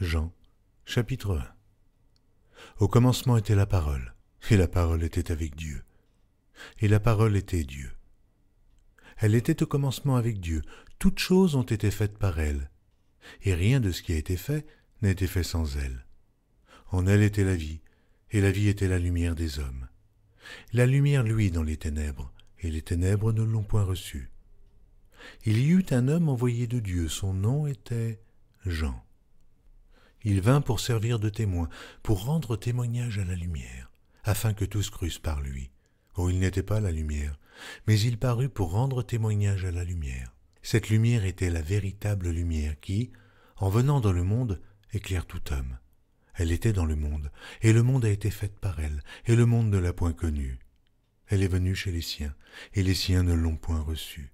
Jean, chapitre 1. Au commencement était la parole, et la parole était avec Dieu, et la parole était Dieu. Elle était au commencement avec Dieu, toutes choses ont été faites par elle, et rien de ce qui a été fait n'a été fait sans elle. En elle était la vie, et la vie était la lumière des hommes. La lumière luit dans les ténèbres, et les ténèbres ne l'ont point reçue. Il y eut un homme envoyé de Dieu, son nom était Jean. Il vint pour servir de témoin, pour rendre témoignage à la lumière, afin que tous crussent par lui. Oh, il n'était pas la lumière, mais il parut pour rendre témoignage à la lumière. Cette lumière était la véritable lumière qui, en venant dans le monde, éclaire tout homme. Elle était dans le monde, et le monde a été fait par elle, et le monde ne l'a point connue. Elle est venue chez les siens, et les siens ne l'ont point reçue.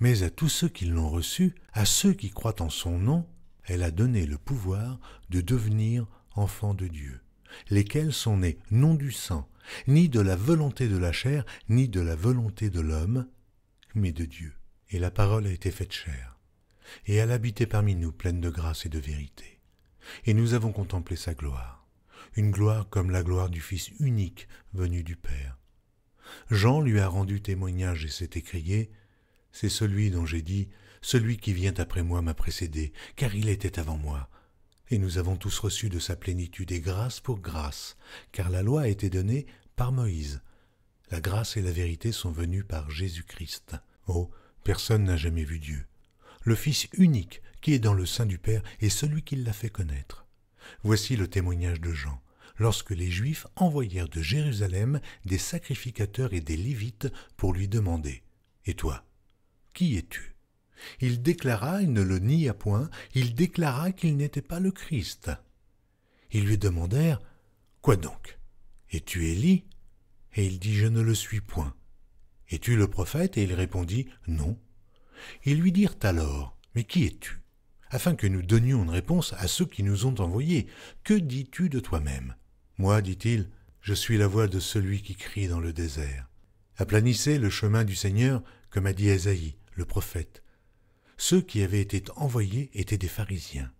Mais à tous ceux qui l'ont reçue, à ceux qui croient en son nom, elle a donné le pouvoir de devenir enfants de Dieu, lesquels sont nés non du sang, ni de la volonté de la chair, ni de la volonté de l'homme, mais de Dieu. Et la parole a été faite chair, et elle habitait parmi nous pleine de grâce et de vérité. Et nous avons contemplé sa gloire, une gloire comme la gloire du Fils unique venu du Père. Jean lui a rendu témoignage et s'est écrié « C'est celui dont j'ai dit « Celui qui vient après moi m'a précédé, car il était avant moi. » Et nous avons tous reçu de sa plénitude et grâce pour grâce, car la loi a été donnée par Moïse. La grâce et la vérité sont venues par Jésus-Christ. Oh, personne n'a jamais vu Dieu. Le Fils unique qui est dans le sein du Père est celui qui l'a fait connaître. Voici le témoignage de Jean, lorsque les Juifs envoyèrent de Jérusalem des sacrificateurs et des Lévites pour lui demander « Et toi, qui es-tu » Il déclara, il ne le nia point, il déclara qu'il n'était pas le Christ. Ils lui demandèrent « Quoi donc? Es-tu Élie » Et il dit « Je ne le suis point. » « Es-tu le prophète » Et il répondit « Non. » Ils lui dirent alors « Mais qui es-tu » afin que nous donnions une réponse à ceux qui nous ont envoyés. « Que dis-tu de toi-même » Moi, dit-il, je suis la voix de celui qui crie dans le désert. Aplanissez le chemin du Seigneur, comme a dit Ésaïe, le prophète. Ceux qui avaient été envoyés étaient des pharisiens.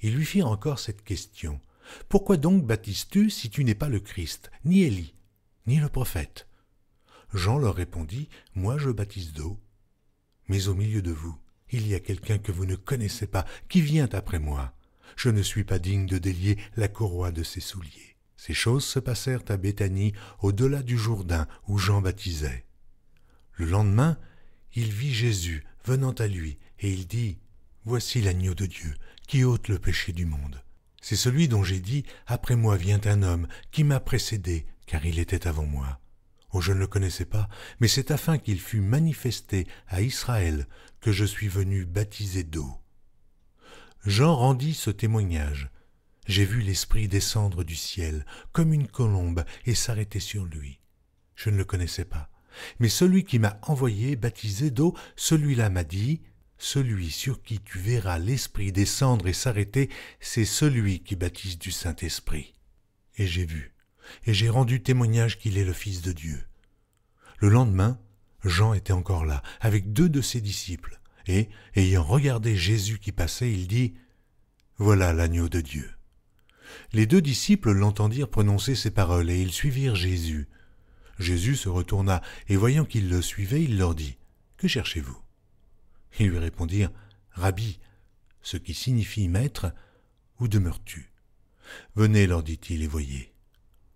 Ils lui firent encore cette question. « Pourquoi donc baptises-tu si tu n'es pas le Christ, ni Élie, ni le prophète ?» Jean leur répondit, « Moi je baptise d'eau, mais au milieu de vous, il y a quelqu'un que vous ne connaissez pas, qui vient après moi. Je ne suis pas digne de délier la courroie de ses souliers. » Ces choses se passèrent à Béthanie, au-delà du Jourdain, où Jean baptisait. Le lendemain, il vit Jésus venant à lui, et il dit « Voici l'agneau de Dieu, qui ôte le péché du monde. C'est celui dont j'ai dit « Après moi vient un homme, qui m'a précédé, car il était avant moi. » Oh, je ne le connaissais pas, mais c'est afin qu'il fût manifesté à Israël que je suis venu baptiser d'eau. Jean rendit ce témoignage. J'ai vu l'Esprit descendre du ciel, comme une colombe, et s'arrêter sur lui. Je ne le connaissais pas. Mais celui qui m'a envoyé baptiser d'eau, celui-là m'a dit, « Celui sur qui tu verras l'Esprit descendre et s'arrêter, c'est celui qui baptise du Saint-Esprit. » Et j'ai vu, et j'ai rendu témoignage qu'il est le Fils de Dieu. Le lendemain, Jean était encore là, avec 2 de ses disciples, et, ayant regardé Jésus qui passait, il dit, « Voilà l'agneau de Dieu. » Les 2 disciples l'entendirent prononcer ces paroles, et ils suivirent Jésus. Jésus se retourna, et voyant qu'ils le suivaient, il leur dit, « Que cherchez-vous » Ils lui répondirent, « Rabbi », ce qui signifie « Maître », « Où demeures-tu » ? « Venez, leur dit-il, et voyez. »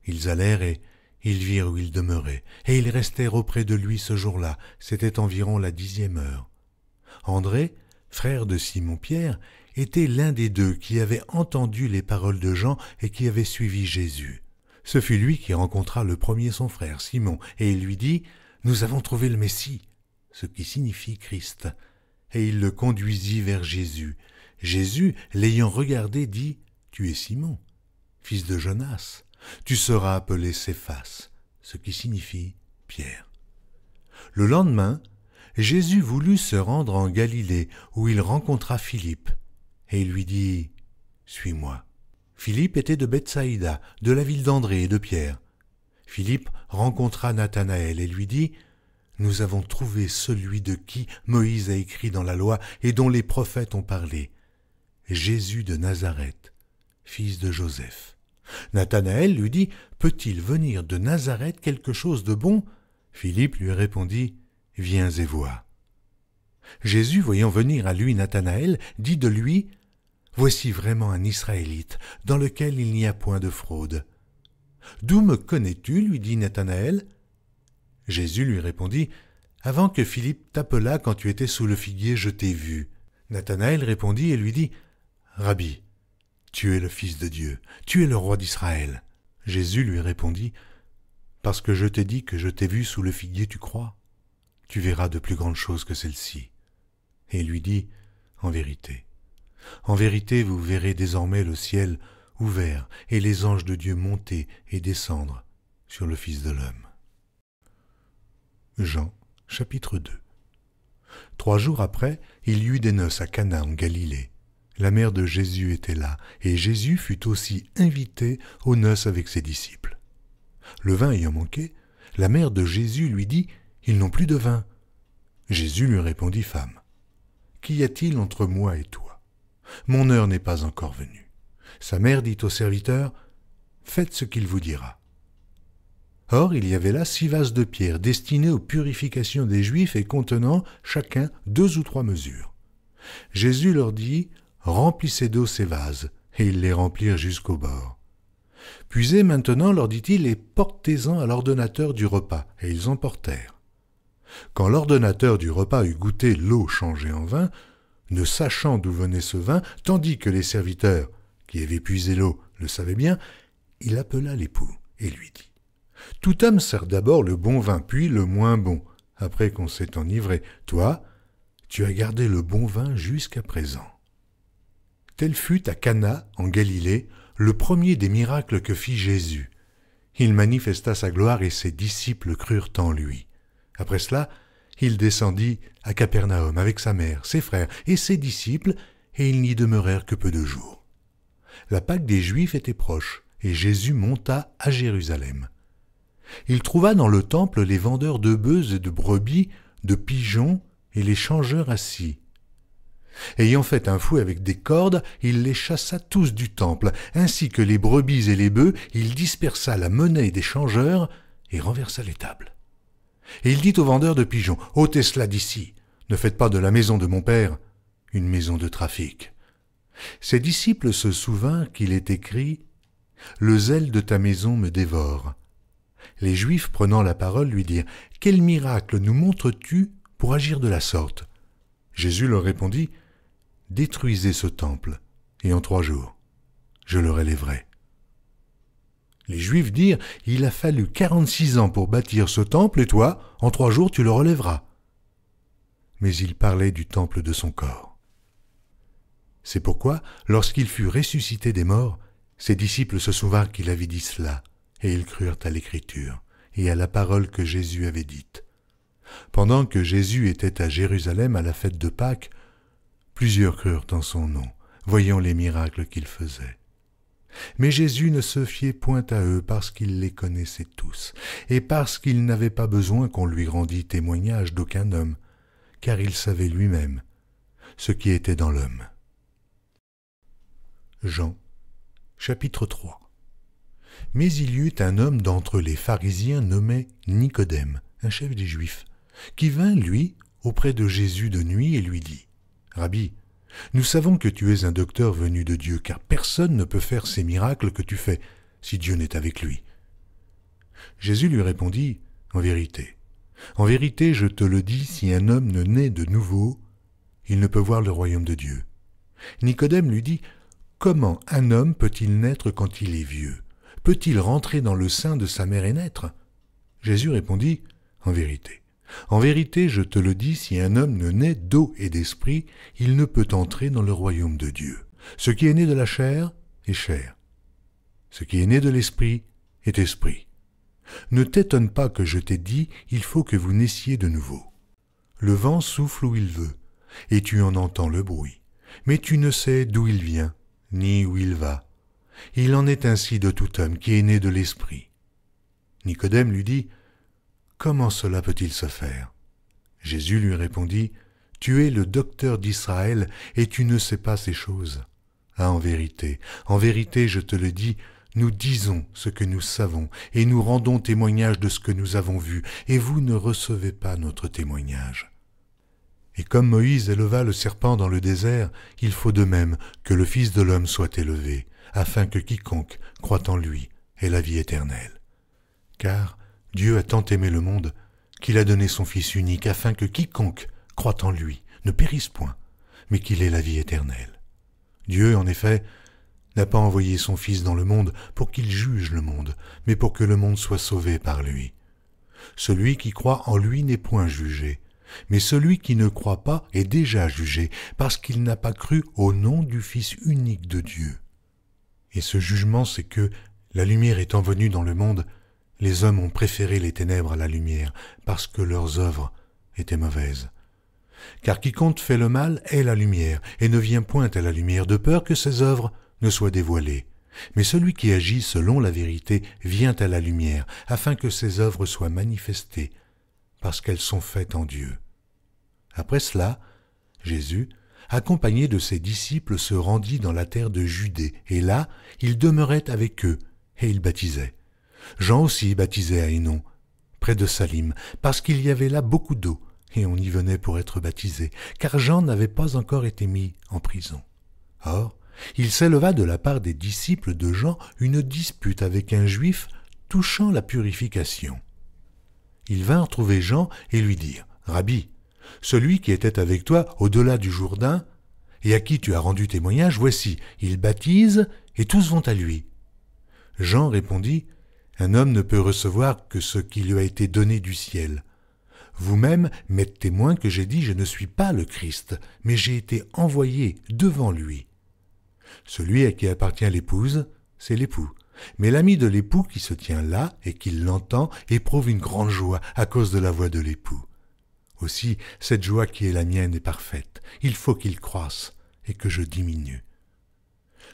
Ils allèrent et ils virent où il demeurait, et ils restèrent auprès de lui ce jour-là, c'était environ la 10e heure. André, frère de Simon-Pierre, était l'un des 2 qui avait entendu les paroles de Jean et qui avait suivi Jésus. Ce fut lui qui rencontra le premier son frère, Simon, et il lui dit « Nous avons trouvé le Messie », ce qui signifie Christ. Et il le conduisit vers Jésus. Jésus, l'ayant regardé, dit « Tu es Simon, fils de Jonas. Tu seras appelé Céphas, ce qui signifie Pierre. » Le lendemain, Jésus voulut se rendre en Galilée, où il rencontra Philippe, et il lui dit « Suis-moi. » Philippe était de Bethsaïda, de la ville d'André et de Pierre. Philippe rencontra Nathanaël et lui dit « Nous avons trouvé celui de qui Moïse a écrit dans la loi et dont les prophètes ont parlé, Jésus de Nazareth, fils de Joseph. Nathanaël lui dit, peut-il venir de Nazareth quelque chose de bon? Philippe lui répondit, viens et vois. Jésus, voyant venir à lui Nathanaël, dit de lui, voici vraiment un Israélite, dans lequel il n'y a point de fraude. D'où me connais-tu? Lui dit Nathanaël. Jésus lui répondit, avant que Philippe t'appelât quand tu étais sous le figuier, je t'ai vu. Nathanaël répondit et lui dit, Rabbi, tu es le Fils de Dieu, tu es le roi d'Israël. Jésus lui répondit, parce que je t'ai dit que je t'ai vu sous le figuier, tu crois? Tu verras de plus grandes choses que celles-ci. Et il lui dit, en vérité, vous verrez désormais le ciel ouvert et les anges de Dieu monter et descendre sur le Fils de l'homme. Jean, chapitre 2. 3 jours après, il y eut des noces à Cana en Galilée. La mère de Jésus était là, et Jésus fut aussi invité aux noces avec ses disciples. Le vin ayant manqué, la mère de Jésus lui dit, « Ils n'ont plus de vin. » Jésus lui répondit, « Femme, qu'y a-t-il entre moi et toi? Mon heure n'est pas encore venue. » Sa mère dit au serviteur, « Faites ce qu'il vous dira. » Or, il y avait là 6 vases de pierre destinés aux purifications des Juifs et contenant chacun 2 ou 3 mesures. Jésus leur dit, « Remplissez d'eau ces vases. » Et ils les remplirent jusqu'au bord. « Puisez maintenant, leur dit-il, et portez-en à l'ordonnateur du repas. » Et ils en portèrent. Quand l'ordonnateur du repas eut goûté l'eau changée en vin, ne sachant d'où venait ce vin, tandis que les serviteurs, qui avaient puisé l'eau, le savaient bien, il appela l'époux et lui dit, « Tout homme sert d'abord le bon vin, puis le moins bon, après qu'on s'est enivré. Toi, tu as gardé le bon vin jusqu'à présent. » Tel fut à Cana, en Galilée, le premier des miracles que fit Jésus. Il manifesta sa gloire et ses disciples crurent en lui. Après cela, il descendit à Capernaum avec sa mère, ses frères et ses disciples, et ils n'y demeurèrent que peu de jours. La Pâque des Juifs était proche, et Jésus monta à Jérusalem. Il trouva dans le temple les vendeurs de bœufs et de brebis, de pigeons et les changeurs assis. Ayant fait un fouet avec des cordes, il les chassa tous du temple, ainsi que les brebis et les bœufs, il dispersa la monnaie des changeurs et renversa les tables. Et il dit aux vendeurs de pigeons, « ôtez cela d'ici, ne faites pas de la maison de mon père une maison de trafic. » Ses disciples se souvinrent qu'il est écrit, « Le zèle de ta maison me dévore. » Les Juifs, prenant la parole, lui dirent, « Quel miracle nous montres-tu pour agir de la sorte ?» Jésus leur répondit, « Détruisez ce temple, et en 3 jours, je le relèverai. » Les Juifs dirent, « Il a fallu 46 ans pour bâtir ce temple, et toi, en 3 jours, tu le relèveras. » Mais il parlait du temple de son corps. C'est pourquoi, lorsqu'il fut ressuscité des morts, ses disciples se souvinrent qu'il avait dit cela, et ils crurent à l'Écriture et à la parole que Jésus avait dite. Pendant que Jésus était à Jérusalem à la fête de Pâques, plusieurs crurent en son nom, voyant les miracles qu'il faisait. Mais Jésus ne se fiait point à eux parce qu'il les connaissait tous, et parce qu'il n'avait pas besoin qu'on lui rendît témoignage d'aucun homme, car il savait lui-même ce qui était dans l'homme. Jean, chapitre 3. Mais il y eut un homme d'entre les pharisiens nommé Nicodème, un chef des Juifs, qui vint, lui, auprès de Jésus de nuit et lui dit, « Rabbi, nous savons que tu es un docteur venu de Dieu, car personne ne peut faire ces miracles que tu fais, si Dieu n'est avec lui. » Jésus lui répondit, « En vérité, je te le dis, si un homme ne naît de nouveau, il ne peut voir le royaume de Dieu. » Nicodème lui dit, « Comment un homme peut-il naître quand il est vieux? Peut-il rentrer dans le sein de sa mère et naître ?» Jésus répondit, « En vérité, je te le dis, si un homme ne naît d'eau et d'esprit, il ne peut entrer dans le royaume de Dieu. Ce qui est né de la chair est chair. Ce qui est né de l'esprit est esprit. Ne t'étonne pas que je t'ai dit, il faut que vous naissiez de nouveau. Le vent souffle où il veut, et tu en entends le bruit, mais tu ne sais d'où il vient, ni où il va. Il en est ainsi de tout homme qui est né de l'esprit. » Nicodème lui dit, « Comment cela peut-il se faire ?» Jésus lui répondit, « Tu es le docteur d'Israël et tu ne sais pas ces choses. Ah, en vérité, je te le dis, nous disons ce que nous savons, et nous rendons témoignage de ce que nous avons vu, et vous ne recevez pas notre témoignage. Et comme Moïse éleva le serpent dans le désert, il faut de même que le Fils de l'homme soit élevé, afin que quiconque croit en lui ait la vie éternelle. Car Dieu a tant aimé le monde qu'il a donné son Fils unique, afin que quiconque croit en lui ne périsse point, mais qu'il ait la vie éternelle. Dieu, en effet, n'a pas envoyé son Fils dans le monde pour qu'il juge le monde, mais pour que le monde soit sauvé par lui. Celui qui croit en lui n'est point jugé, mais celui qui ne croit pas est déjà jugé, parce qu'il n'a pas cru au nom du Fils unique de Dieu. Et ce jugement, c'est que, la lumière étant venue dans le monde, les hommes ont préféré les ténèbres à la lumière, parce que leurs œuvres étaient mauvaises. Car quiconque fait le mal est la lumière, et ne vient point à la lumière, de peur que ses œuvres ne soient dévoilées. Mais celui qui agit selon la vérité vient à la lumière, afin que ses œuvres soient manifestées, parce qu'elles sont faites en Dieu. Après cela, Jésus, accompagné de ses disciples, se rendit dans la terre de Judée, et là, il demeurait avec eux, et il baptisait. Jean aussi baptisait à Hénon, près de Salim, parce qu'il y avait là beaucoup d'eau, et on y venait pour être baptisé, car Jean n'avait pas encore été mis en prison. Or, il s'éleva de la part des disciples de Jean une dispute avec un juif touchant la purification. Ils vinrent trouver Jean et lui dirent « Rabbi, celui qui était avec toi au-delà du Jourdain, et à qui tu as rendu témoignage, voici, il baptise, et tous vont à lui. » Jean répondit « Un homme ne peut recevoir que ce qui lui a été donné du ciel. Vous-même m'êtes témoin que j'ai dit « Je ne suis pas le Christ, mais j'ai été envoyé devant lui. » Celui à qui appartient l'épouse, c'est l'époux. Mais l'ami de l'époux qui se tient là et qui l'entend éprouve une grande joie à cause de la voix de l'époux. Aussi, cette joie qui est la mienne est parfaite. Il faut qu'il croisse et que je diminue.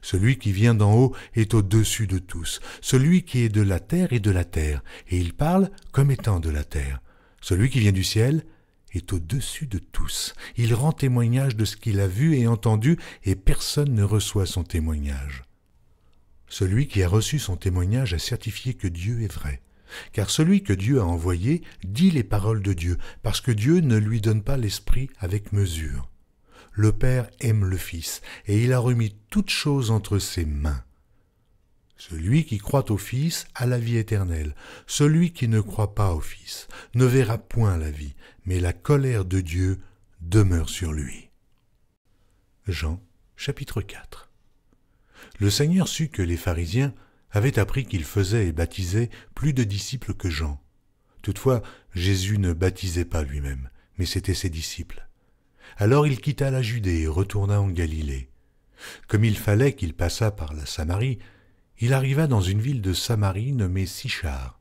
Celui qui vient d'en haut est au-dessus de tous. Celui qui est de la terre est de la terre, et il parle comme étant de la terre. Celui qui vient du ciel est au-dessus de tous. Il rend témoignage de ce qu'il a vu et entendu, et personne ne reçoit son témoignage. Celui qui a reçu son témoignage a certifié que Dieu est vrai. Car celui que Dieu a envoyé dit les paroles de Dieu, parce que Dieu ne lui donne pas l'Esprit avec mesure. Le Père aime le Fils, et il a remis toutes choses entre ses mains. Celui qui croit au Fils a la vie éternelle. Celui qui ne croit pas au Fils ne verra point la vie, mais la colère de Dieu demeure sur lui. Jean, chapitre 4. Le Seigneur sut que les pharisiens avaient appris qu'il faisait et baptisait plus de disciples que Jean. Toutefois, Jésus ne baptisait pas lui-même, mais c'étaient ses disciples. Alors il quitta la Judée et retourna en Galilée. Comme il fallait qu'il passât par la Samarie, il arriva dans une ville de Samarie nommée Sichar,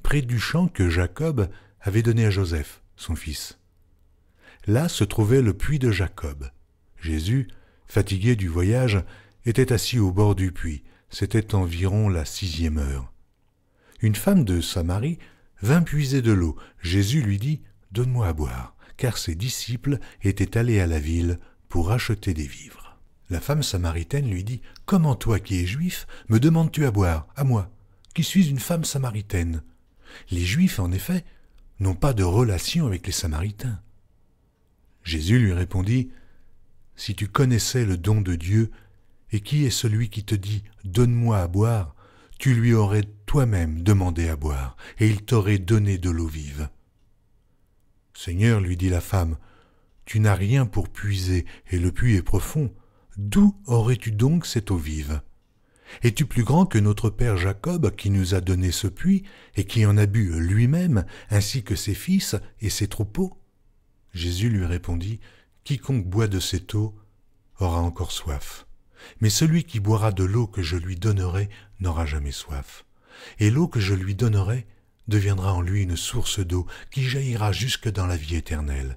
près du champ que Jacob avait donné à Joseph, son fils. Là se trouvait le puits de Jacob. Jésus, fatigué du voyage, était assis au bord du puits. C'était environ la 6e heure. Une femme de Samarie vint puiser de l'eau. Jésus lui dit « Donne-moi à boire », car ses disciples étaient allés à la ville pour acheter des vivres. La femme samaritaine lui dit « Comment toi qui es juif, me demandes-tu à boire, à moi, qui suis une femme samaritaine ?» Les Juifs, en effet, n'ont pas de relation avec les Samaritains. Jésus lui répondit « Si tu connaissais le don de Dieu, et qui est celui qui te dit « Donne-moi à boire », tu lui aurais toi-même demandé à boire, et il t'aurait donné de l'eau vive. « Seigneur, lui dit la femme, tu n'as rien pour puiser, et le puits est profond. D'où aurais-tu donc cette eau vive? Es-tu plus grand que notre père Jacob, qui nous a donné ce puits, et qui en a bu lui-même, ainsi que ses fils et ses troupeaux ?» Jésus lui répondit « Quiconque boit de cette eau aura encore soif. Mais celui qui boira de l'eau que je lui donnerai n'aura jamais soif. Et l'eau que je lui donnerai deviendra en lui une source d'eau qui jaillira jusque dans la vie éternelle. »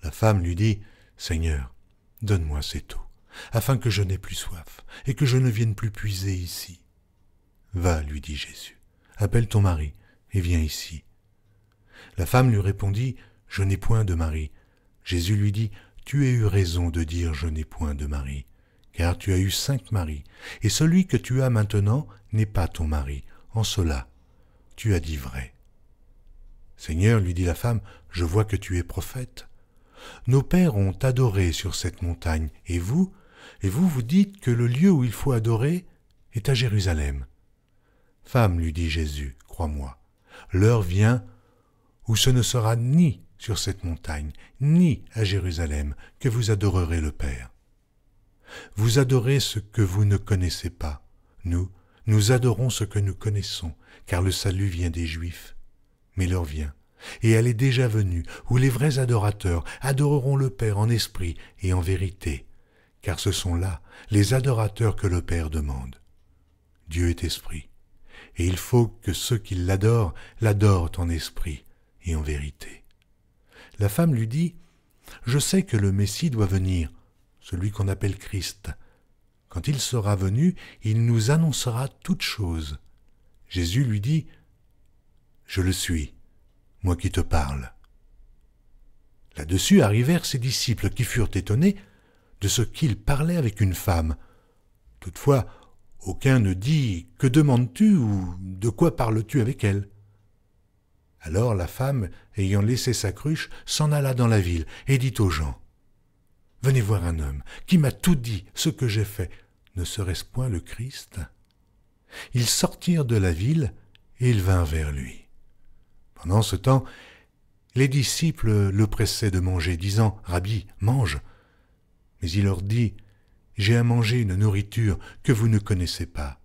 La femme lui dit « Seigneur, donne-moi cette eau, afin que je n'aie plus soif, et que je ne vienne plus puiser ici. » « Va, lui dit Jésus, appelle ton mari, et viens ici. » La femme lui répondit « Je n'ai point de mari. » Jésus lui dit « Tu as eu raison de dire « Je n'ai point de mari », car tu as eu 5 maris, et celui que tu as maintenant n'est pas ton mari. En cela, tu as dit vrai. » « Seigneur, lui dit la femme, je vois que tu es prophète. Nos pères ont adoré sur cette montagne, et vous vous dites que le lieu où il faut adorer est à Jérusalem. Femme, lui dit Jésus, crois-moi, l'heure vient où ce ne sera ni sur cette montagne, ni à Jérusalem que vous adorerez le Père. Vous adorez ce que vous ne connaissez pas. Nous adorons ce que nous connaissons, car le salut vient des Juifs. Mais l'heure vient, et elle est déjà venue, où les vrais adorateurs adoreront le Père en esprit et en vérité, car ce sont là les adorateurs que le Père demande. Dieu est esprit, et il faut que ceux qui l'adorent en esprit et en vérité. La femme lui dit, « Je sais que le Messie doit venir, celui qu'on appelle Christ. Quand il sera venu, il nous annoncera toutes choses. » Jésus lui dit, « Je le suis, moi qui te parle. » Là-dessus arrivèrent ses disciples qui furent étonnés de ce qu'il parlait avec une femme. Toutefois, aucun ne dit « Que demandes-tu » ou « De quoi parles-tu avec elle ?» Alors la femme, ayant laissé sa cruche, s'en alla dans la ville et dit aux gens, « Venez voir un homme qui m'a tout dit ce que j'ai fait. Ne serait-ce point le Christ ?» Ils sortirent de la ville et ils vinrent vers lui. Pendant ce temps, les disciples le pressaient de manger, disant « Rabbi, mange !» Mais il leur dit « J'ai à manger une nourriture que vous ne connaissez pas. »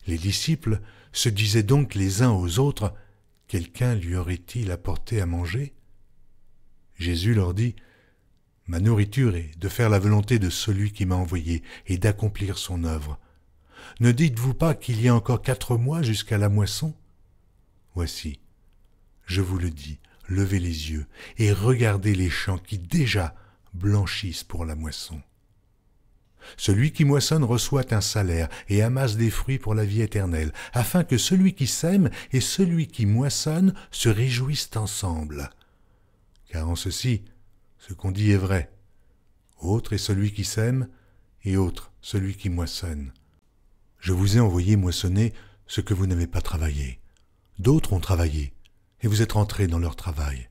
Les disciples se disaient donc les uns aux autres « Quelqu'un lui aurait-il apporté à manger ?» Jésus leur dit « Ma nourriture est de faire la volonté de celui qui m'a envoyé et d'accomplir son œuvre. Ne dites-vous pas qu'il y a encore 4 mois jusqu'à la moisson ? Voici, je vous le dis, levez les yeux et regardez les champs qui déjà blanchissent pour la moisson. Celui qui moissonne reçoit un salaire et amasse des fruits pour la vie éternelle, afin que celui qui sème et celui qui moissonne se réjouissent ensemble. Car en ceci, ce qu'on dit est vrai. Autre est celui qui sème, et autre celui qui moissonne. Je vous ai envoyé moissonner ce que vous n'avez pas travaillé. D'autres ont travaillé, et vous êtes rentrés dans leur travail.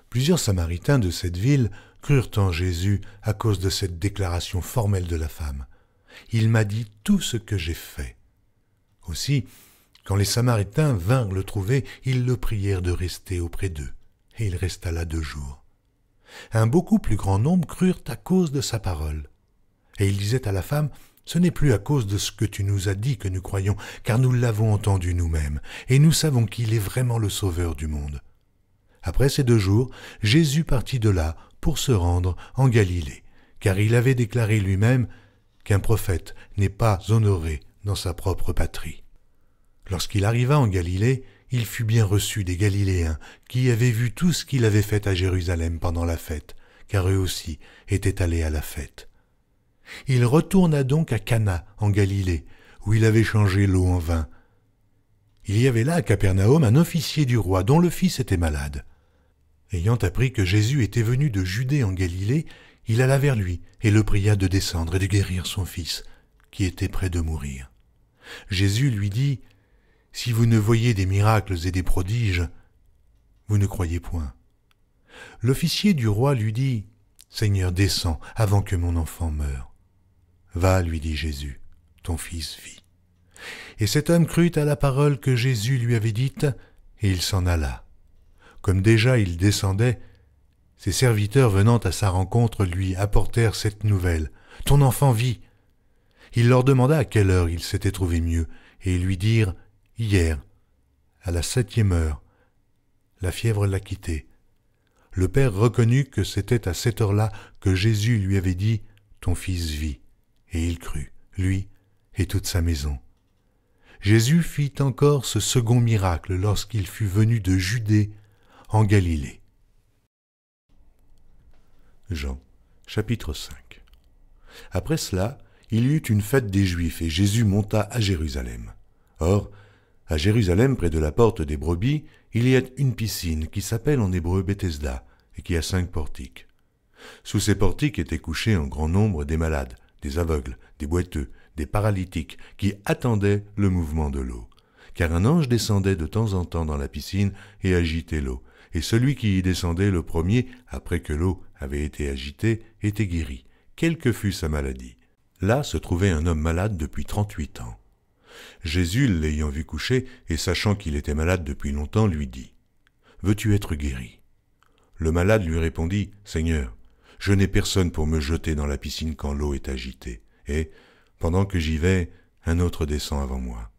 Plusieurs Samaritains de cette ville crurent en Jésus à cause de cette déclaration formelle de la femme. « Il m'a dit tout ce que j'ai fait. » Aussi, quand les Samaritains vinrent le trouver, ils le prièrent de rester auprès d'eux, et il resta là 2 jours. Un beaucoup plus grand nombre crurent à cause de sa parole. Et il disait à la femme, « Ce n'est plus à cause de ce que tu nous as dit que nous croyons, car nous l'avons entendu nous-mêmes, et nous savons qu'il est vraiment le Sauveur du monde. » Après ces 2 jours, Jésus partit de là pour se rendre en Galilée, car il avait déclaré lui-même qu'un prophète n'est pas honoré dans sa propre patrie. Lorsqu'il arriva en Galilée, il fut bien reçu des Galiléens qui avaient vu tout ce qu'il avait fait à Jérusalem pendant la fête, car eux aussi étaient allés à la fête. Il retourna donc à Cana, en Galilée, où il avait changé l'eau en vin. Il y avait là à Capernaum un officier du roi dont le fils était malade. Ayant appris que Jésus était venu de Judée en Galilée, il alla vers lui et le pria de descendre et de guérir son fils, qui était près de mourir. Jésus lui dit, « Si vous ne voyez des miracles et des prodiges, vous ne croyez point. » L'officier du roi lui dit, « Seigneur, descends avant que mon enfant meure. » « Va, lui dit Jésus, ton fils vit. » Et cet homme crut à la parole que Jésus lui avait dite, et il s'en alla. Comme déjà il descendait, ses serviteurs venant à sa rencontre lui apportèrent cette nouvelle, « Ton enfant vit. » Il leur demanda à quelle heure il s'était trouvé mieux, et ils lui dirent, « Hier, à la 7e heure, la fièvre l'a quitté. » Le père reconnut que c'était à cette heure-là que Jésus lui avait dit, « Ton fils vit. » Et il crut, lui et toute sa maison. Jésus fit encore ce second miracle lorsqu'il fut venu de Judée en Galilée. Jean, chapitre 5. Après cela, il y eut une fête des Juifs et Jésus monta à Jérusalem. Or, à Jérusalem, près de la porte des brebis, il y a une piscine qui s'appelle en hébreu Bethesda et qui a 5 portiques. Sous ces portiques étaient couchés en grand nombre des malades, des aveugles, des boiteux, des paralytiques qui attendaient le mouvement de l'eau. Car un ange descendait de temps en temps dans la piscine et agitait l'eau. Et celui qui y descendait le premier, après que l'eau avait été agitée, était guéri, quelle que fût sa maladie. Là se trouvait un homme malade depuis 38 ans. Jésus, l'ayant vu coucher et sachant qu'il était malade depuis longtemps, lui dit « Veux-tu être guéri ?» Le malade lui répondit « Seigneur, je n'ai personne pour me jeter dans la piscine quand l'eau est agitée, et, pendant que j'y vais, un autre descend avant moi. »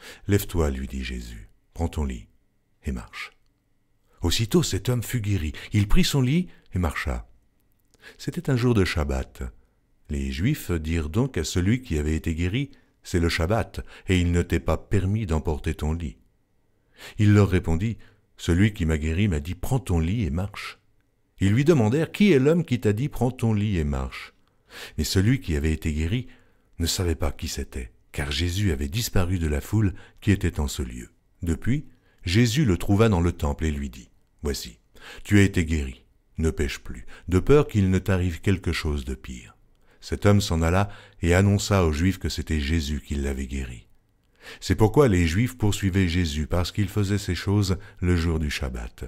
« Lève-toi, lui dit Jésus, prends ton lit et marche. » Aussitôt cet homme fut guéri, il prit son lit et marcha. C'était un jour de Shabbat. Les Juifs dirent donc à celui qui avait été guéri, « C'est le Shabbat, et il ne t'est pas permis d'emporter ton lit. » Il leur répondit, « Celui qui m'a guéri m'a dit, prends ton lit et marche. » Ils lui demandèrent, « Qui est l'homme qui t'a dit, prends ton lit et marche ?» Mais celui qui avait été guéri ne savait pas qui c'était, car Jésus avait disparu de la foule qui était en ce lieu. Depuis, Jésus le trouva dans le temple et lui dit, « Voici, tu as été guéri, ne pêche plus, de peur qu'il ne t'arrive quelque chose de pire. » Cet homme s'en alla et annonça aux Juifs que c'était Jésus qui l'avait guéri. C'est pourquoi les Juifs poursuivaient Jésus, parce qu'il faisait ces choses le jour du Shabbat.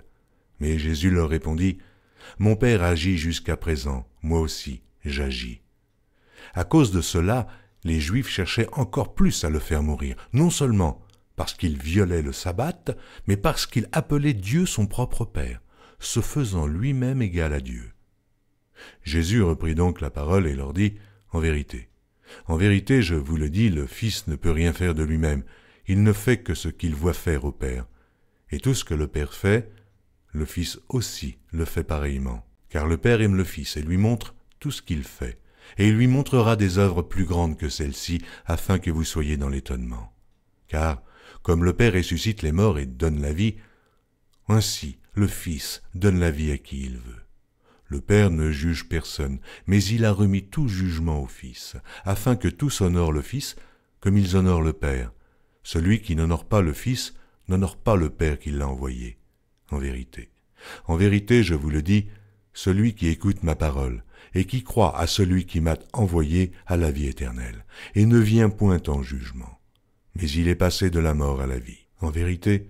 Mais Jésus leur répondit, « Mon Père agit jusqu'à présent, moi aussi j'agis. » À cause de cela, les Juifs cherchaient encore plus à le faire mourir, non seulement parce qu'il violait le sabbat, mais parce qu'il appelait Dieu son propre Père, se faisant lui-même égal à Dieu. Jésus reprit donc la parole et leur dit, « En vérité, je vous le dis, le Fils ne peut rien faire de lui-même, il ne fait que ce qu'il voit faire au Père. Et tout ce que le Père fait, le Fils aussi le fait pareillement, car le Père aime le Fils et lui montre tout ce qu'il fait. Et il lui montrera des œuvres plus grandes que celles-ci, afin que vous soyez dans l'étonnement. Car, comme le Père ressuscite les morts et donne la vie, ainsi le Fils donne la vie à qui il veut. Le Père ne juge personne, mais il a remis tout jugement au Fils, afin que tous honorent le Fils comme ils honorent le Père. Celui qui n'honore pas le Fils n'honore pas le Père qui l'a envoyé. En vérité, je vous le dis, celui qui écoute ma parole et qui croit à celui qui m'a envoyé à la vie éternelle, et ne vient point en jugement, mais il est passé de la mort à la vie. En vérité,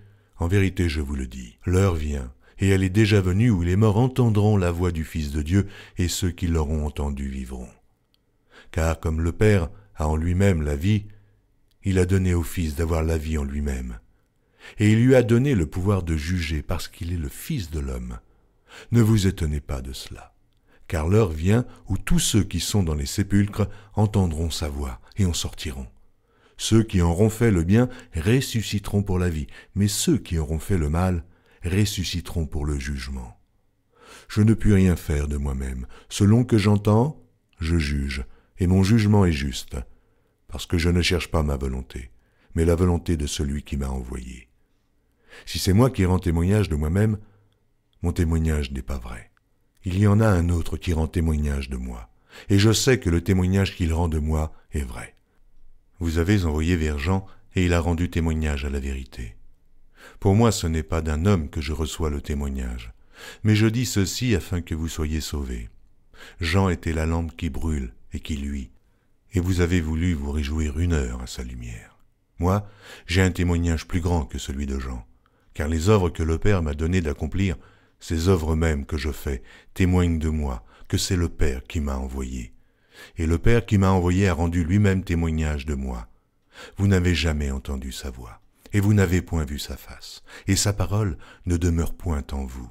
je vous le dis, l'heure vient, et elle est déjà venue où les morts entendront la voix du Fils de Dieu, et ceux qui l'auront entendu vivront. Car comme le Père a en lui-même la vie, il a donné au Fils d'avoir la vie en lui-même, et il lui a donné le pouvoir de juger parce qu'il est le Fils de l'homme. Ne vous étonnez pas de cela, car l'heure vient où tous ceux qui sont dans les sépulcres entendront sa voix et en sortiront. Ceux qui auront fait le bien ressusciteront pour la vie, mais ceux qui auront fait le mal ressusciteront pour le jugement. Je ne puis rien faire de moi-même. Selon que j'entends, je juge, et mon jugement est juste, parce que je ne cherche pas ma volonté, mais la volonté de celui qui m'a envoyé. Si c'est moi qui rends témoignage de moi-même, mon témoignage n'est pas vrai. Il y en a un autre qui rend témoignage de moi, et je sais que le témoignage qu'il rend de moi est vrai. Vous avez envoyé vers Jean, et il a rendu témoignage à la vérité. Pour moi, ce n'est pas d'un homme que je reçois le témoignage, mais je dis ceci afin que vous soyez sauvés. Jean était la lampe qui brûle et qui luit, et vous avez voulu vous réjouir 1 heure à sa lumière. Moi, j'ai un témoignage plus grand que celui de Jean, car les œuvres que le Père m'a donné d'accomplir, ces œuvres mêmes que je fais, témoignent de moi, que c'est le Père qui m'a envoyé. Et le Père qui m'a envoyé a rendu lui-même témoignage de moi. Vous n'avez jamais entendu sa voix, et vous n'avez point vu sa face, et sa parole ne demeure point en vous,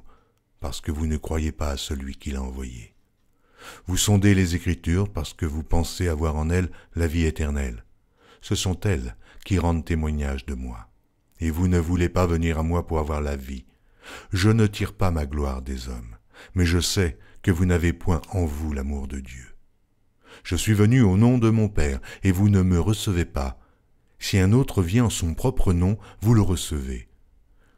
parce que vous ne croyez pas à celui qui l'a envoyé. Vous sondez les Écritures parce que vous pensez avoir en elles la vie éternelle. Ce sont elles qui rendent témoignage de moi. Et vous ne voulez pas venir à moi pour avoir la vie. Je ne tire pas ma gloire des hommes, mais je sais que vous n'avez point en vous l'amour de Dieu. Je suis venu au nom de mon Père, et vous ne me recevez pas. Si un autre vient en son propre nom, vous le recevez.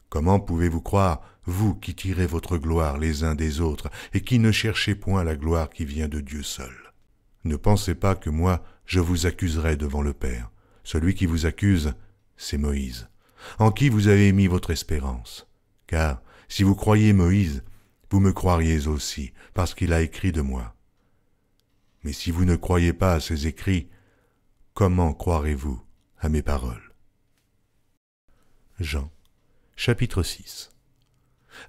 Comment pouvez-vous croire, vous qui tirez votre gloire les uns des autres, et qui ne cherchez point la gloire qui vient de Dieu seul? Ne pensez pas que moi, je vous accuserai devant le Père. Celui qui vous accuse, c'est Moïse, en qui vous avez mis votre espérance. Car si vous croyez Moïse, vous me croiriez aussi, parce qu'il a écrit de moi. Mais si vous ne croyez pas à ces écrits, comment croirez-vous à mes paroles? Jean, chapitre 6.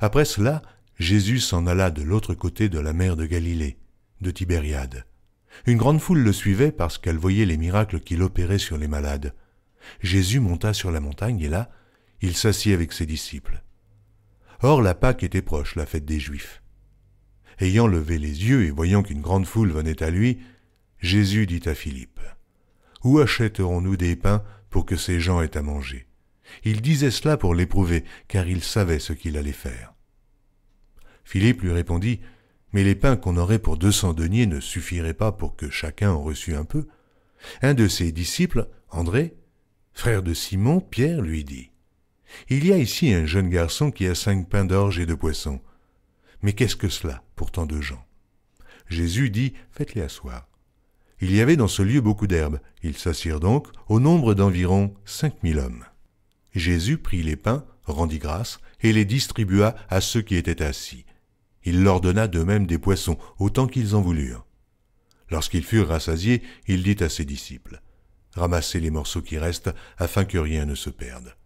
Après cela, Jésus s'en alla de l'autre côté de la mer de Galilée, de Tibériade. Une grande foule le suivait parce qu'elle voyait les miracles qu'il opérait sur les malades. Jésus monta sur la montagne et là, il s'assit avec ses disciples. Or la Pâque était proche, la fête des Juifs. Ayant levé les yeux et voyant qu'une grande foule venait à lui, Jésus dit à Philippe, « Où achèterons-nous des pains pour que ces gens aient à manger ?» Il disait cela pour l'éprouver, car il savait ce qu'il allait faire. Philippe lui répondit, « Mais les pains qu'on aurait pour 200 deniers ne suffiraient pas pour que chacun en reçût un peu. » Un de ses disciples, André, frère de Simon, Pierre, lui dit, « Il y a ici un jeune garçon qui a 5 pains d'orge et 2 poissons. Mais qu'est-ce que cela pour tant de gens ?» Jésus dit, « Faites-les asseoir. » Il y avait dans ce lieu beaucoup d'herbes. Ils s'assirent donc au nombre d'environ 5000 hommes. Jésus prit les pains, rendit grâce, et les distribua à ceux qui étaient assis. Il leur donna de même des poissons, autant qu'ils en voulurent. Lorsqu'ils furent rassasiés, il dit à ses disciples, « Ramassez les morceaux qui restent, afin que rien ne se perde. »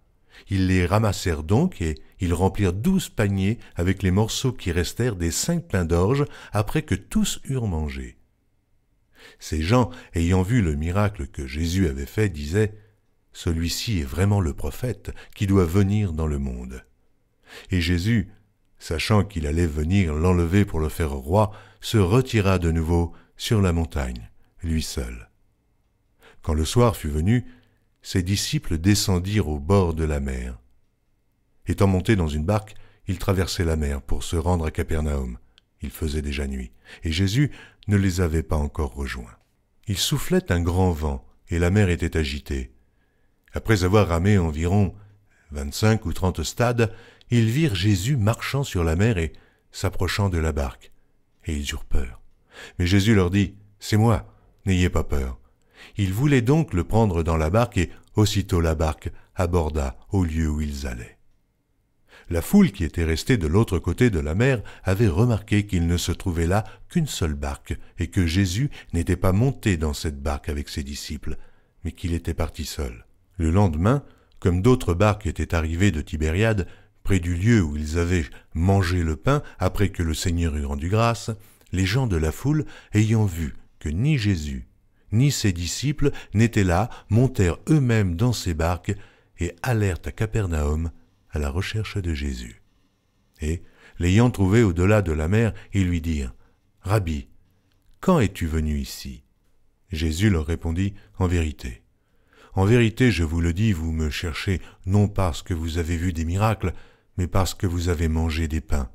Ils les ramassèrent donc, et ils remplirent 12 paniers avec les morceaux qui restèrent des 5 pains d'orge, après que tous eurent mangé. Ces gens, ayant vu le miracle que Jésus avait fait, disaient, « Celui-ci est vraiment le prophète qui doit venir dans le monde. » Et Jésus, sachant qu'il allait venir l'enlever pour le faire roi, se retira de nouveau sur la montagne, lui seul. Quand le soir fut venu, ses disciples descendirent au bord de la mer. Étant montés dans une barque, ils traversaient la mer pour se rendre à Capernaum. Il faisait déjà nuit, et Jésus ne les avait pas encore rejoints. Il soufflait un grand vent, et la mer était agitée. Après avoir ramé environ 25 ou 30 stades, ils virent Jésus marchant sur la mer et s'approchant de la barque, et ils eurent peur. Mais Jésus leur dit, « C'est moi, n'ayez pas peur. » Ils voulaient donc le prendre dans la barque, et aussitôt la barque aborda au lieu où ils allaient. La foule qui était restée de l'autre côté de la mer avait remarqué qu'il ne se trouvait là qu'une seule barque, et que Jésus n'était pas monté dans cette barque avec ses disciples, mais qu'il était parti seul. Le lendemain, comme d'autres barques étaient arrivées de Tibériade, près du lieu où ils avaient mangé le pain après que le Seigneur eut rendu grâce, les gens de la foule, ayant vu que ni Jésus, ni ses disciples n'étaient là, montèrent eux-mêmes dans ces barques et allèrent à Capernaum à la recherche de Jésus. Et, l'ayant trouvé au-delà de la mer, ils lui dirent, « Rabbi, quand es-tu venu ici ?» Jésus leur répondit, « En vérité, je vous le dis, vous me cherchez non parce que vous avez vu des miracles, mais parce que vous avez mangé des pains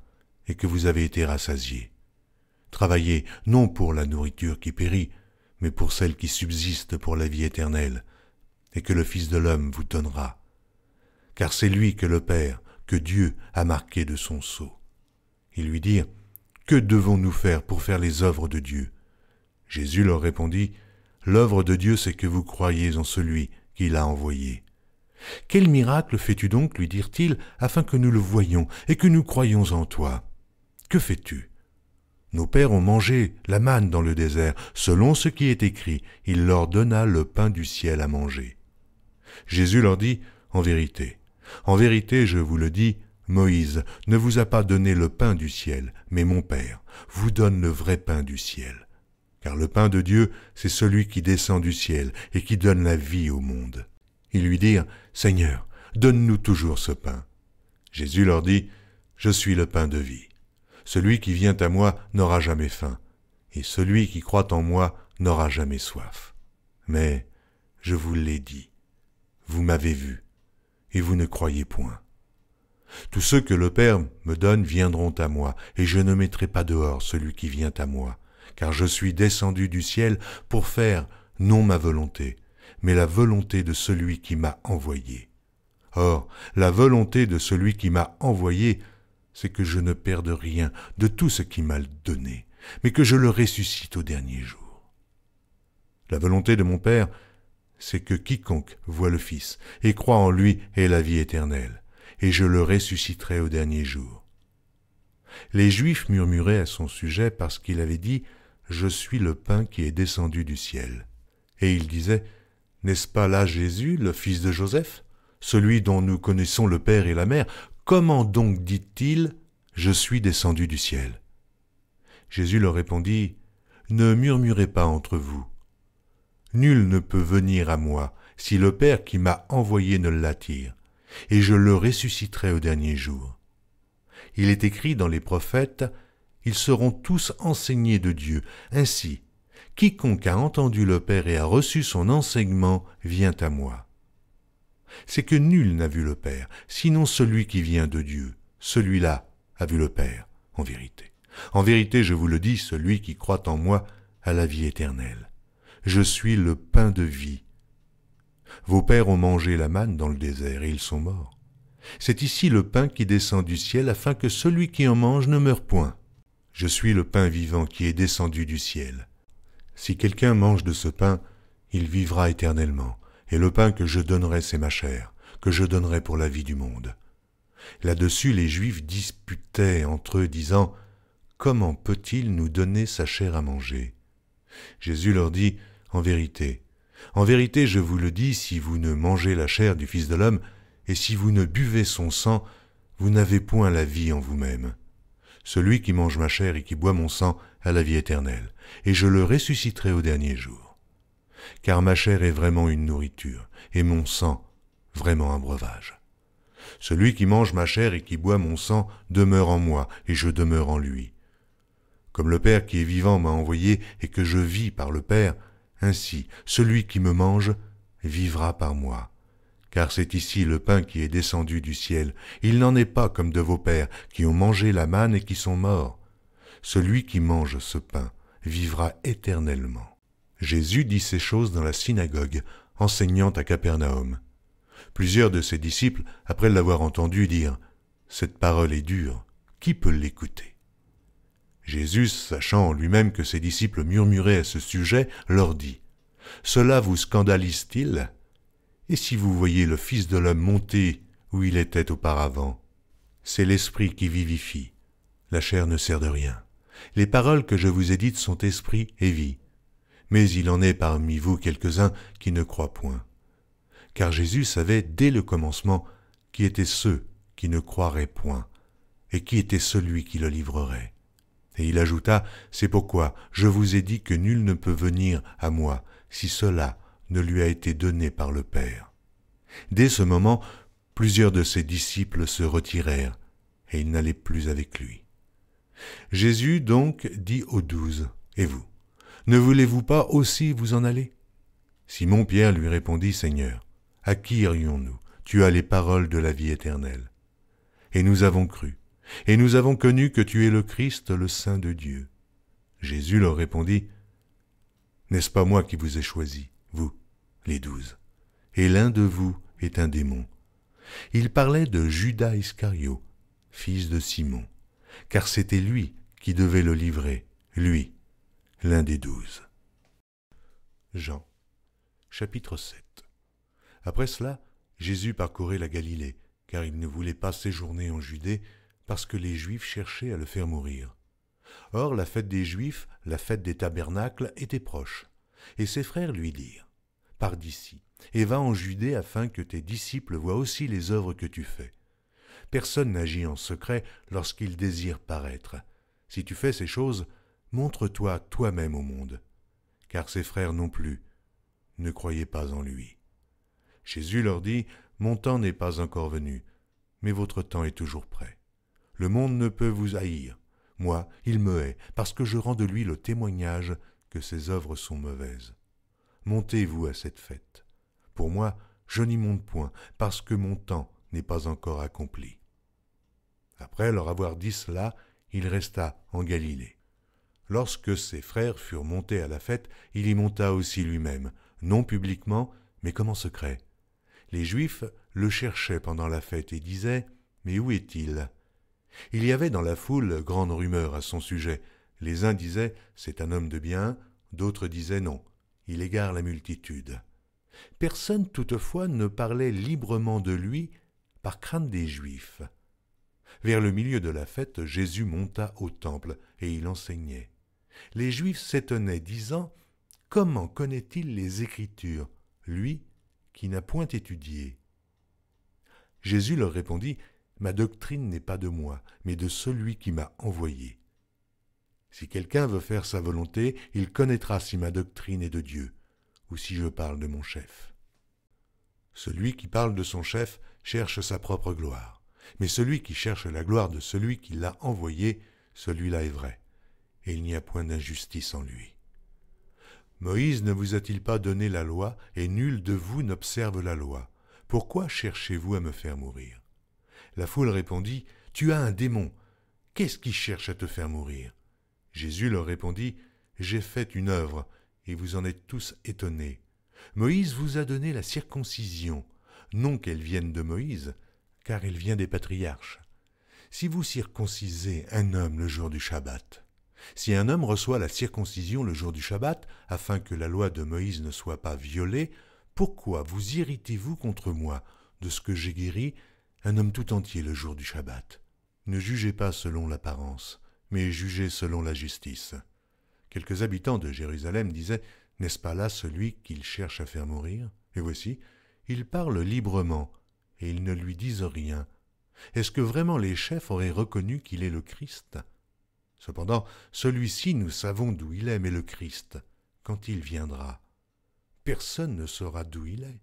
et que vous avez été rassasiés. Travaillez non pour la nourriture qui périt, mais pour celle qui subsiste pour la vie éternelle, et que le Fils de l'homme vous donnera. Car c'est lui que le Père, que Dieu a marqué de son sceau. » Ils lui dirent, « Que devons-nous faire pour faire les œuvres de Dieu ?» Jésus leur répondit, « L'œuvre de Dieu, c'est que vous croyiez en celui qui l'a envoyé. » « Quel miracle fais-tu donc, lui dirent-ils, afin que nous le voyions et que nous croyions en toi? Que fais-tu? Nos pères ont mangé la manne dans le désert, selon ce qui est écrit, il leur donna le pain du ciel à manger. » Jésus leur dit, « En vérité, je vous le dis, Moïse ne vous a pas donné le pain du ciel, mais mon Père vous donne le vrai pain du ciel. Car le pain de Dieu, c'est celui qui descend du ciel et qui donne la vie au monde. » Ils lui dirent, « Seigneur, donne-nous toujours ce pain. » Jésus leur dit, « Je suis le pain de vie. Celui qui vient à moi n'aura jamais faim, et celui qui croit en moi n'aura jamais soif. Mais je vous l'ai dit, vous m'avez vu, et vous ne croyez point. Tous ceux que le Père me donne viendront à moi, et je ne mettrai pas dehors celui qui vient à moi, car je suis descendu du ciel pour faire non ma volonté, mais la volonté de celui qui m'a envoyé. Or, la volonté de celui qui m'a envoyé, c'est que je ne perde rien de tout ce qu'il m'a donné, mais que je le ressuscite au dernier jour. La volonté de mon Père, c'est que quiconque voit le Fils et croit en lui ait la vie éternelle, et je le ressusciterai au dernier jour. » Les Juifs murmuraient à son sujet parce qu'il avait dit « « Je suis le pain qui est descendu du ciel ». Et il disait « N'est-ce pas là Jésus, le fils de Joseph, celui dont nous connaissons le père et la mère? Comment donc dit-il « Je suis descendu du ciel » ?» Jésus leur répondit « Ne murmurez pas entre vous. Nul ne peut venir à moi si le Père qui m'a envoyé ne l'attire, et je le ressusciterai au dernier jour. Il est écrit dans les prophètes, ils seront tous enseignés de Dieu. Ainsi, quiconque a entendu le Père et a reçu son enseignement vient à moi. C'est que nul n'a vu le Père, sinon celui qui vient de Dieu. Celui-là a vu le Père, en vérité. En vérité, je vous le dis, celui qui croit en moi a la vie éternelle. Je suis le pain de vie. Vos pères ont mangé la manne dans le désert et ils sont morts. C'est ici le pain qui descend du ciel afin que celui qui en mange ne meure point. Je suis le pain vivant qui est descendu du ciel. Si quelqu'un mange de ce pain, il vivra éternellement. Et le pain que je donnerai, c'est ma chair, que je donnerai pour la vie du monde. Là-dessus, les Juifs disputaient entre eux, disant « Comment peut-il nous donner sa chair à manger ?» Jésus leur dit « En vérité, je vous le dis, si vous ne mangez la chair du Fils de l'homme, et si vous ne buvez son sang, vous n'avez point la vie en vous-même. Celui qui mange ma chair et qui boit mon sang a la vie éternelle, et je le ressusciterai au dernier jour. Car ma chair est vraiment une nourriture, et mon sang vraiment un breuvage. Celui qui mange ma chair et qui boit mon sang demeure en moi, et je demeure en lui. Comme le Père qui est vivant m'a envoyé et que je vis par le Père, ainsi celui qui me mange vivra par moi. Car c'est ici le pain qui est descendu du ciel. Il n'en est pas comme de vos pères qui ont mangé la manne et qui sont morts. Celui qui mange ce pain vivra éternellement. » Jésus dit ces choses dans la synagogue, enseignant à Capernaum. Plusieurs de ses disciples, après l'avoir entendu, dirent « Cette parole est dure, qui peut l'écouter ?» Jésus, sachant en lui-même que ses disciples murmuraient à ce sujet, leur dit « Cela vous scandalise-t-il ? Et si vous voyez le Fils de l'homme monter où il était auparavant? C'est l'Esprit qui vivifie, la chair ne sert de rien. Les paroles que je vous ai dites sont esprit et vie. Mais il en est parmi vous quelques-uns qui ne croient point. » Car Jésus savait dès le commencement qui étaient ceux qui ne croiraient point, et qui était celui qui le livrerait. Et il ajouta, « C'est pourquoi je vous ai dit que nul ne peut venir à moi si cela ne lui a été donné par le Père. » Dès ce moment, plusieurs de ses disciples se retirèrent, et ils n'allaient plus avec lui. Jésus donc dit aux 12, « Et vous, ne voulez-vous pas aussi vous en aller ?» Simon-Pierre lui répondit, « Seigneur, à qui irions-nous? Tu as les paroles de la vie éternelle. Et nous avons cru, et nous avons connu que tu es le Christ, le Saint de Dieu. » Jésus leur répondit, « N'est-ce pas moi qui vous ai choisis, vous, les 12? Et l'un de vous est un démon. » Il parlait de Judas Iscario, fils de Simon, car c'était lui qui devait le livrer, lui, l'un des 12. Jean, chapitre 7. Après cela, Jésus parcourait la Galilée, car il ne voulait pas séjourner en Judée, parce que les Juifs cherchaient à le faire mourir. Or, la fête des Juifs, la fête des tabernacles, était proche. Et ses frères lui dirent, « Pars d'ici, et va en Judée afin que tes disciples voient aussi les œuvres que tu fais. Personne n'agit en secret lorsqu'il désire paraître. Si tu fais ces choses, montre-toi toi-même au monde. » Car ses frères non plus ne croyaient pas en lui. Jésus leur dit, « Mon temps n'est pas encore venu, mais votre temps est toujours prêt. Le monde ne peut vous haïr. Moi, il me hait, parce que je rends de lui le témoignage que ses œuvres sont mauvaises. Montez-vous à cette fête. Pour moi, je n'y monte point, parce que mon temps n'est pas encore accompli. » Après leur avoir dit cela, il resta en Galilée. Lorsque ses frères furent montés à la fête, il y monta aussi lui-même, non publiquement, mais comme en secret. Les Juifs le cherchaient pendant la fête et disaient « Mais où est-il » Il y avait dans la foule grande rumeur à son sujet. Les uns disaient « C'est un homme de bien », d'autres disaient « Non, il égare la multitude ». Personne toutefois ne parlait librement de lui par crainte des Juifs. Vers le milieu de la fête, Jésus monta au temple et il enseignait. Les Juifs s'étonnaient, disant « Comment connaît-il les Écritures, lui qui n'a point étudié ?» Jésus leur répondit « Ma doctrine n'est pas de moi, mais de celui qui m'a envoyé. Si quelqu'un veut faire sa volonté, il connaîtra si ma doctrine est de Dieu, ou si je parle de mon chef. Celui qui parle de son chef cherche sa propre gloire, mais celui qui cherche la gloire de celui qui l'a envoyé, celui-là est vrai, et il n'y a point d'injustice en lui. Moïse ne vous a-t-il pas donné la loi, et nul de vous n'observe la loi? Pourquoi cherchez-vous à me faire mourir ?» La foule répondit « Tu as un démon. Qu'est-ce qui cherche à te faire mourir ?» Jésus leur répondit « J'ai fait une œuvre, et vous en êtes tous étonnés. Moïse vous a donné la circoncision, non qu'elle vienne de Moïse, car elle vient des patriarches. Si vous circoncisez un homme le jour du Shabbat, si un homme reçoit la circoncision le jour du Shabbat, afin que la loi de Moïse ne soit pas violée, pourquoi vous irritez-vous contre moi de ce que j'ai guéri un homme tout entier le jour du Shabbat? Ne jugez pas selon l'apparence, mais jugez selon la justice. » Quelques habitants de Jérusalem disaient « N'est-ce pas là celui qu'il cherche à faire mourir? Et voici, il parle librement, et ils ne lui disent rien. Est-ce que vraiment les chefs auraient reconnu qu'il est le Christ? Cependant, celui-ci, nous savons d'où il est, mais le Christ, quand il viendra, personne ne saura d'où il est. »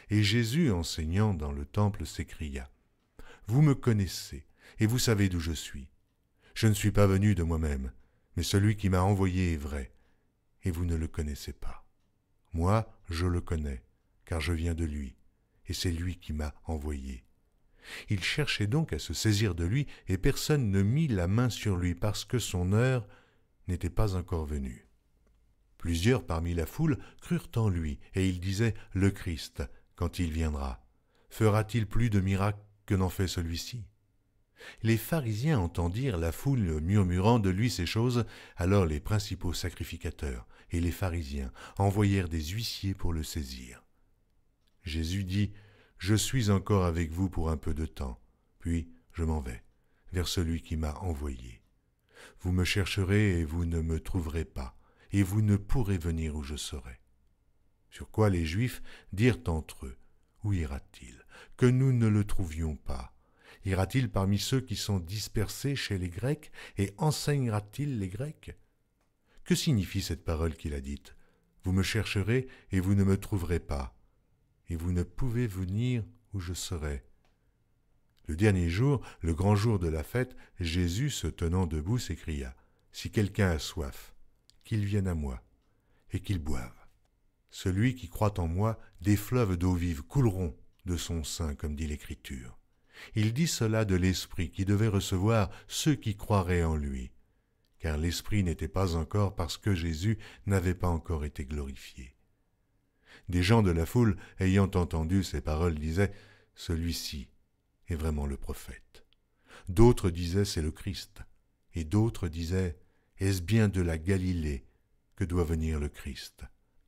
Et Jésus, enseignant dans le temple, s'écria « Vous me connaissez, et vous savez d'où je suis. Je ne suis pas venu de moi-même, mais celui qui m'a envoyé est vrai, et vous ne le connaissez pas. Moi, je le connais, car je viens de lui, et c'est lui qui m'a envoyé. » Il cherchait donc à se saisir de lui, et personne ne mit la main sur lui, parce que son heure n'était pas encore venue. Plusieurs parmi la foule crurent en lui, et ils disaient « Le Christ, quand il viendra, fera-t-il plus de miracles que n'en fait celui-ci » Les pharisiens entendirent la foule murmurant de lui ces choses, alors les principaux sacrificateurs et les pharisiens envoyèrent des huissiers pour le saisir. Jésus dit « Je suis encore avec vous pour un peu de temps, puis je m'en vais vers celui qui m'a envoyé. Vous me chercherez et vous ne me trouverez pas, et vous ne pourrez venir où je serai. » Sur quoi les Juifs dirent entre eux « Où ira-t-il, que nous ne le trouvions pas? Ira-t-il parmi ceux qui sont dispersés chez les Grecs et enseignera-t-il les Grecs? Que signifie cette parole qu'il a dite? Vous me chercherez et vous ne me trouverez pas, et vous ne pouvez venir où je serai. » Le dernier jour, le grand jour de la fête, Jésus, se tenant debout, s'écria « Si quelqu'un a soif, qu'il vienne à moi, et qu'il boive. Celui qui croit en moi, des fleuves d'eau vive couleront de son sein, comme dit l'Écriture. » Il dit cela de l'Esprit qui devait recevoir ceux qui croiraient en lui, car l'Esprit n'était pas encore parce que Jésus n'avait pas encore été glorifié. Des gens de la foule, ayant entendu ces paroles, disaient « Celui-ci est vraiment le prophète. » D'autres disaient « C'est le Christ. » Et d'autres disaient « Est-ce bien de la Galilée que doit venir le Christ? »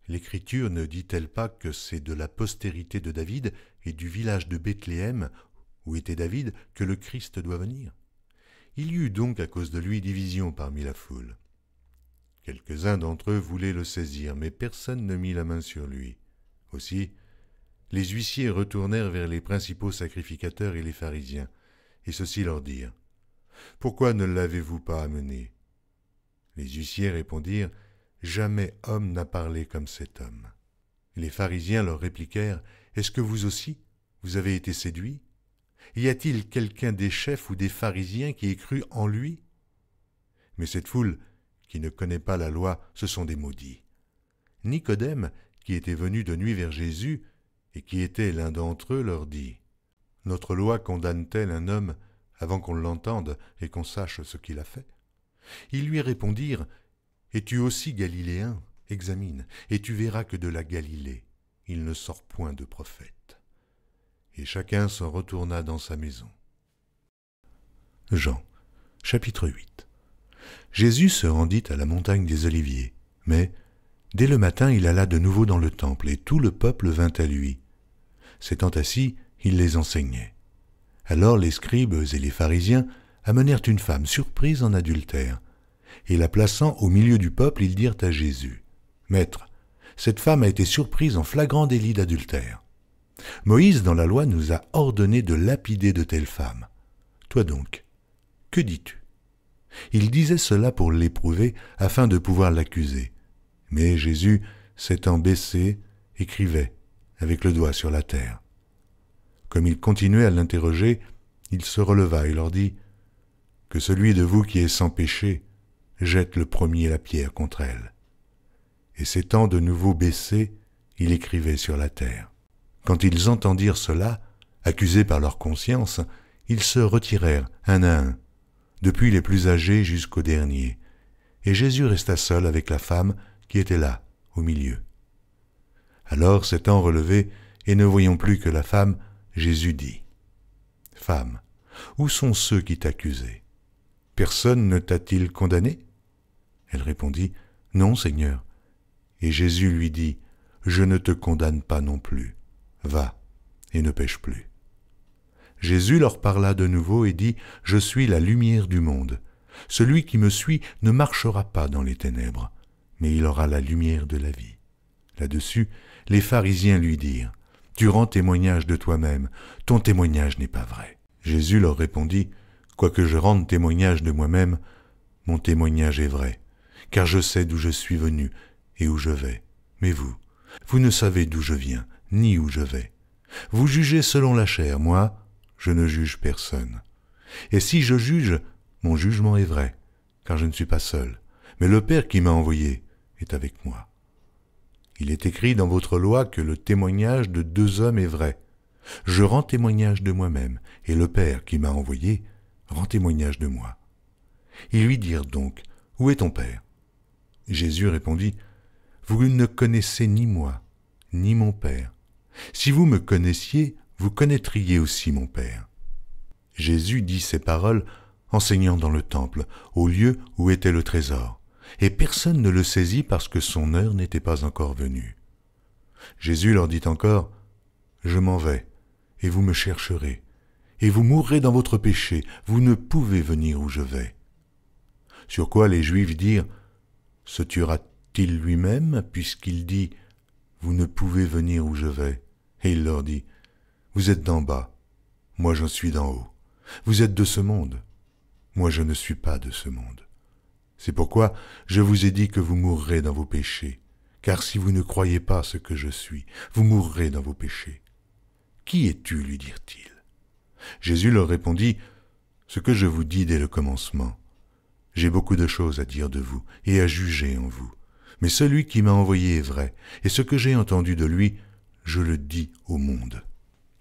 L'Écriture ne dit-elle pas que c'est de la postérité de David et du village de Bethléem, où était David, que le Christ doit venir? Il y eut donc à cause de lui division parmi la foule. Quelques-uns d'entre eux voulaient le saisir, mais personne ne mit la main sur lui. Aussi, les huissiers retournèrent vers les principaux sacrificateurs et les pharisiens, et ceux-ci leur dirent « Pourquoi ne l'avez-vous pas amené ?» Les huissiers répondirent « Jamais homme n'a parlé comme cet homme. » Les pharisiens leur répliquèrent « Est-ce que vous aussi, vous avez été séduits? Y a-t-il quelqu'un des chefs ou des pharisiens qui ait cru en lui? » Mais cette foule, qui ne connaît pas la loi, ce sont des maudits. Nicodème, qui était venu de nuit vers Jésus, et qui était l'un d'entre eux, leur dit « Notre loi condamne-t-elle un homme avant qu'on l'entende et qu'on sache ce qu'il a fait ?» Ils lui répondirent « Es-tu aussi galiléen? Examine, et tu verras que de la Galilée, il ne sort point de prophète. » Et chacun s'en retourna dans sa maison. Jean, chapitre 8. Jésus se rendit à la montagne des Oliviers, mais dès le matin il alla de nouveau dans le temple, et tout le peuple vint à lui. S'étant assis, il les enseignait. Alors les scribes et les pharisiens amenèrent une femme surprise en adultère. Et la plaçant au milieu du peuple, ils dirent à Jésus, « Maître, cette femme a été surprise en flagrant délit d'adultère. Moïse, dans la loi, nous a ordonné de lapider de telles femmes. Toi donc, que dis-tu » Il disait cela pour l'éprouver, afin de pouvoir l'accuser. Mais Jésus, s'étant baissé, écrivait, avec le doigt sur la terre. Comme il continuait à l'interroger, il se releva et leur dit, « Que celui de vous qui est sans péché jette le premier la pierre contre elle. » Et s'étant de nouveau baissé, il écrivait sur la terre. Quand ils entendirent cela, accusés par leur conscience, ils se retirèrent un à un, depuis les plus âgés jusqu'aux derniers, et Jésus resta seul avec la femme qui était là, au milieu. Alors, s'étant relevé, et ne voyant plus que la femme, Jésus dit, « Femme, où sont ceux qui t'accusaient? Personne ne t'a-t-il condamné ?» Elle répondit, « Non, Seigneur. » Et Jésus lui dit, « Je ne te condamne pas non plus. Va, et ne pêche plus. » Jésus leur parla de nouveau et dit, « Je suis la lumière du monde. Celui qui me suit ne marchera pas dans les ténèbres, mais il aura la lumière de la vie. » Là-dessus, les pharisiens lui dirent, « Tu rends témoignage de toi-même, ton témoignage n'est pas vrai. » Jésus leur répondit, « Quoique je rende témoignage de moi-même, mon témoignage est vrai, car je sais d'où je suis venu et où je vais. Mais vous ne savez d'où je viens, ni où je vais. Vous jugez selon la chair, moi, je ne juge personne. Et si je juge, mon jugement est vrai, car je ne suis pas seul, mais le Père qui m'a envoyé est avec moi. Il est écrit dans votre loi que le témoignage de 2 hommes est vrai. Je rends témoignage de moi-même, et le Père qui m'a envoyé rend témoignage de moi. » Ils lui dirent donc, « Où est ton Père ?» Jésus répondit, « Vous ne connaissez ni moi, ni mon Père. Si vous me connaissiez, vous connaîtriez aussi mon Père. » Jésus dit ces paroles, enseignant dans le temple, au lieu où était le trésor, et personne ne le saisit parce que son heure n'était pas encore venue. Jésus leur dit encore, « Je m'en vais, et vous me chercherez, et vous mourrez dans votre péché, vous ne pouvez venir où je vais. » Sur quoi les Juifs dirent, « Se tuera-t-il lui-même, puisqu'il dit, « Vous ne pouvez venir où je vais ?» Et il leur dit, « Vous êtes d'en bas, moi j'en suis d'en haut. Vous êtes de ce monde, moi je ne suis pas de ce monde. C'est pourquoi je vous ai dit que vous mourrez dans vos péchés, car si vous ne croyez pas ce que je suis, vous mourrez dans vos péchés. Qui es-tu, lui dirent-ils. Jésus leur répondit, « Ce que je vous dis dès le commencement. J'ai beaucoup de choses à dire de vous et à juger en vous. Mais celui qui m'a envoyé est vrai, et ce que j'ai entendu de lui, je le dis au monde. »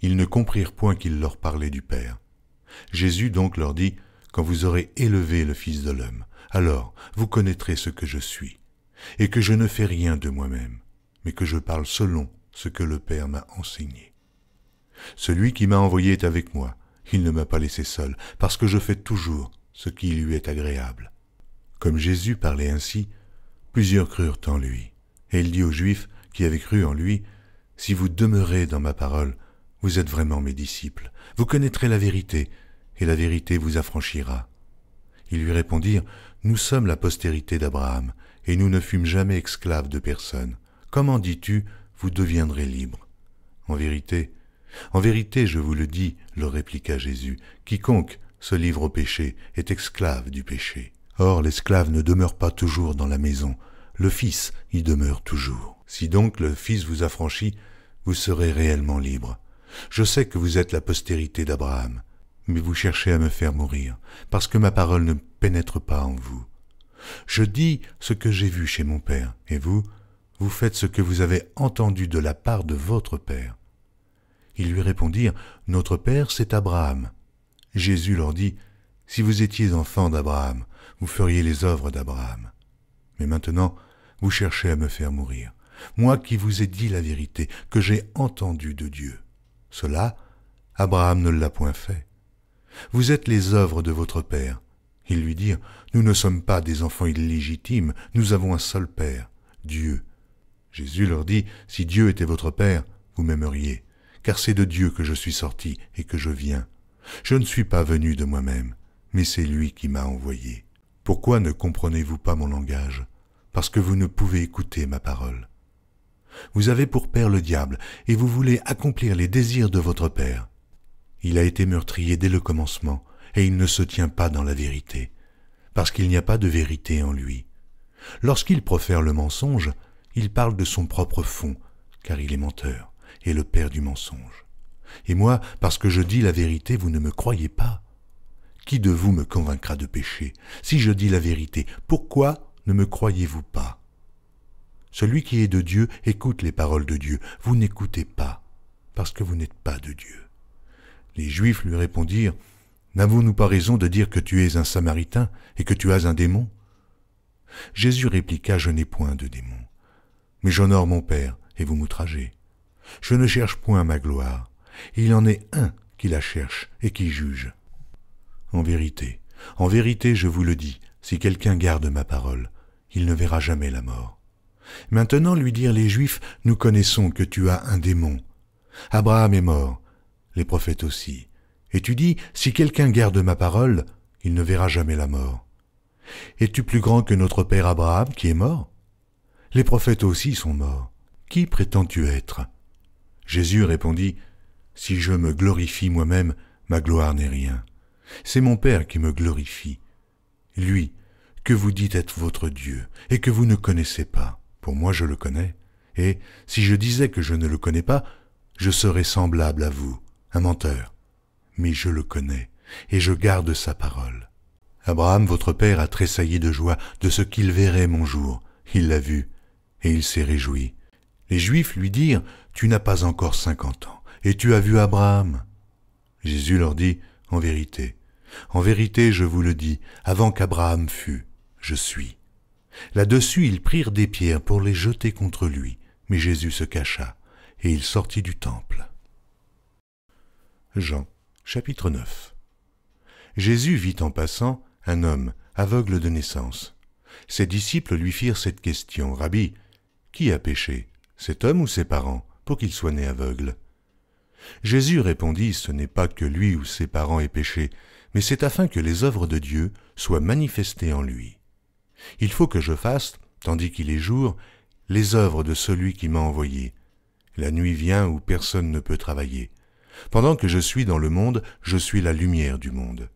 Ils ne comprirent point qu'il leur parlait du Père. Jésus donc leur dit, « Quand vous aurez élevé le Fils de l'homme, alors vous connaîtrez ce que je suis, et que je ne fais rien de moi-même, mais que je parle selon ce que le Père m'a enseigné. Celui qui m'a envoyé est avec moi, il ne m'a pas laissé seul, parce que je fais toujours ce qui lui est agréable. » Comme Jésus parlait ainsi, plusieurs crurent en lui. Et il dit aux Juifs qui avaient cru en lui, « Si vous demeurez dans ma parole, vous êtes vraiment mes disciples. Vous connaîtrez la vérité, et la vérité vous affranchira. » Ils lui répondirent, « Nous sommes la postérité d'Abraham, et nous ne fûmes jamais esclaves de personne. Comment dis-tu, vous deviendrez libres ? » En vérité, je vous le dis, leur répliqua Jésus, quiconque se livre au péché est esclave du péché. Or, l'esclave ne demeure pas toujours dans la maison, le Fils y demeure toujours. Si donc le Fils vous affranchit, vous serez réellement libre. Je sais que vous êtes la postérité d'Abraham, mais vous cherchez à me faire mourir, parce que ma parole ne pénètre pas en vous. Je dis ce que j'ai vu chez mon Père, et vous faites ce que vous avez entendu de la part de votre Père. Ils lui répondirent, « Notre Père, c'est Abraham. » Jésus leur dit, « Si vous étiez enfants d'Abraham, vous feriez les œuvres d'Abraham. Mais maintenant, vous cherchez à me faire mourir, moi qui vous ai dit la vérité, que j'ai entendue de Dieu. Cela, Abraham ne l'a point fait. Vous êtes les œuvres de votre Père. » Ils lui dirent, « Nous ne sommes pas des enfants illégitimes, nous avons un seul Père, Dieu. » Jésus leur dit, « Si Dieu était votre Père, vous m'aimeriez, car c'est de Dieu que je suis sorti et que je viens. Je ne suis pas venu de moi-même, mais c'est lui qui m'a envoyé. Pourquoi ne comprenez-vous pas mon langage? Parce que vous ne pouvez écouter ma parole. Vous avez pour père le diable, et vous voulez accomplir les désirs de votre père. Il a été meurtrier dès le commencement, et il ne se tient pas dans la vérité, parce qu'il n'y a pas de vérité en lui. Lorsqu'il profère le mensonge, il parle de son propre fond, car il est menteur, et le père du mensonge. Et moi, parce que je dis la vérité, vous ne me croyez pas. Qui de vous me convaincra de péché? Si je dis la vérité, pourquoi ne me croyez-vous pas? Celui qui est de Dieu écoute les paroles de Dieu. Vous n'écoutez pas, parce que vous n'êtes pas de Dieu. Les Juifs lui répondirent, « N'avons-nous pas raison de dire que tu es un Samaritain et que tu as un démon ?» Jésus répliqua, « Je n'ai point de démon, mais j'honore mon Père et vous m'outragez. Je ne cherche point ma gloire. Il en est un qui la cherche et qui juge. En vérité, je vous le dis, si quelqu'un garde ma parole, il ne verra jamais la mort. » Maintenant, lui dirent les Juifs, « Nous connaissons que tu as un démon. Abraham est mort, les prophètes aussi. Et tu dis, si quelqu'un garde ma parole, il ne verra jamais la mort. Es-tu plus grand que notre père Abraham qui est mort? Les prophètes aussi sont morts. Qui prétends-tu être? » Jésus répondit, « Si je me glorifie moi-même, ma gloire n'est rien. C'est mon Père qui me glorifie. Lui, que vous dites être votre Dieu, et que vous ne connaissez pas. Pour moi je le connais, et si je disais que je ne le connais pas, je serais semblable à vous, un menteur. Mais je le connais, et je garde sa parole. Abraham, votre père, a tressailli de joie de ce qu'il verrait mon jour. Il l'a vu, et il s'est réjoui. Les Juifs lui dirent, « Tu n'as pas encore 50 ans, et tu as vu Abraham. » Jésus leur dit, « En vérité, je vous le dis, avant qu'Abraham fût, je suis. » Là-dessus, ils prirent des pierres pour les jeter contre lui, mais Jésus se cacha, et il sortit du temple. Jean, chapitre 9. Jésus vit en passant un homme aveugle de naissance. Ses disciples lui firent cette question, « Rabbi, qui a péché, cet homme ou ses parents, pour qu'il soit né aveugle ?» Jésus répondit, « Ce n'est pas que lui ou ses parents aient péché, mais c'est afin que les œuvres de Dieu soient manifestées en lui. Il faut que je fasse, tandis qu'il est jour, les œuvres de celui qui m'a envoyé. La nuit vient où personne ne peut travailler. Pendant que je suis dans le monde, je suis la lumière du monde. »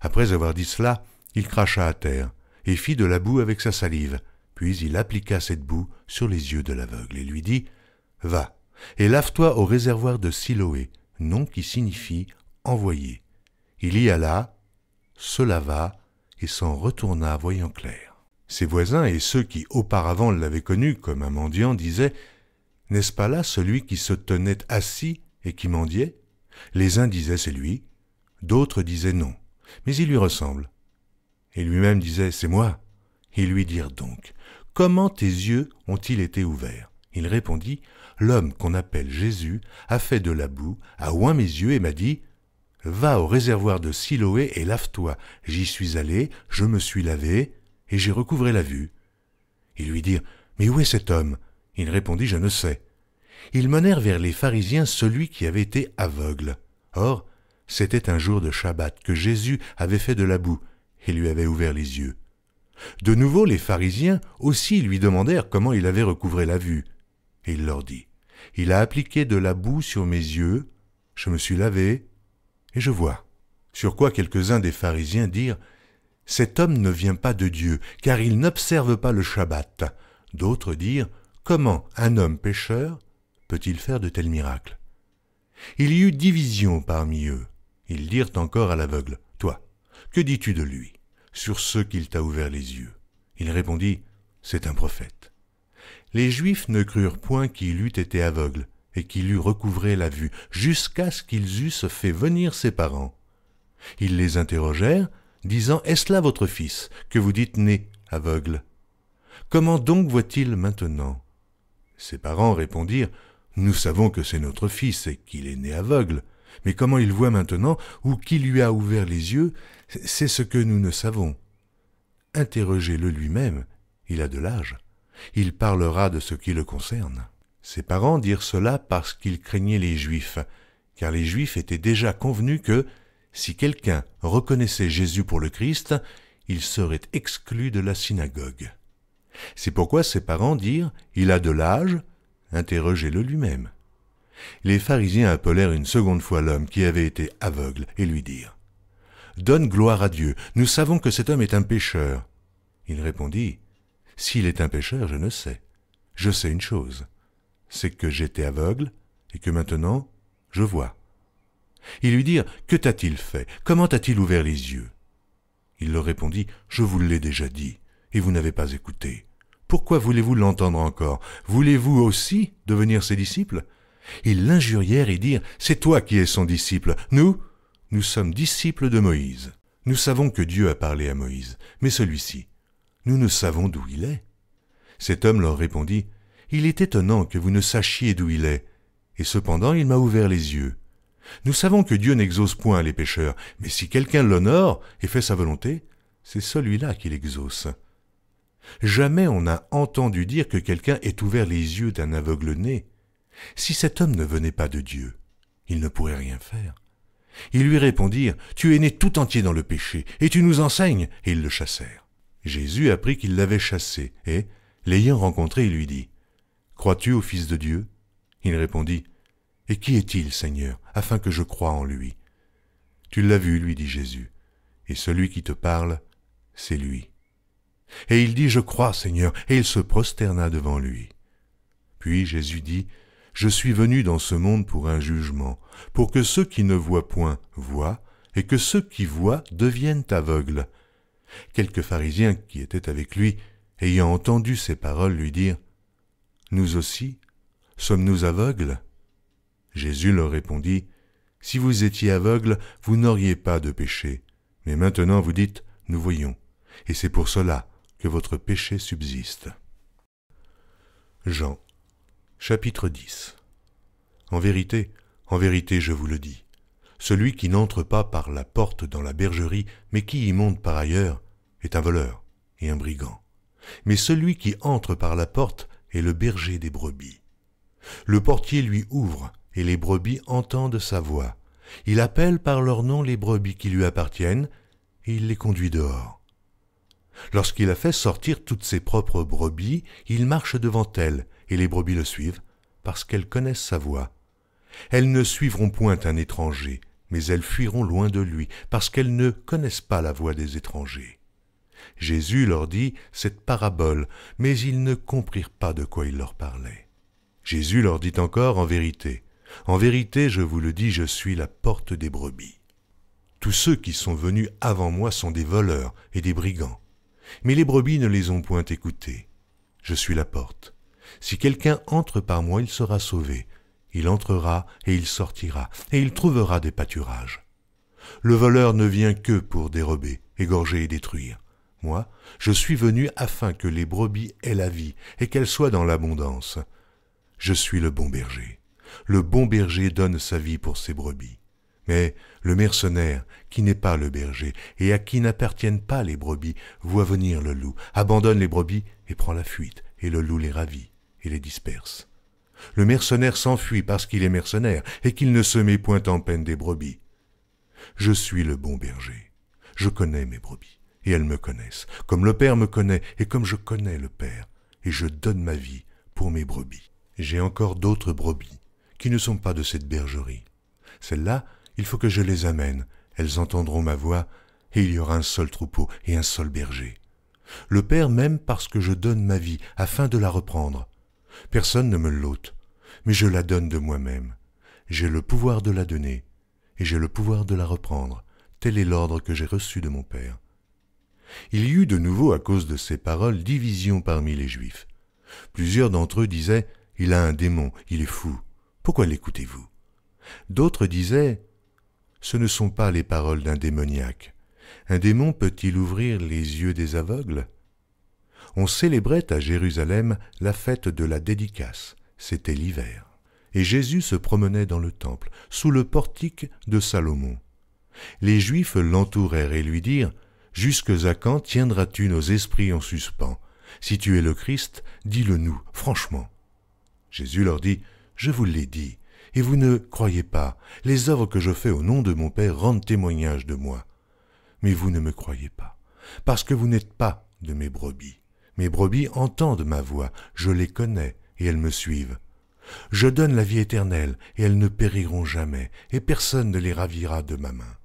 Après avoir dit cela, il cracha à terre et fit de la boue avec sa salive. Puis il appliqua cette boue sur les yeux de l'aveugle et lui dit, « Va, et lave-toi au réservoir de Siloé, nom qui signifie « envoyé ». Il y alla, se lava et s'en retourna voyant clair. Ses voisins et ceux qui auparavant l'avaient connu comme un mendiant disaient, « N'est-ce pas là celui qui se tenait assis et qui mendiait ?» Les uns disaient, « C'est lui », d'autres disaient, « Non, mais il lui ressemble. » Et lui-même disait, « C'est moi. » Ils lui dirent donc, « Comment tes yeux ont-ils été ouverts ?» Il répondit, « L'homme qu'on appelle Jésus a fait de la boue, a oint mes yeux et m'a dit, « Va au réservoir de Siloé et lave-toi. » J'y suis allé, je me suis lavé, et j'ai recouvré la vue. Ils lui dirent, « Mais où est cet homme ?» Il répondit, « Je ne sais. » Ils menèrent vers les pharisiens celui qui avait été aveugle. Or, c'était un jour de Shabbat que Jésus avait fait de la boue et lui avait ouvert les yeux. De nouveau, les pharisiens aussi lui demandèrent comment il avait recouvré la vue. Et il leur dit, « Il a appliqué de la boue sur mes yeux, je me suis lavé, et je vois. » Sur quoi quelques-uns des pharisiens dirent, « Cet homme ne vient pas de Dieu, car il n'observe pas le Shabbat. » D'autres dirent, « Comment un homme pécheur peut-il faire de tels miracles ?» Il y eut division parmi eux. Ils dirent encore à l'aveugle, « Toi, que dis-tu de lui, sur ce qu'il t'a ouvert les yeux ?» Il répondit, « C'est un prophète. » Les Juifs ne crurent point qu'il eût été aveugle et qu'il eût recouvré la vue, jusqu'à ce qu'ils eussent fait venir ses parents. Ils les interrogèrent, disant, « Est-ce là votre fils, que vous dites né aveugle? Comment donc voit-il maintenant ?» Ses parents répondirent, « Nous savons que c'est notre fils et qu'il est né aveugle, mais comment il voit maintenant ou qui lui a ouvert les yeux, c'est ce que nous ne savons. Interrogez-le lui-même, il a de l'âge. Il parlera de ce qui le concerne. » Ses parents dirent cela parce qu'ils craignaient les Juifs, car les Juifs étaient déjà convenus que, si quelqu'un reconnaissait Jésus pour le Christ, il serait exclu de la synagogue. C'est pourquoi ses parents dirent « Il a de l'âge, interrogez-le lui-même ». Les pharisiens appelèrent une seconde fois l'homme qui avait été aveugle et lui dirent « Donne gloire à Dieu, nous savons que cet homme est un pécheur. » Il répondit « S'il est un pécheur, je ne sais. Je sais une chose, c'est que j'étais aveugle et que maintenant je vois. » Ils lui dirent « Que t'a-t-il fait? Comment t'a-t-il ouvert les yeux ?» Il leur répondit « Je vous l'ai déjà dit, et vous n'avez pas écouté. Pourquoi voulez-vous l'entendre encore? Voulez-vous aussi devenir ses disciples ?» Ils l'injurièrent et dirent « C'est toi qui es son disciple. Nous sommes disciples de Moïse. Nous savons que Dieu a parlé à Moïse, mais celui-ci, nous ne savons d'où il est. » Cet homme leur répondit « Il est étonnant que vous ne sachiez d'où il est, et cependant il m'a ouvert les yeux. Nous savons que Dieu n'exauce point les pécheurs, mais si quelqu'un l'honore et fait sa volonté, c'est celui-là qui l'exauce. Jamais on n'a entendu dire que quelqu'un ait ouvert les yeux d'un aveugle-né. Si cet homme ne venait pas de Dieu, il ne pourrait rien faire. » Ils lui répondirent « Tu es né tout entier dans le péché, et tu nous enseignes !» Et ils le chassèrent. Jésus apprit qu'ils l'avaient chassé, et, l'ayant rencontré, il lui dit « Crois-tu au Fils de Dieu ?» Il répondit « Et qui est-il, Seigneur, afin que je croie en lui ?» « Tu l'as vu, lui dit Jésus, et celui qui te parle, c'est lui. » Et il dit « Je crois, Seigneur », et il se prosterna devant lui. Puis Jésus dit « Je suis venu dans ce monde pour un jugement, pour que ceux qui ne voient point voient, et que ceux qui voient deviennent aveugles. » Quelques pharisiens qui étaient avec lui, ayant entendu ces paroles, lui dirent « Nous aussi, sommes-nous aveugles ?» Jésus leur répondit « Si vous étiez aveugles, vous n'auriez pas de péché. Mais maintenant vous dites « Nous voyons », et c'est pour cela que votre péché subsiste. » Jean, chapitre 10. En vérité, je vous le dis, celui qui n'entre pas par la porte dans la bergerie, mais qui y monte par ailleurs, est un voleur et un brigand. Mais celui qui entre par la porte est le berger des brebis. Le portier lui ouvre, et les brebis entendent sa voix. Il appelle par leur nom les brebis qui lui appartiennent, et il les conduit dehors. Lorsqu'il a fait sortir toutes ses propres brebis, il marche devant elles, et les brebis le suivent, parce qu'elles connaissent sa voix. Elles ne suivront point un étranger, mais elles fuiront loin de lui, parce qu'elles ne connaissent pas la voix des étrangers. Jésus leur dit cette parabole, mais ils ne comprirent pas de quoi il leur parlait. Jésus leur dit encore en vérité, je vous le dis, je suis la porte des brebis. Tous ceux qui sont venus avant moi sont des voleurs et des brigands, mais les brebis ne les ont point écoutés. Je suis la porte. Si quelqu'un entre par moi, il sera sauvé. Il entrera et il sortira, et il trouvera des pâturages. Le voleur ne vient que pour dérober, égorger et détruire. Moi, je suis venu afin que les brebis aient la vie et qu'elles soient dans l'abondance. Je suis le bon berger. Le bon berger donne sa vie pour ses brebis. Mais le mercenaire, qui n'est pas le berger et à qui n'appartiennent pas les brebis, voit venir le loup, abandonne les brebis et prend la fuite, et le loup les ravit et les disperse. Le mercenaire s'enfuit parce qu'il est mercenaire et qu'il ne se met point en peine des brebis. Je suis le bon berger. Je connais mes brebis, et elles me connaissent, comme le Père me connaît et comme je connais le Père, et je donne ma vie pour mes brebis. J'ai encore d'autres brebis qui ne sont pas de cette bergerie. Celles-là, il faut que je les amène, elles entendront ma voix, et il y aura un seul troupeau et un seul berger. Le Père m'aime parce que je donne ma vie afin de la reprendre. Personne ne me l'ôte, mais je la donne de moi-même. J'ai le pouvoir de la donner, et j'ai le pouvoir de la reprendre. Tel est l'ordre que j'ai reçu de mon Père. Il y eut de nouveau, à cause de ces paroles, division parmi les Juifs. Plusieurs d'entre eux disaient « Il a un démon, il est fou. Pourquoi l'écoutez-vous » D'autres disaient « Ce ne sont pas les paroles d'un démoniaque. Un démon peut-il ouvrir les yeux des aveugles ?» On célébrait à Jérusalem la fête de la dédicace. C'était l'hiver. Et Jésus se promenait dans le temple, sous le portique de Salomon. Les Juifs l'entourèrent et lui dirent « Jusque à quand tiendras-tu nos esprits en suspens? Si tu es le Christ, dis-le-nous, franchement. » Jésus leur dit « Je vous l'ai dit, et vous ne croyez pas. Les œuvres que je fais au nom de mon Père rendent témoignage de moi. Mais vous ne me croyez pas, parce que vous n'êtes pas de mes brebis. Mes brebis entendent ma voix, je les connais, et elles me suivent. Je donne la vie éternelle, et elles ne périront jamais, et personne ne les ravira de ma main.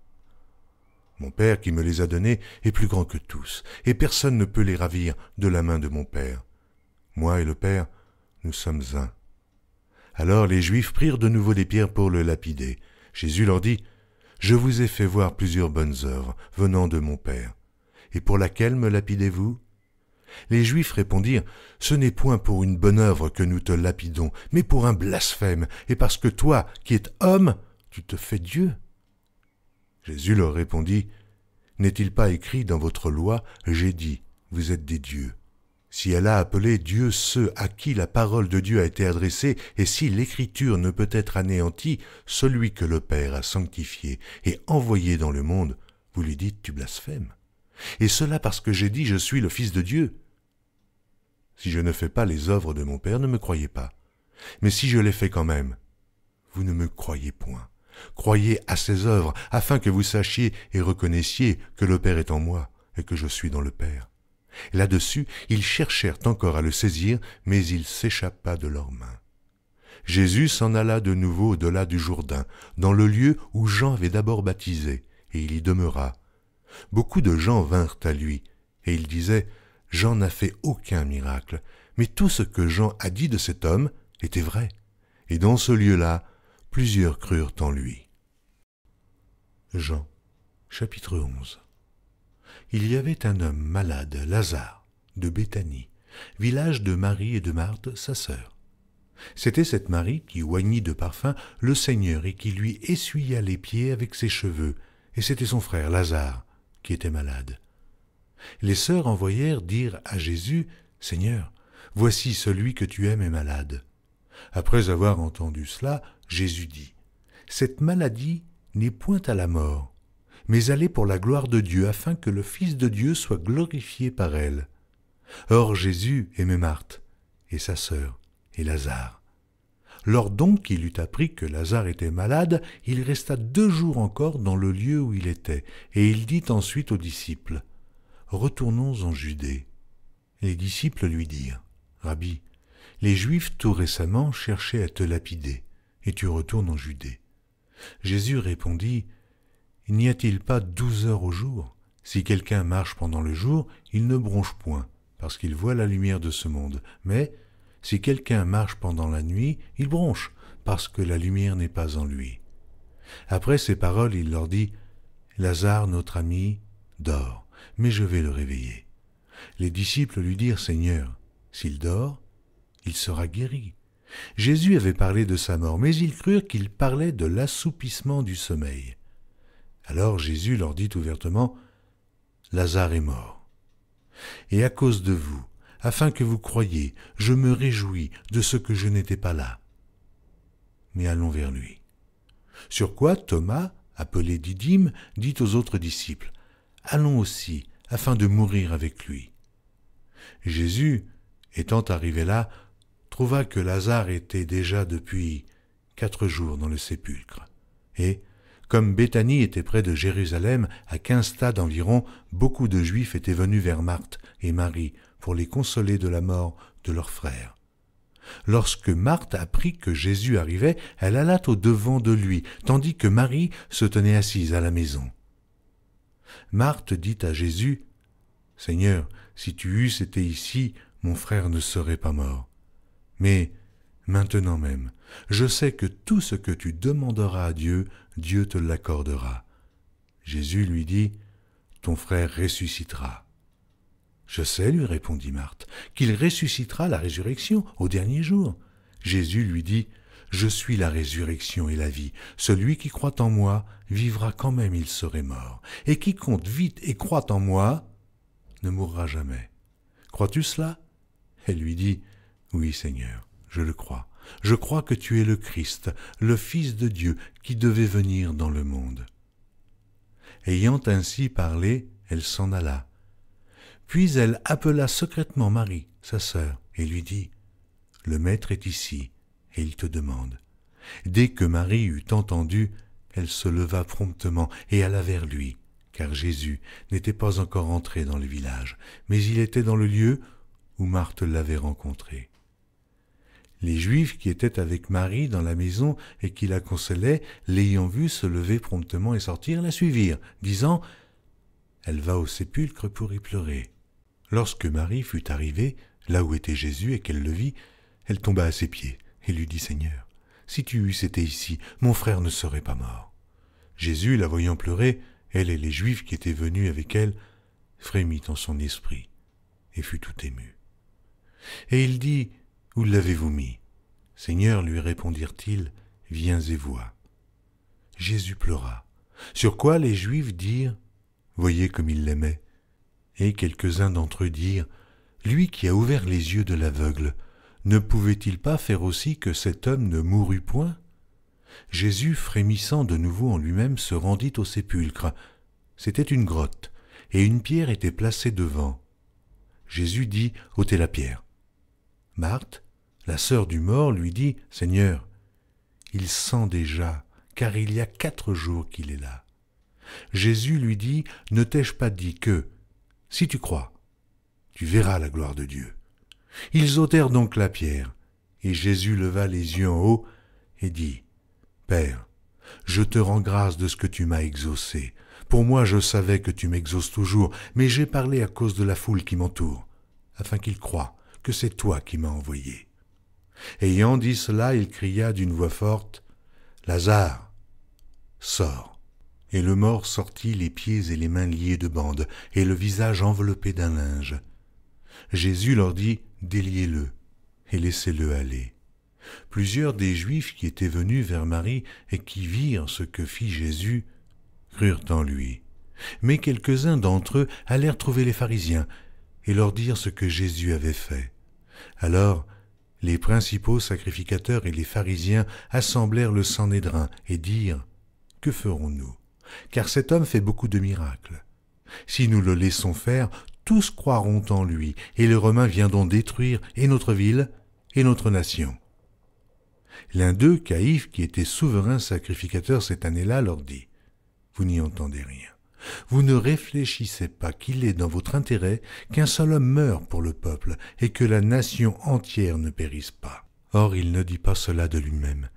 Mon Père qui me les a donnés est plus grand que tous, et personne ne peut les ravir de la main de mon Père. Moi et le Père, nous sommes un. » Alors les Juifs prirent de nouveau des pierres pour le lapider. Jésus leur dit, « Je vous ai fait voir plusieurs bonnes œuvres venant de mon Père. Et pour laquelle me lapidez-vous » Les Juifs répondirent, « Ce n'est point pour une bonne œuvre que nous te lapidons, mais pour un blasphème, et parce que toi, qui es homme, tu te fais Dieu. » Jésus leur répondit, « N'est-il pas écrit dans votre loi, j'ai dit, vous êtes des dieux. Si elle a appelé Dieu ceux à qui la parole de Dieu a été adressée, et si l'écriture ne peut être anéantie, celui que le Père a sanctifié et envoyé dans le monde, vous lui dites, tu blasphèmes. Et cela parce que j'ai dit, je suis le Fils de Dieu. Si je ne fais pas les œuvres de mon Père, ne me croyez pas. Mais si je les fais quand même, vous ne me croyez point. Croyez à ces œuvres, afin que vous sachiez et reconnaissiez que le Père est en moi et que je suis dans le Père. » Là-dessus, ils cherchèrent encore à le saisir, mais il s'échappa de leurs mains. Jésus s'en alla de nouveau au-delà du Jourdain, dans le lieu où Jean avait d'abord baptisé, et il y demeura. Beaucoup de gens vinrent à lui, et ils disaient, « Jean n'a fait aucun miracle, mais tout ce que Jean a dit de cet homme était vrai. » Et dans ce lieu-là, plusieurs crurent en lui. Jean, chapitre 11. Il y avait un homme malade, Lazare, de Béthanie, village de Marie et de Marthe, sa sœur. C'était cette Marie qui oignit de parfum le Seigneur et qui lui essuya les pieds avec ses cheveux, et c'était son frère Lazare qui était malade. Les sœurs envoyèrent dire à Jésus, « Seigneur, voici celui que tu aimes est malade. » Après avoir entendu cela, Jésus dit, « Cette maladie n'est point à la mort, mais elle est pour la gloire de Dieu, afin que le Fils de Dieu soit glorifié par elle. » Or Jésus aimait Marthe, et sa sœur, et Lazare. Lors donc qu'il eut appris que Lazare était malade, il resta 2 jours encore dans le lieu où il était, et il dit ensuite aux disciples, « Retournons en Judée. » Les disciples lui dirent, « Rabbi, les Juifs tout récemment cherchaient à te lapider, et tu retournes en Judée. » Jésus répondit, « N'y a-t-il pas 12 heures au jour? Si quelqu'un marche pendant le jour, il ne bronche point, parce qu'il voit la lumière de ce monde. Mais si quelqu'un marche pendant la nuit, il bronche, parce que la lumière n'est pas en lui. » Après ces paroles, il leur dit, « Lazare, notre ami, dort, mais je vais le réveiller. » Les disciples lui dirent, « Seigneur, s'il dort, il sera guéri. » Jésus avait parlé de sa mort, mais ils crurent qu'il parlait de l'assoupissement du sommeil. Alors Jésus leur dit ouvertement, « Lazare est mort. Et à cause de vous, afin que vous croyiez, je me réjouis de ce que je n'étais pas là. Mais allons vers lui. » Sur quoi Thomas, appelé Didyme, dit aux autres disciples, « Allons aussi, afin de mourir avec lui. » Jésus, étant arrivé là, trouva que Lazare était déjà depuis 4 jours dans le sépulcre. Et, comme Béthanie était près de Jérusalem, à 15 stades environ, beaucoup de Juifs étaient venus vers Marthe et Marie pour les consoler de la mort de leur frère. Lorsque Marthe apprit que Jésus arrivait, elle alla au-devant de lui, tandis que Marie se tenait assise à la maison. Marthe dit à Jésus, « Seigneur, si tu eusses été ici, mon frère ne serait pas mort. Mais maintenant même, je sais que tout ce que tu demanderas à Dieu, Dieu te l'accordera. » Jésus lui dit, « Ton frère ressuscitera. » « Je sais, lui répondit Marthe, qu'il ressuscitera la résurrection au dernier jour. » Jésus lui dit, « Je suis la résurrection et la vie. Celui qui croit en moi vivra quand même il serait mort. Et quiconque vit et croit en moi ne mourra jamais. Crois-tu cela ?» Elle lui dit, « Oui, Seigneur, je le crois. Je crois que tu es le Christ, le Fils de Dieu, qui devait venir dans le monde. » Ayant ainsi parlé, elle s'en alla. Puis elle appela secrètement Marie, sa sœur, et lui dit, « Le Maître est ici, et il te demande. » Dès que Marie eut entendu, elle se leva promptement et alla vers lui, car Jésus n'était pas encore entré dans le village, mais il était dans le lieu où Marthe l'avait rencontré. Les Juifs qui étaient avec Marie dans la maison et qui la consolaient, l'ayant vue se lever promptement et sortir, la suivirent, disant « Elle va au sépulcre pour y pleurer. » Lorsque Marie fut arrivée, là où était Jésus, et qu'elle le vit, elle tomba à ses pieds et lui dit « Seigneur, si tu eusses été ici, mon frère ne serait pas mort. » Jésus, la voyant pleurer, elle et les Juifs qui étaient venus avec elle, frémit en son esprit et fut tout ému. Et il dit « Où l'avez-vous mis ?» « Seigneur, lui répondirent-ils, viens et vois. » Jésus pleura, sur quoi les Juifs dirent « Voyez comme il l'aimait. » Et quelques-uns d'entre eux dirent « Lui qui a ouvert les yeux de l'aveugle, ne pouvait-il pas faire aussi que cet homme ne mourût point ?» Jésus, frémissant de nouveau en lui-même, se rendit au sépulcre. C'était une grotte, et une pierre était placée devant. Jésus dit « ôtez la pierre. » Marthe, la sœur du mort, lui dit « Seigneur, il sent déjà, car il y a 4 jours qu'il est là. » Jésus lui dit « Ne t'ai-je pas dit que, si tu crois, tu verras la gloire de Dieu ?» Ils ôtèrent donc la pierre, et Jésus leva les yeux en haut et dit « Père, je te rends grâce de ce que tu m'as exaucé. Pour moi, je savais que tu m'exauces toujours, mais j'ai parlé à cause de la foule qui m'entoure, afin qu'ils croient que c'est toi qui m'as envoyé. » Ayant dit cela, il cria d'une voix forte, « Lazare, sors !» Et le mort sortit, les pieds et les mains liés de bandes, et le visage enveloppé d'un linge. Jésus leur dit, « Déliez-le, et laissez-le aller. » Plusieurs des Juifs qui étaient venus vers Marie et qui virent ce que fit Jésus, crurent en lui. Mais quelques-uns d'entre eux allèrent trouver les pharisiens et leur dirent ce que Jésus avait fait. Alors, les principaux sacrificateurs et les pharisiens assemblèrent le Sanhédrin et dirent « Que ferons-nous ? Car cet homme fait beaucoup de miracles. Si nous le laissons faire, tous croiront en lui, et les Romains viendront détruire et notre ville et notre nation. » L'un d'eux, Caïphe, qui était souverain sacrificateur cette année-là, leur dit « Vous n'y entendez rien. Vous ne réfléchissez pas qu'il est dans votre intérêt qu'un seul homme meure pour le peuple et que la nation entière ne périsse pas. » Or, il ne dit pas cela de lui-même.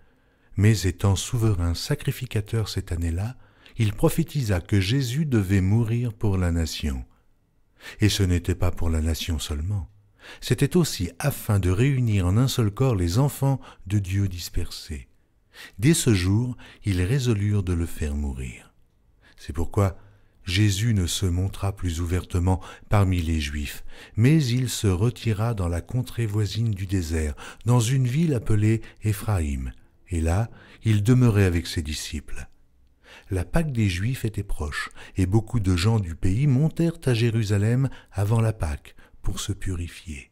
Mais étant souverain sacrificateur cette année-là, il prophétisa que Jésus devait mourir pour la nation. Et ce n'était pas pour la nation seulement. C'était aussi afin de réunir en un seul corps les enfants de Dieu dispersés. Dès ce jour, ils résolurent de le faire mourir. C'est pourquoi Jésus ne se montra plus ouvertement parmi les Juifs, mais il se retira dans la contrée voisine du désert, dans une ville appelée Éphraïm, et là, il demeurait avec ses disciples. La Pâque des Juifs était proche, et beaucoup de gens du pays montèrent à Jérusalem avant la Pâque pour se purifier.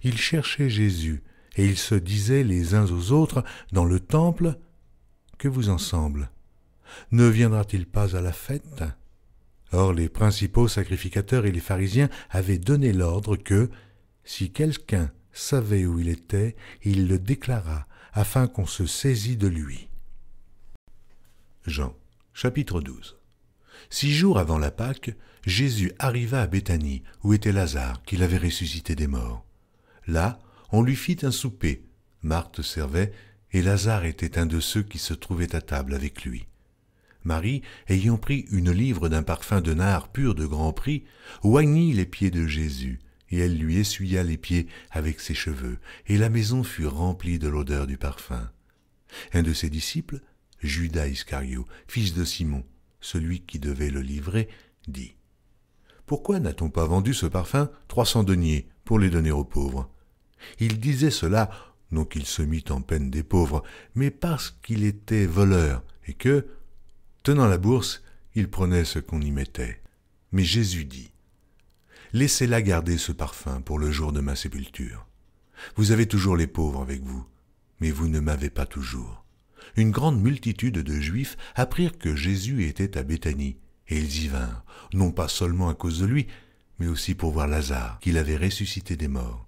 Ils cherchaient Jésus, et ils se disaient les uns aux autres dans le temple, « Que vous en semble? Ne viendra-t-il pas à la fête ?» Or les principaux sacrificateurs et les pharisiens avaient donné l'ordre que, si quelqu'un savait où il était, il le déclarât, afin qu'on se saisît de lui. Jean, chapitre 12. 6 jours avant la Pâque, Jésus arriva à Béthanie, où était Lazare, qu'il avait ressuscité des morts. Là, on lui fit un souper. Marthe servait, et Lazare était un de ceux qui se trouvaient à table avec lui. Marie, ayant pris une livre d'un parfum de nard pur de grand prix, oignit les pieds de Jésus, et elle lui essuya les pieds avec ses cheveux, et la maison fut remplie de l'odeur du parfum. Un de ses disciples, Judas Iscario, fils de Simon, celui qui devait le livrer, dit « Pourquoi n'a-t-on pas vendu ce parfum 300 deniers pour les donner aux pauvres ?» Il disait cela, non qu'il se mît en peine des pauvres, mais parce qu'il était voleur, et que, tenant la bourse, il prenait ce qu'on y mettait. Mais Jésus dit « Laissez-la garder ce parfum pour le jour de ma sépulture. Vous avez toujours les pauvres avec vous, mais vous ne m'avez pas toujours. » Une grande multitude de Juifs apprirent que Jésus était à Béthanie, et ils y vinrent, non pas seulement à cause de lui, mais aussi pour voir Lazare, qu'il avait ressuscité des morts.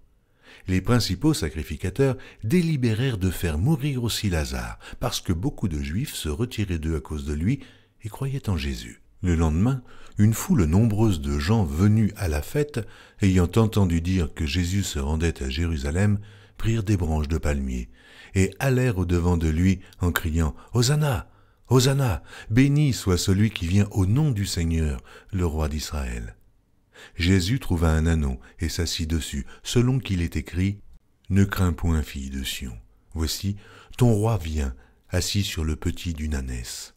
Les principaux sacrificateurs délibérèrent de faire mourir aussi Lazare, parce que beaucoup de Juifs se retiraient d'eux à cause de lui et croyaient en Jésus. Le lendemain, une foule nombreuse de gens venus à la fête, ayant entendu dire que Jésus se rendait à Jérusalem, prirent des branches de palmier et allèrent au-devant de lui en criant « Hosanna ! Hosanna ! Béni soit celui qui vient au nom du Seigneur, le roi d'Israël !» Jésus trouva un ânon et s'assit dessus, selon qu'il est écrit « Ne crains point, fille de Sion, voici, ton roi vient, assis sur le petit d'une ânesse. »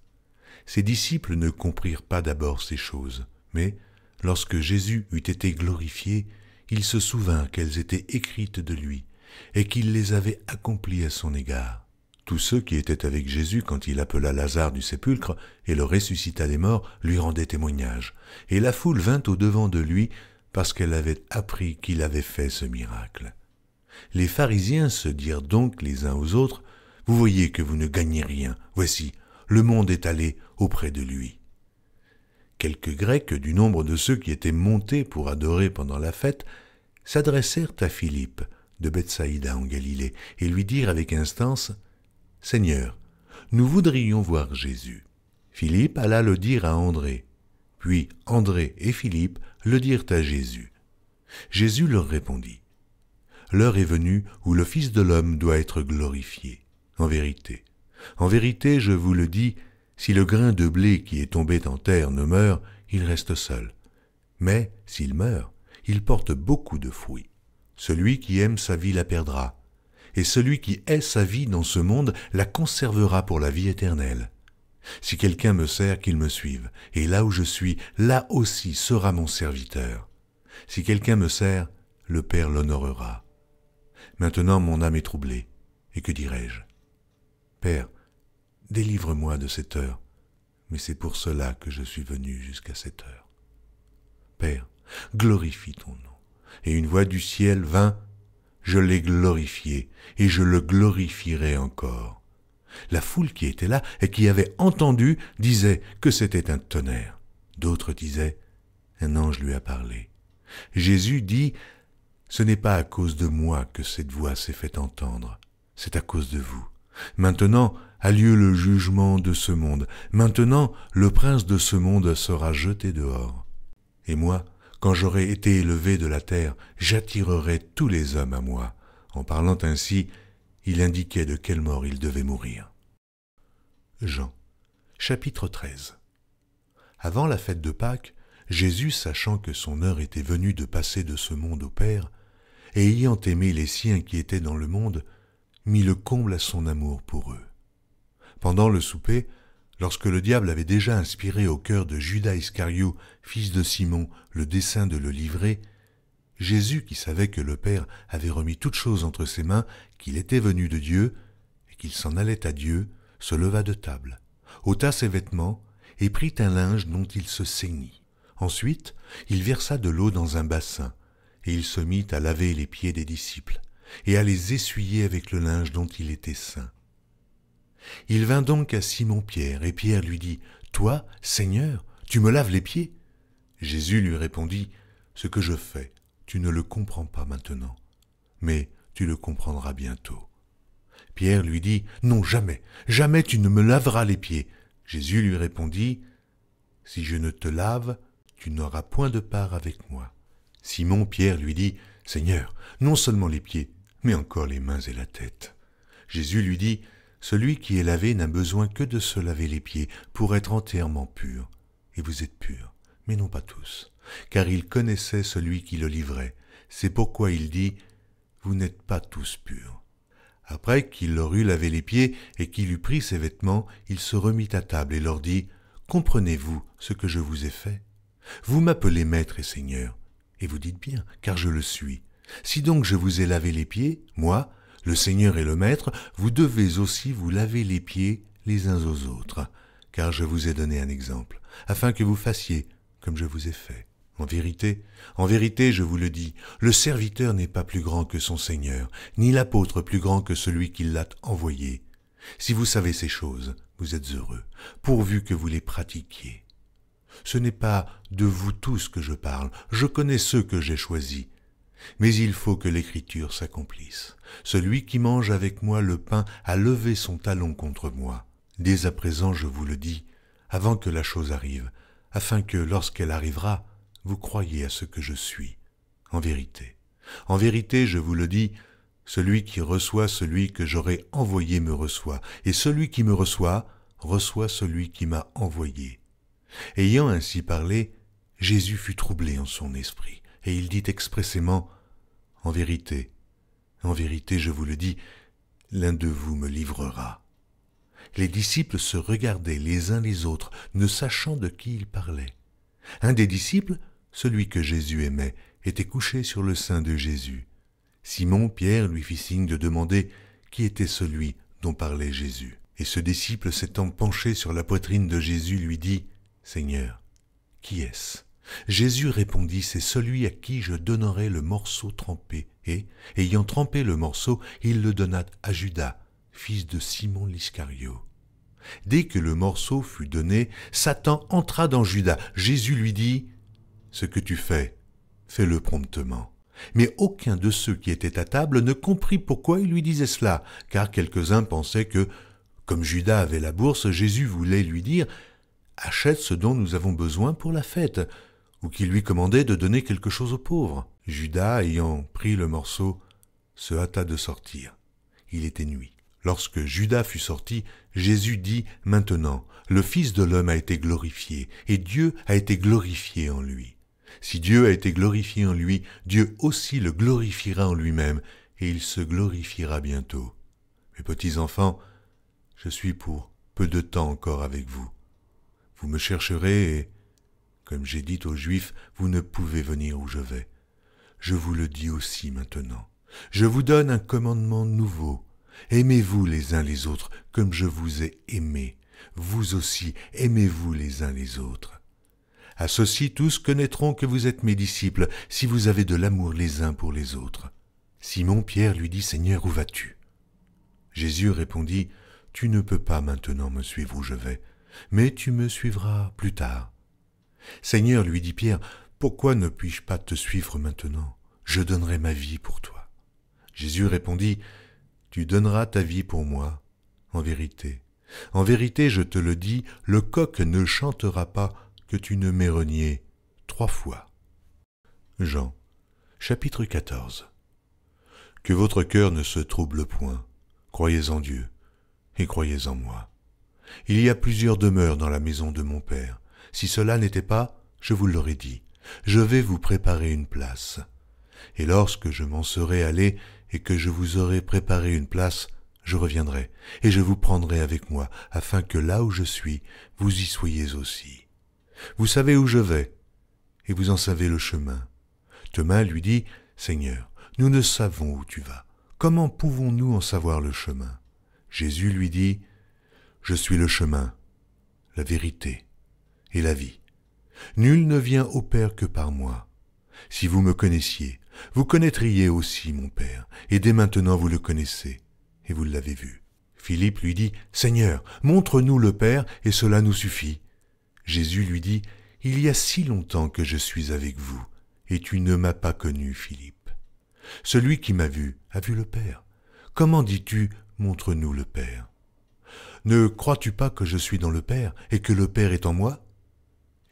Ses disciples ne comprirent pas d'abord ces choses, mais, lorsque Jésus eut été glorifié, il se souvint qu'elles étaient écrites de lui, et qu'il les avait accomplies à son égard. Tous ceux qui étaient avec Jésus quand il appela Lazare du sépulcre et le ressuscita des morts lui rendaient témoignage, et la foule vint au-devant de lui parce qu'elle avait appris qu'il avait fait ce miracle. Les pharisiens se dirent donc les uns aux autres, « Vous voyez que vous ne gagnez rien, voici, le monde est allé auprès de lui. » Quelques Grecs du nombre de ceux qui étaient montés pour adorer pendant la fête s'adressèrent à Philippe de Bethsaïda en Galilée et lui dirent avec instance « Seigneur, nous voudrions voir Jésus. » Philippe alla le dire à André. Puis André et Philippe le dirent à Jésus. Jésus leur répondit « L'heure est venue où le Fils de l'homme doit être glorifié. En vérité, je vous le dis, si le grain de blé qui est tombé en terre ne meurt, il reste seul. Mais s'il meurt, il porte beaucoup de fruits. Celui qui aime sa vie la perdra, et celui qui hait sa vie dans ce monde la conservera pour la vie éternelle. Si quelqu'un me sert, qu'il me suive, et là où je suis, là aussi sera mon serviteur. Si quelqu'un me sert, le Père l'honorera. Maintenant mon âme est troublée, et que dirai-je ? Père, délivre-moi de cette heure, mais c'est pour cela que je suis venu jusqu'à cette heure. Père, glorifie ton nom. Et une voix du ciel vint, je l'ai glorifié, et je le glorifierai encore. La foule qui était là et qui avait entendu disait que c'était un tonnerre. D'autres disaient, un ange lui a parlé. Jésus dit, ce n'est pas à cause de moi que cette voix s'est fait entendre, c'est à cause de vous. Maintenant a lieu le jugement de ce monde. Maintenant, le prince de ce monde sera jeté dehors. Et moi, quand j'aurai été élevé de la terre, j'attirerai tous les hommes à moi. En parlant ainsi, il indiquait de quelle mort il devait mourir. Jean, chapitre 13. Avant la fête de Pâques, Jésus, sachant que son heure était venue de passer de ce monde au Père, et ayant aimé les siens qui étaient dans le monde, mit le comble à son amour pour eux. Pendant le souper, lorsque le diable avait déjà inspiré au cœur de Judas Iscario, fils de Simon, le dessein de le livrer, Jésus, qui savait que le Père avait remis toutes choses entre ses mains, qu'il était venu de Dieu, et qu'il s'en allait à Dieu, se leva de table, ôta ses vêtements, et prit un linge dont il se ceignit. Ensuite, il versa de l'eau dans un bassin, et il se mit à laver les pieds des disciples, et à les essuyer avec le linge dont il était ceint. Il vint donc à Simon-Pierre, et Pierre lui dit, « Toi, Seigneur, tu me laves les pieds ?» Jésus lui répondit, « Ce que je fais, tu ne le comprends pas maintenant, mais tu le comprendras bientôt. » Pierre lui dit, « Non, jamais, jamais tu ne me laveras les pieds. » Jésus lui répondit, « Si je ne te lave, tu n'auras point de part avec moi. » Simon-Pierre lui dit, « Seigneur, non seulement les pieds, mais encore les mains et la tête. » Jésus lui dit, « Celui qui est lavé n'a besoin que de se laver les pieds pour être entièrement pur. Et vous êtes purs, mais non pas tous. » Car il connaissait celui qui le livrait. C'est pourquoi il dit, « Vous n'êtes pas tous purs. » Après qu'il leur eut lavé les pieds et qu'il eut pris ses vêtements, il se remit à table et leur dit, « Comprenez-vous ce que je vous ai fait? Vous m'appelez Maître et Seigneur, et vous dites bien, car je le suis. Si donc je vous ai lavé les pieds, moi, le Seigneur et le Maître, vous devez aussi vous laver les pieds les uns aux autres, car je vous ai donné un exemple, afin que vous fassiez comme je vous ai fait. En vérité, je vous le dis, le serviteur n'est pas plus grand que son Seigneur, ni l'apôtre plus grand que celui qui l'a envoyé. Si vous savez ces choses, vous êtes heureux, pourvu que vous les pratiquiez. Ce n'est pas de vous tous que je parle, je connais ceux que j'ai choisis. Mais il faut que l'Écriture s'accomplisse. Celui qui mange avec moi le pain a levé son talon contre moi. Dès à présent, je vous le dis, avant que la chose arrive, afin que, lorsqu'elle arrivera, vous croyiez à ce que je suis. En vérité, je vous le dis, celui qui reçoit celui que j'aurai envoyé me reçoit, et celui qui me reçoit, reçoit celui qui m'a envoyé. » Ayant ainsi parlé, Jésus fut troublé en son esprit, et il dit expressément, « En vérité, je vous le dis, l'un de vous me livrera. » Les disciples se regardaient les uns les autres, ne sachant de qui ils parlaient. Un des disciples, celui que Jésus aimait, était couché sur le sein de Jésus. Simon, Pierre, lui fit signe de demander qui était celui dont parlait Jésus. Et ce disciple, s'étant penché sur la poitrine de Jésus, lui dit, « Seigneur, qui est-ce » Jésus répondit, « C'est celui à qui je donnerai le morceau trempé. » Et, ayant trempé le morceau, il le donna à Judas, fils de Simon l'Iscario. Dès que le morceau fut donné, Satan entra dans Judas. Jésus lui dit, « Ce que tu fais, fais-le promptement. » Mais aucun de ceux qui étaient à table ne comprit pourquoi il lui disait cela, car quelques-uns pensaient que, comme Judas avait la bourse, Jésus voulait lui dire « Achète ce dont nous avons besoin pour la fête », ou qu'il lui commandait de donner quelque chose aux pauvres. Judas, ayant pris le morceau, se hâta de sortir. Il était nuit. Lorsque Judas fut sorti, Jésus dit « Maintenant, le Fils de l'homme a été glorifié, et Dieu a été glorifié en lui. Si Dieu a été glorifié en lui, Dieu aussi le glorifiera en lui-même, et il se glorifiera bientôt. Mes petits enfants, je suis pour peu de temps encore avec vous. Vous me chercherez et, comme j'ai dit aux Juifs, vous ne pouvez venir où je vais. Je vous le dis aussi maintenant. Je vous donne un commandement nouveau. Aimez-vous les uns les autres comme je vous ai aimés. Vous aussi, aimez-vous les uns les autres. À ceci, tous connaîtront que vous êtes mes disciples, si vous avez de l'amour les uns pour les autres. » Simon Pierre lui dit, « Seigneur, où vas-tu » Jésus répondit, « Tu ne peux pas maintenant me suivre où je vais, mais tu me suivras plus tard. » « Seigneur, lui dit Pierre, pourquoi ne puis-je pas te suivre maintenant? Je donnerai ma vie pour toi. » Jésus répondit, « Tu donneras ta vie pour moi. En vérité, je te le dis, le coq ne chantera pas que tu ne m'aies renié 3 fois. » Jean, chapitre 14. Que votre cœur ne se trouble point. Croyez en Dieu et croyez en moi. Il y a plusieurs demeures dans la maison de mon Père. Si cela n'était pas, je vous l'aurais dit, je vais vous préparer une place. Et lorsque je m'en serai allé et que je vous aurai préparé une place, je reviendrai, et je vous prendrai avec moi, afin que là où je suis, vous y soyez aussi. Vous savez où je vais, et vous en savez le chemin. Thomas lui dit, « Seigneur, nous ne savons où tu vas. Comment pouvons-nous en savoir le chemin ?» Jésus lui dit, « Je suis le chemin, la vérité et la vie. Nul ne vient au Père que par moi. Si vous me connaissiez, vous connaîtriez aussi mon Père, et dès maintenant vous le connaissez, et vous l'avez vu. » Philippe lui dit, « Seigneur, montre-nous le Père, et cela nous suffit. » Jésus lui dit, « Il y a si longtemps que je suis avec vous, et tu ne m'as pas connu, Philippe. Celui qui m'a vu a vu le Père. Comment dis-tu, montre-nous le Père? Ne crois-tu pas que je suis dans le Père, et que le Père est en moi?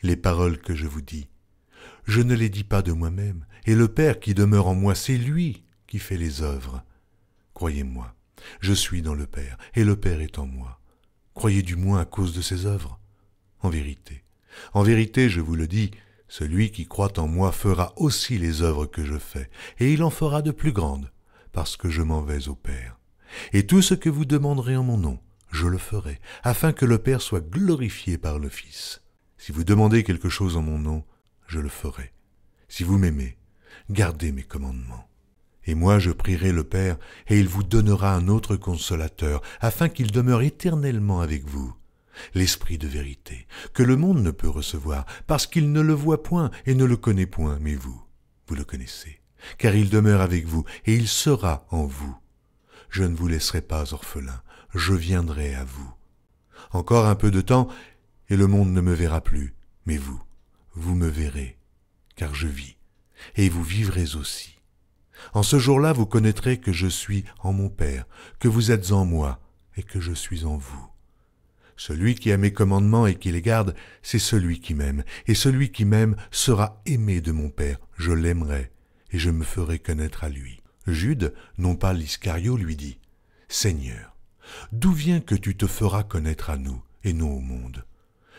Les paroles que je vous dis, je ne les dis pas de moi-même, et le Père qui demeure en moi, c'est lui qui fait les œuvres. Croyez-moi, je suis dans le Père, et le Père est en moi. Croyez du moins à cause de ses œuvres. En vérité, je vous le dis, celui qui croit en moi fera aussi les œuvres que je fais, et il en fera de plus grandes, parce que je m'en vais au Père. Et tout ce que vous demanderez en mon nom, je le ferai, afin que le Père soit glorifié par le Fils. Si vous demandez quelque chose en mon nom, je le ferai. Si vous m'aimez, gardez mes commandements. Et moi je prierai le Père, et il vous donnera un autre consolateur, afin qu'il demeure éternellement avec vous, l'Esprit de vérité, que le monde ne peut recevoir, parce qu'il ne le voit point et ne le connaît point, mais vous le connaissez, car il demeure avec vous, et il sera en vous. Je ne vous laisserai pas orphelin, je viendrai à vous. Encore un peu de temps, et le monde ne me verra plus, mais vous me verrez, car je vis, et vous vivrez aussi. En ce jour-là, vous connaîtrez que je suis en mon Père, que vous êtes en moi, et que je suis en vous. Celui qui a mes commandements et qui les garde, c'est celui qui m'aime. Et celui qui m'aime sera aimé de mon Père. Je l'aimerai et je me ferai connaître à lui. Jude, non pas l'Iscario, lui dit, « Seigneur, d'où vient que tu te feras connaître à nous et non au monde ?»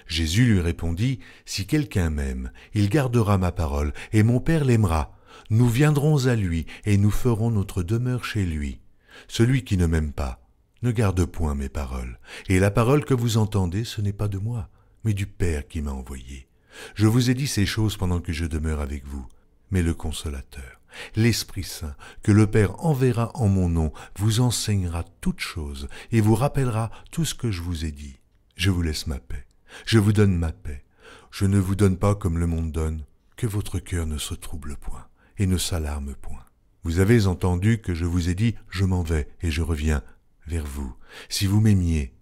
Jésus lui répondit, « Si quelqu'un m'aime, il gardera ma parole, et mon Père l'aimera. Nous viendrons à lui, et nous ferons notre demeure chez lui. Celui qui ne m'aime pas ne garde point mes paroles. Et la parole que vous entendez, ce n'est pas de moi, mais du Père qui m'a envoyé. Je vous ai dit ces choses pendant que je demeure avec vous. Mais le Consolateur, l'Esprit Saint, que le Père enverra en mon nom, vous enseignera toutes choses et vous rappellera tout ce que je vous ai dit. Je vous laisse ma paix. Je vous donne ma paix. Je ne vous donne pas comme le monde donne, que votre cœur ne se trouble point et ne s'alarme point. Vous avez entendu que je vous ai dit, je m'en vais et je reviens vers vous. Si vous m'aimiez,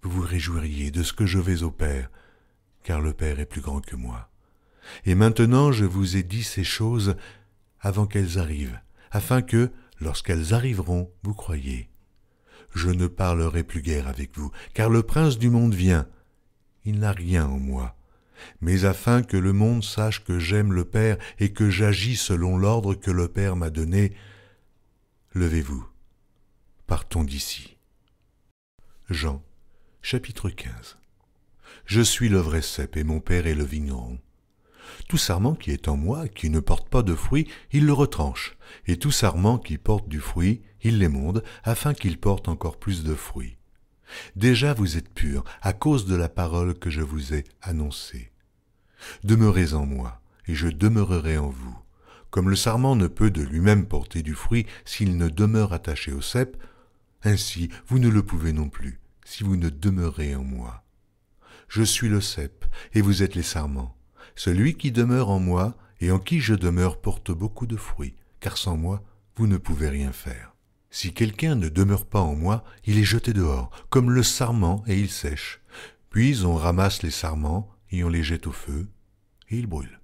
vous vous réjouiriez de ce que je vais au Père, car le Père est plus grand que moi. Et maintenant je vous ai dit ces choses avant qu'elles arrivent, afin que, lorsqu'elles arriveront, vous croyiez. Je ne parlerai plus guère avec vous, car le prince du monde vient. Il n'a rien en moi, mais afin que le monde sache que j'aime le Père et que j'agis selon l'ordre que le Père m'a donné, levez-vous, partons d'ici. Jean, chapitre 15. Je suis le vrai cep et mon Père est le vigneron. Tout sarment qui est en moi, qui ne porte pas de fruit, il le retranche, et tout sarment qui porte du fruit, il l'émonde, afin qu'il porte encore plus de fruits. Déjà vous êtes purs, à cause de la parole que je vous ai annoncée. Demeurez en moi, et je demeurerai en vous. Comme le sarment ne peut de lui-même porter du fruit s'il ne demeure attaché au cep, ainsi vous ne le pouvez non plus, si vous ne demeurez en moi. Je suis le cep, et vous êtes les sarments. Celui qui demeure en moi et en qui je demeure porte beaucoup de fruits, car sans moi, vous ne pouvez rien faire. Si quelqu'un ne demeure pas en moi, il est jeté dehors, comme le sarment, et il sèche. Puis on ramasse les sarments, et on les jette au feu, et ils brûlent.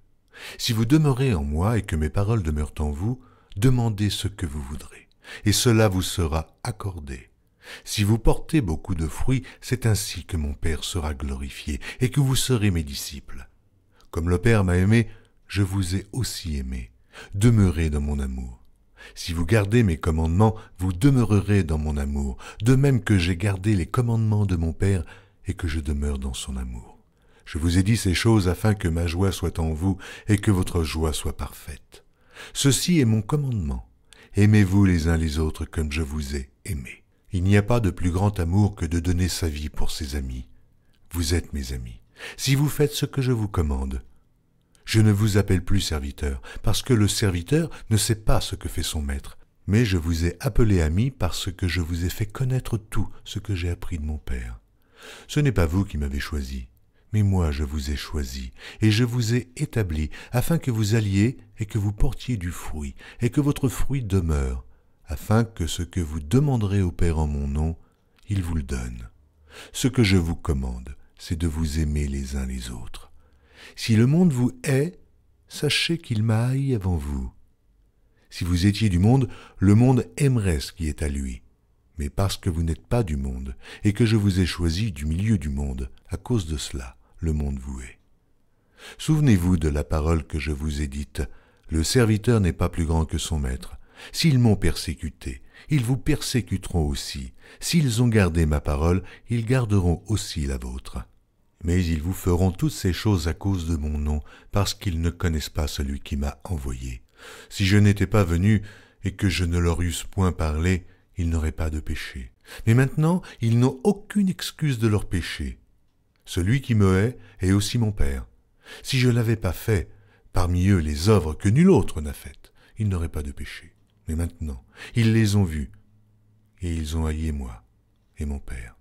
Si vous demeurez en moi et que mes paroles demeurent en vous, demandez ce que vous voudrez, et cela vous sera accordé. Si vous portez beaucoup de fruits, c'est ainsi que mon Père sera glorifié, et que vous serez mes disciples. Comme le Père m'a aimé, je vous ai aussi aimé. Demeurez dans mon amour. Si vous gardez mes commandements, vous demeurerez dans mon amour, de même que j'ai gardé les commandements de mon Père et que je demeure dans son amour. Je vous ai dit ces choses afin que ma joie soit en vous et que votre joie soit parfaite. Ceci est mon commandement. Aimez-vous les uns les autres comme je vous ai aimés. Il n'y a pas de plus grand amour que de donner sa vie pour ses amis. Vous êtes mes amis, si vous faites ce que je vous commande. Je ne vous appelle plus serviteur, parce que le serviteur ne sait pas ce que fait son maître, mais je vous ai appelé ami parce que je vous ai fait connaître tout ce que j'ai appris de mon Père. Ce n'est pas vous qui m'avez choisi, mais moi je vous ai choisi, et je vous ai établi, afin que vous alliez et que vous portiez du fruit, et que votre fruit demeure, afin que ce que vous demanderez au Père en mon nom, il vous le donne. Ce que je vous commande, c'est de vous aimer les uns les autres. Si le monde vous hait, sachez qu'il m'a haï avant vous. Si vous étiez du monde, le monde aimerait ce qui est à lui. Mais parce que vous n'êtes pas du monde, et que je vous ai choisi du milieu du monde, à cause de cela, le monde vous hait. Souvenez-vous de la parole que je vous ai dite. Le serviteur n'est pas plus grand que son maître. S'ils m'ont persécuté, ils vous persécuteront aussi. S'ils ont gardé ma parole, ils garderont aussi la vôtre. Mais ils vous feront toutes ces choses à cause de mon nom, parce qu'ils ne connaissent pas celui qui m'a envoyé. Si je n'étais pas venu et que je ne leur eusse point parlé, ils n'auraient pas de péché. Mais maintenant, ils n'ont aucune excuse de leur péché. Celui qui me hait est aussi mon Père. Si je n'avais pas fait parmi eux les œuvres que nul autre n'a faites, ils n'auraient pas de péché. Mais maintenant, ils les ont vus, et ils ont haï moi et mon Père.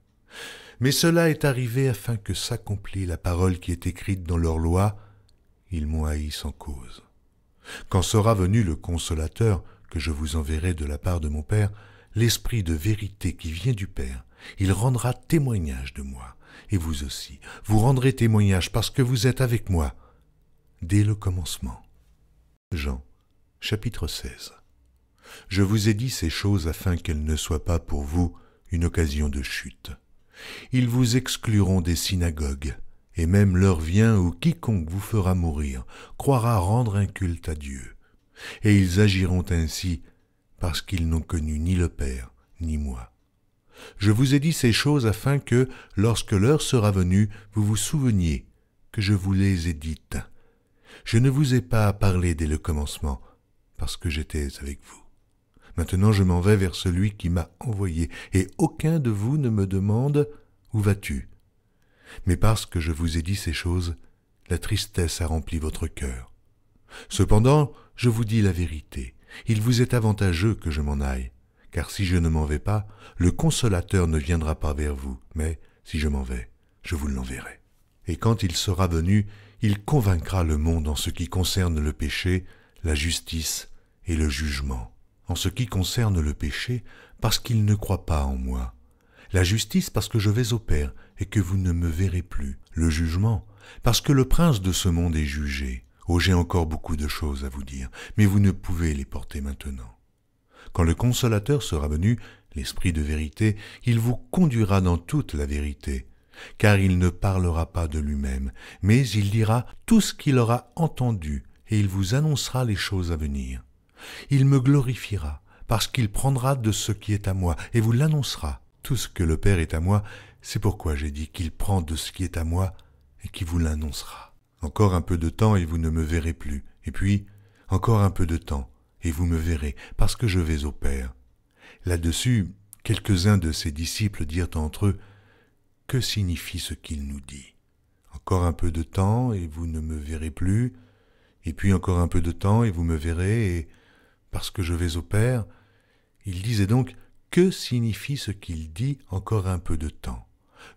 Mais cela est arrivé afin que s'accomplisse la parole qui est écrite dans leur loi. Ils m'ont haï sans cause. Quand sera venu le Consolateur, que je vous enverrai de la part de mon Père, l'Esprit de vérité qui vient du Père, il rendra témoignage de moi. Et vous aussi, vous rendrez témoignage parce que vous êtes avec moi dès le commencement. Jean, chapitre 16. Je vous ai dit ces choses afin qu'elles ne soient pas pour vous une occasion de chute. Ils vous excluront des synagogues, et même l'heure vient où quiconque vous fera mourir croira rendre un culte à Dieu. Et ils agiront ainsi parce qu'ils n'ont connu ni le Père, ni moi. Je vous ai dit ces choses afin que, lorsque l'heure sera venue, vous vous souveniez que je vous les ai dites. Je ne vous ai pas parlé dès le commencement, parce que j'étais avec vous. Maintenant je m'en vais vers celui qui m'a envoyé, et aucun de vous ne me demande « Où vas-tu » Mais parce que je vous ai dit ces choses, la tristesse a rempli votre cœur. Cependant, je vous dis la vérité, il vous est avantageux que je m'en aille, car si je ne m'en vais pas, le Consolateur ne viendra pas vers vous, mais si je m'en vais, je vous l'enverrai. Et quand il sera venu, il convaincra le monde en ce qui concerne le péché, la justice et le jugement. En ce qui concerne le péché, parce qu'il ne croit pas en moi. La justice, parce que je vais au Père et que vous ne me verrez plus. Le jugement, parce que le prince de ce monde est jugé. Oh, j'ai encore beaucoup de choses à vous dire, mais vous ne pouvez les porter maintenant. Quand le Consolateur sera venu, l'Esprit de vérité, il vous conduira dans toute la vérité, car il ne parlera pas de lui-même, mais il dira tout ce qu'il aura entendu, et il vous annoncera les choses à venir. Il me glorifiera, parce qu'il prendra de ce qui est à moi, et vous l'annoncera. Tout ce que le Père est à moi, c'est pourquoi j'ai dit qu'il prend de ce qui est à moi, et qu'il vous l'annoncera. Encore un peu de temps, et vous ne me verrez plus. Et puis, encore un peu de temps, et vous me verrez, parce que je vais au Père. Là-dessus, quelques-uns de ses disciples dirent entre eux, « Que signifie ce qu'il nous dit? Encore un peu de temps, et vous ne me verrez plus, et puis encore un peu de temps, et vous me verrez, et parce que je vais au Père. » Il disait donc, « Que signifie ce qu'il dit encore un peu de temps?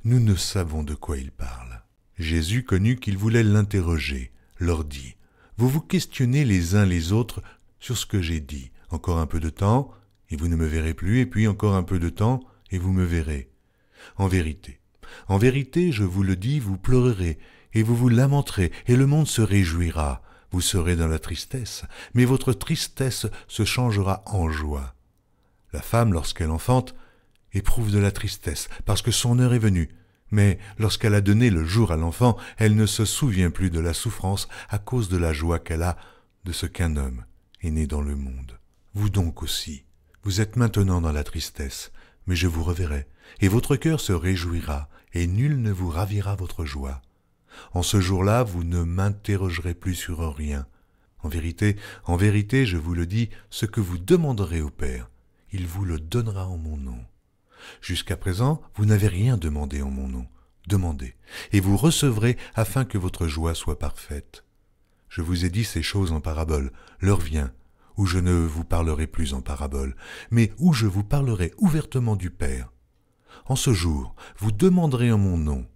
Nous ne savons de quoi il parle. » Jésus connut qu'ils voulaient l'interroger, leur dit, « Vous vous questionnez les uns les autres sur ce que j'ai dit. Encore un peu de temps, et vous ne me verrez plus, et puis encore un peu de temps, et vous me verrez. En vérité, je vous le dis, vous pleurerez, et vous vous lamenterez, et le monde se réjouira. Vous serez dans la tristesse, mais votre tristesse se changera en joie. La femme, lorsqu'elle enfante, éprouve de la tristesse, parce que son heure est venue. Mais lorsqu'elle a donné le jour à l'enfant, elle ne se souvient plus de la souffrance à cause de la joie qu'elle a de ce qu'un homme est né dans le monde. Vous donc aussi, vous êtes maintenant dans la tristesse, mais je vous reverrai, et votre cœur se réjouira, et nul ne vous ravira votre joie. En ce jour-là, vous ne m'interrogerez plus sur rien. En vérité, je vous le dis, ce que vous demanderez au Père, il vous le donnera en mon nom. Jusqu'à présent, vous n'avez rien demandé en mon nom. Demandez, et vous recevrez afin que votre joie soit parfaite. Je vous ai dit ces choses en parabole. L'heure vient où je ne vous parlerai plus en parabole, mais où je vous parlerai ouvertement du Père. En ce jour, vous demanderez en mon nom.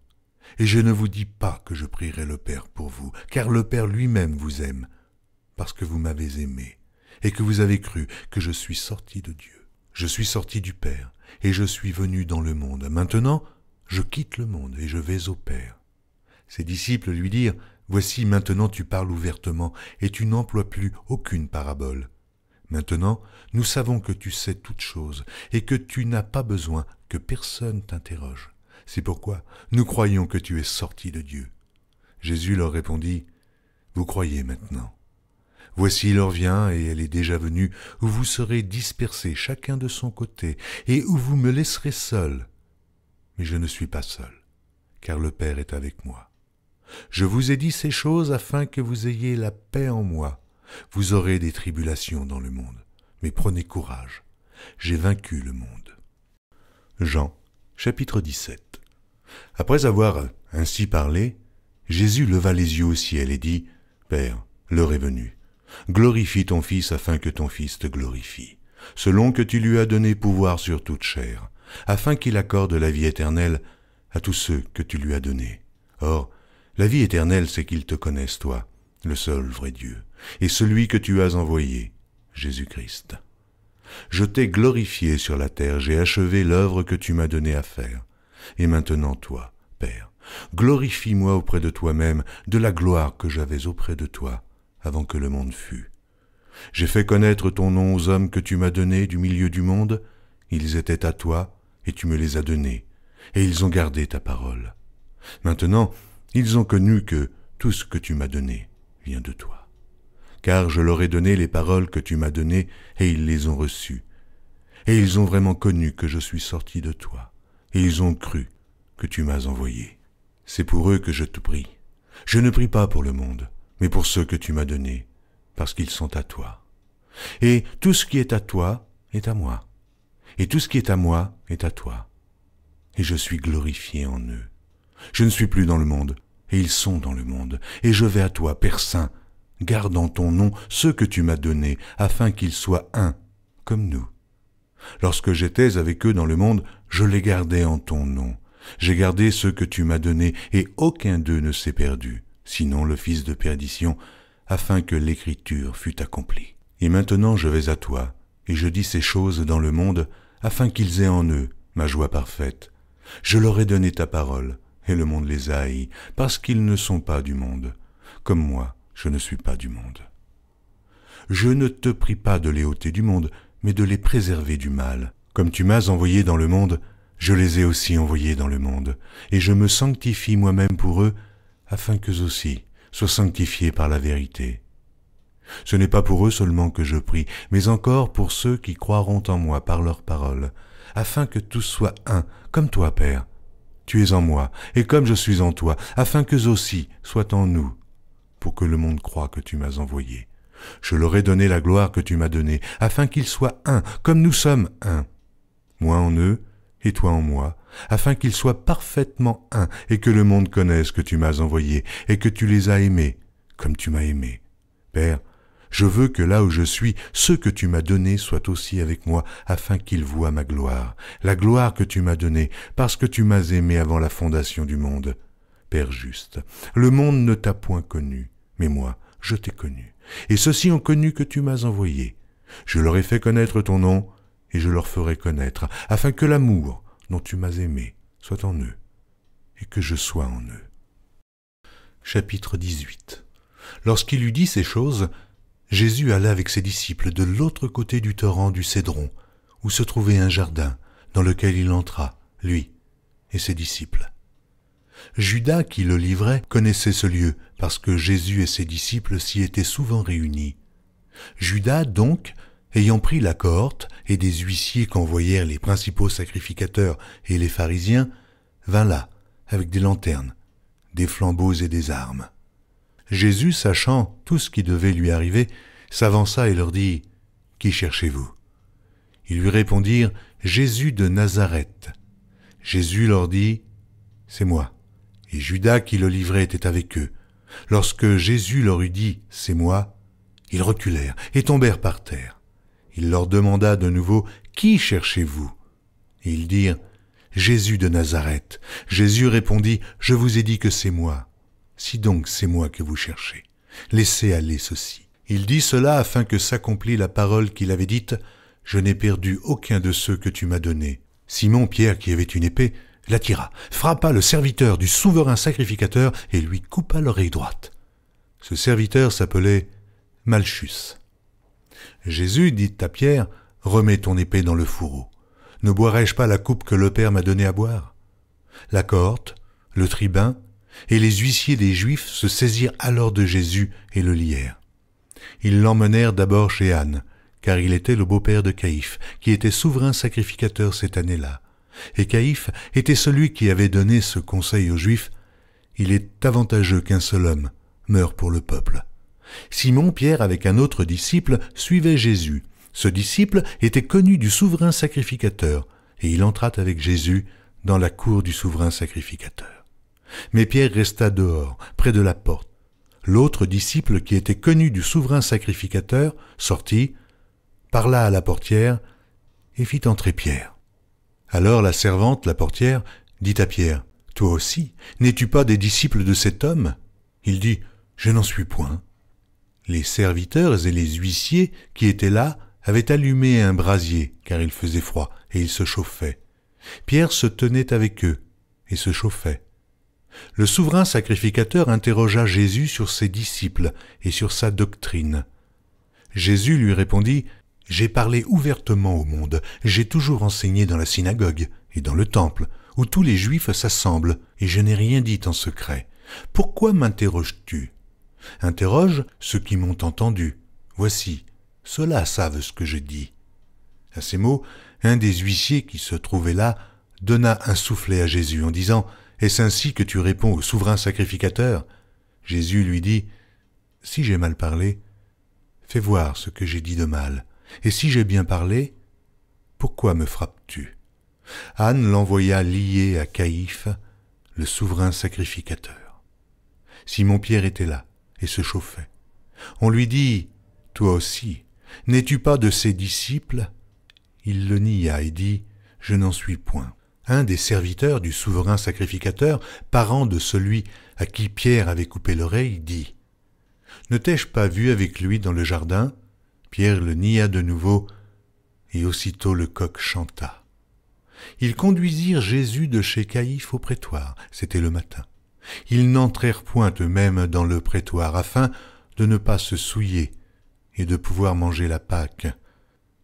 Et je ne vous dis pas que je prierai le Père pour vous, car le Père lui-même vous aime, parce que vous m'avez aimé, et que vous avez cru que je suis sorti de Dieu. Je suis sorti du Père, et je suis venu dans le monde. Maintenant, je quitte le monde, et je vais au Père. Ses disciples lui dirent, « Voici, maintenant tu parles ouvertement, et tu n'emploies plus aucune parabole. Maintenant, nous savons que tu sais toutes choses, et que tu n'as pas besoin que personne t'interroge. C'est pourquoi nous croyons que tu es sorti de Dieu. » Jésus leur répondit, « Vous croyez maintenant. Voici l'heure vient, et elle est déjà venue, où vous serez dispersés chacun de son côté, et où vous me laisserez seul. Mais je ne suis pas seul, car le Père est avec moi. Je vous ai dit ces choses afin que vous ayez la paix en moi. Vous aurez des tribulations dans le monde, mais prenez courage, j'ai vaincu le monde. » Jean, chapitre 17. Après avoir ainsi parlé, Jésus leva les yeux au ciel et dit, « Père, l'heure est venue. Glorifie ton Fils afin que ton Fils te glorifie, selon que tu lui as donné pouvoir sur toute chair, afin qu'il accorde la vie éternelle à tous ceux que tu lui as donnés. Or, la vie éternelle, c'est qu'ils te connaissent, toi, le seul vrai Dieu, et celui que tu as envoyé, Jésus-Christ. Je t'ai glorifié sur la terre, j'ai achevé l'œuvre que tu m'as donnée à faire. Et maintenant, toi, Père, glorifie-moi auprès de toi-même de la gloire que j'avais auprès de toi, avant que le monde fût. J'ai fait connaître ton nom aux hommes que tu m'as donnés du milieu du monde. Ils étaient à toi, et tu me les as donnés. et ils ont gardé ta parole. Maintenant, ils ont connu que tout ce que tu m'as donné vient de toi. Car je leur ai donné les paroles que tu m'as données, et ils les ont reçues. Et ils ont vraiment connu que je suis sorti de toi, et ils ont cru que tu m'as envoyé. C'est pour eux que je te prie. Je ne prie pas pour le monde, mais pour ceux que tu m'as donnés, parce qu'ils sont à toi. Et tout ce qui est à toi est à moi, et tout ce qui est à moi est à toi. Et je suis glorifié en eux. Je ne suis plus dans le monde, et ils sont dans le monde, et je vais à toi, Père Saint. Garde en ton nom ceux que tu m'as donnés, afin qu'ils soient un, comme nous. Lorsque j'étais avec eux dans le monde, je les gardais en ton nom. J'ai gardé ceux que tu m'as donnés, et aucun d'eux ne s'est perdu, sinon le fils de perdition, afin que l'écriture fût accomplie. Et maintenant je vais à toi, et je dis ces choses dans le monde, afin qu'ils aient en eux ma joie parfaite. Je leur ai donné ta parole, et le monde les a haïs, parce qu'ils ne sont pas du monde, comme moi, je ne suis pas du monde. Je ne te prie pas de les ôter du monde, mais de les préserver du mal. Comme tu m'as envoyé dans le monde, je les ai aussi envoyés dans le monde, et je me sanctifie moi-même pour eux, afin qu'eux aussi soient sanctifiés par la vérité. Ce n'est pas pour eux seulement que je prie, mais encore pour ceux qui croiront en moi par leur parole, afin que tous soient un, comme toi, Père. Tu es en moi, et comme je suis en toi, afin qu'eux aussi soient en nous, pour que le monde croie que tu m'as envoyé. Je leur ai donné la gloire que tu m'as donnée, afin qu'ils soient un, comme nous sommes un. Moi en eux, et toi en moi, afin qu'ils soient parfaitement un, et que le monde connaisse que tu m'as envoyé, et que tu les as aimés, comme tu m'as aimé. Père, je veux que là où je suis, ceux que tu m'as donnés soient aussi avec moi, afin qu'ils voient ma gloire, la gloire que tu m'as donnée, parce que tu m'as aimé avant la fondation du monde. Père juste, le monde ne t'a point connu, mais moi, je t'ai connu. Et ceux-ci ont connu que tu m'as envoyé. Je leur ai fait connaître ton nom, et je leur ferai connaître, afin que l'amour dont tu m'as aimé soit en eux, et que je sois en eux. Chapitre 18. Lorsqu'il eut dit ces choses, Jésus alla avec ses disciples de l'autre côté du torrent du Cédron, où se trouvait un jardin, dans lequel il entra, lui et ses disciples. Judas, qui le livrait, connaissait ce lieu, parce que Jésus et ses disciples s'y étaient souvent réunis. Judas, donc, ayant pris la cohorte et des huissiers qu'envoyèrent les principaux sacrificateurs et les pharisiens, vint là, avec des lanternes, des flambeaux et des armes. Jésus, sachant tout ce qui devait lui arriver, s'avança et leur dit « Qui cherchez-vous » Ils lui répondirent « Jésus de Nazareth ». Jésus leur dit « C'est moi ». Et Judas qui le livrait était avec eux. Lorsque Jésus leur eut dit « C'est moi », ils reculèrent et tombèrent par terre. Il leur demanda de nouveau « Qui cherchez-vous » Et ils dirent « Jésus de Nazareth ». Jésus répondit « Je vous ai dit que c'est moi. Si donc c'est moi que vous cherchez, laissez aller ceci. » Il dit cela afin que s'accomplît la parole qu'il avait dite « Je n'ai perdu aucun de ceux que tu m'as donnés. » Simon Pierre, qui avait une épée, la tira, frappa le serviteur du souverain sacrificateur et lui coupa l'oreille droite. Ce serviteur s'appelait Malchus. Jésus dit à Pierre, « Remets ton épée dans le fourreau. Ne boirai-je pas la coupe que le Père m'a donnée à boire ?» La cohorte, le tribun et les huissiers des Juifs se saisirent alors de Jésus et le lièrent. Ils l'emmenèrent d'abord chez Anne, car il était le beau-père de Caïphe, qui était souverain sacrificateur cette année-là. Et Caïphe était celui qui avait donné ce conseil aux Juifs, « Il est avantageux qu'un seul homme meure pour le peuple. » Simon Pierre, avec un autre disciple, suivait Jésus. Ce disciple était connu du souverain sacrificateur, et il entra avec Jésus dans la cour du souverain sacrificateur. Mais Pierre resta dehors, près de la porte. L'autre disciple, qui était connu du souverain sacrificateur, sortit, parla à la portière et fit entrer Pierre. Alors la servante, la portière, dit à Pierre, « Toi aussi, n'es-tu pas des disciples de cet homme ?» Il dit, « Je n'en suis point. » Les serviteurs et les huissiers qui étaient là avaient allumé un brasier, car il faisait froid, et ils se chauffaient. Pierre se tenait avec eux et se chauffait. Le souverain sacrificateur interrogea Jésus sur ses disciples et sur sa doctrine. Jésus lui répondit, « J'ai parlé ouvertement au monde, j'ai toujours enseigné dans la synagogue et dans le temple, où tous les Juifs s'assemblent, et je n'ai rien dit en secret. Pourquoi m'interroges-tu? Interroge ceux qui m'ont entendu. Voici, ceux-là savent ce que je dis. » À ces mots, un des huissiers qui se trouvait là donna un soufflet à Jésus en disant « Est-ce ainsi que tu réponds au souverain sacrificateur ?» Jésus lui dit « Si j'ai mal parlé, fais voir ce que j'ai dit de mal. Et si j'ai bien parlé, pourquoi me frappes-tu » Anne l'envoya lié à Caïphe, le souverain sacrificateur. Simon-Pierre était là et se chauffait. On lui dit « Toi aussi, n'es-tu pas de ses disciples ?» Il le nia et dit « Je n'en suis point. » Un des serviteurs du souverain sacrificateur, parent de celui à qui Pierre avait coupé l'oreille, dit « Ne t'ai-je pas vu avec lui dans le jardin ?» Pierre le nia de nouveau, et aussitôt le coq chanta. Ils conduisirent Jésus de chez Caïphe au prétoire, c'était le matin. Ils n'entrèrent point eux-mêmes dans le prétoire, afin de ne pas se souiller et de pouvoir manger la Pâque.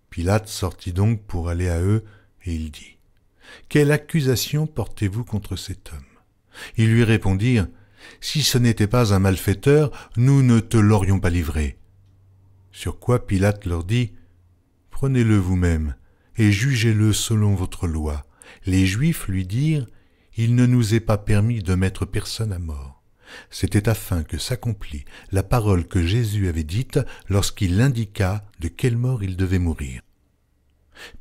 Pilate sortit donc pour aller à eux, et il dit « Quelle accusation portez-vous contre cet homme ?» Ils lui répondirent « Si ce n'était pas un malfaiteur, nous ne te l'aurions pas livré. » Sur quoi Pilate leur dit « Prenez-le vous-même, et jugez-le selon votre loi. » Les Juifs lui dirent « Il ne nous est pas permis de mettre personne à mort. » C'était afin que s'accomplît la parole que Jésus avait dite lorsqu'il indiqua de quelle mort il devait mourir.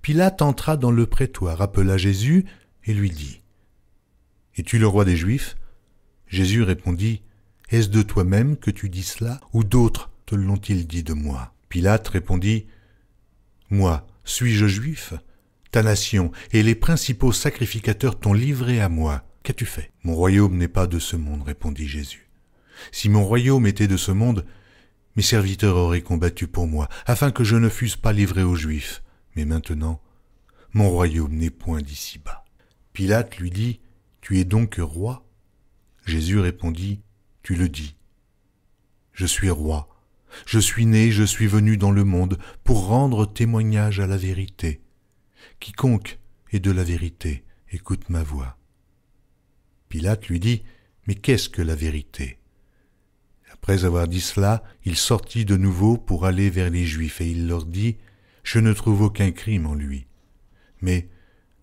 Pilate entra dans le prétoire, appela Jésus et lui dit « Es-tu le roi des Juifs ?» Jésus répondit « Est-ce de toi-même que tu dis cela, ou d'autres te l'ont-ils dit de moi ?» Pilate répondit « Moi, suis-je juif ? Ta nation et les principaux sacrificateurs t'ont livré à moi. Qu'as-tu fait ? » « Mon royaume n'est pas de ce monde, répondit Jésus. Si mon royaume était de ce monde, mes serviteurs auraient combattu pour moi, afin que je ne fusse pas livré aux Juifs. Mais maintenant, mon royaume n'est point d'ici-bas. Pilate lui dit, « Tu es donc roi ?» Jésus répondit, « Tu le dis. Je suis roi. Je suis né, je suis venu dans le monde pour rendre témoignage à la vérité. Quiconque est de la vérité, écoute ma voix. » Pilate lui dit, « Mais qu'est-ce que la vérité ?» Après avoir dit cela, il sortit de nouveau pour aller vers les Juifs, et il leur dit, « Je ne trouve aucun crime en lui. Mais,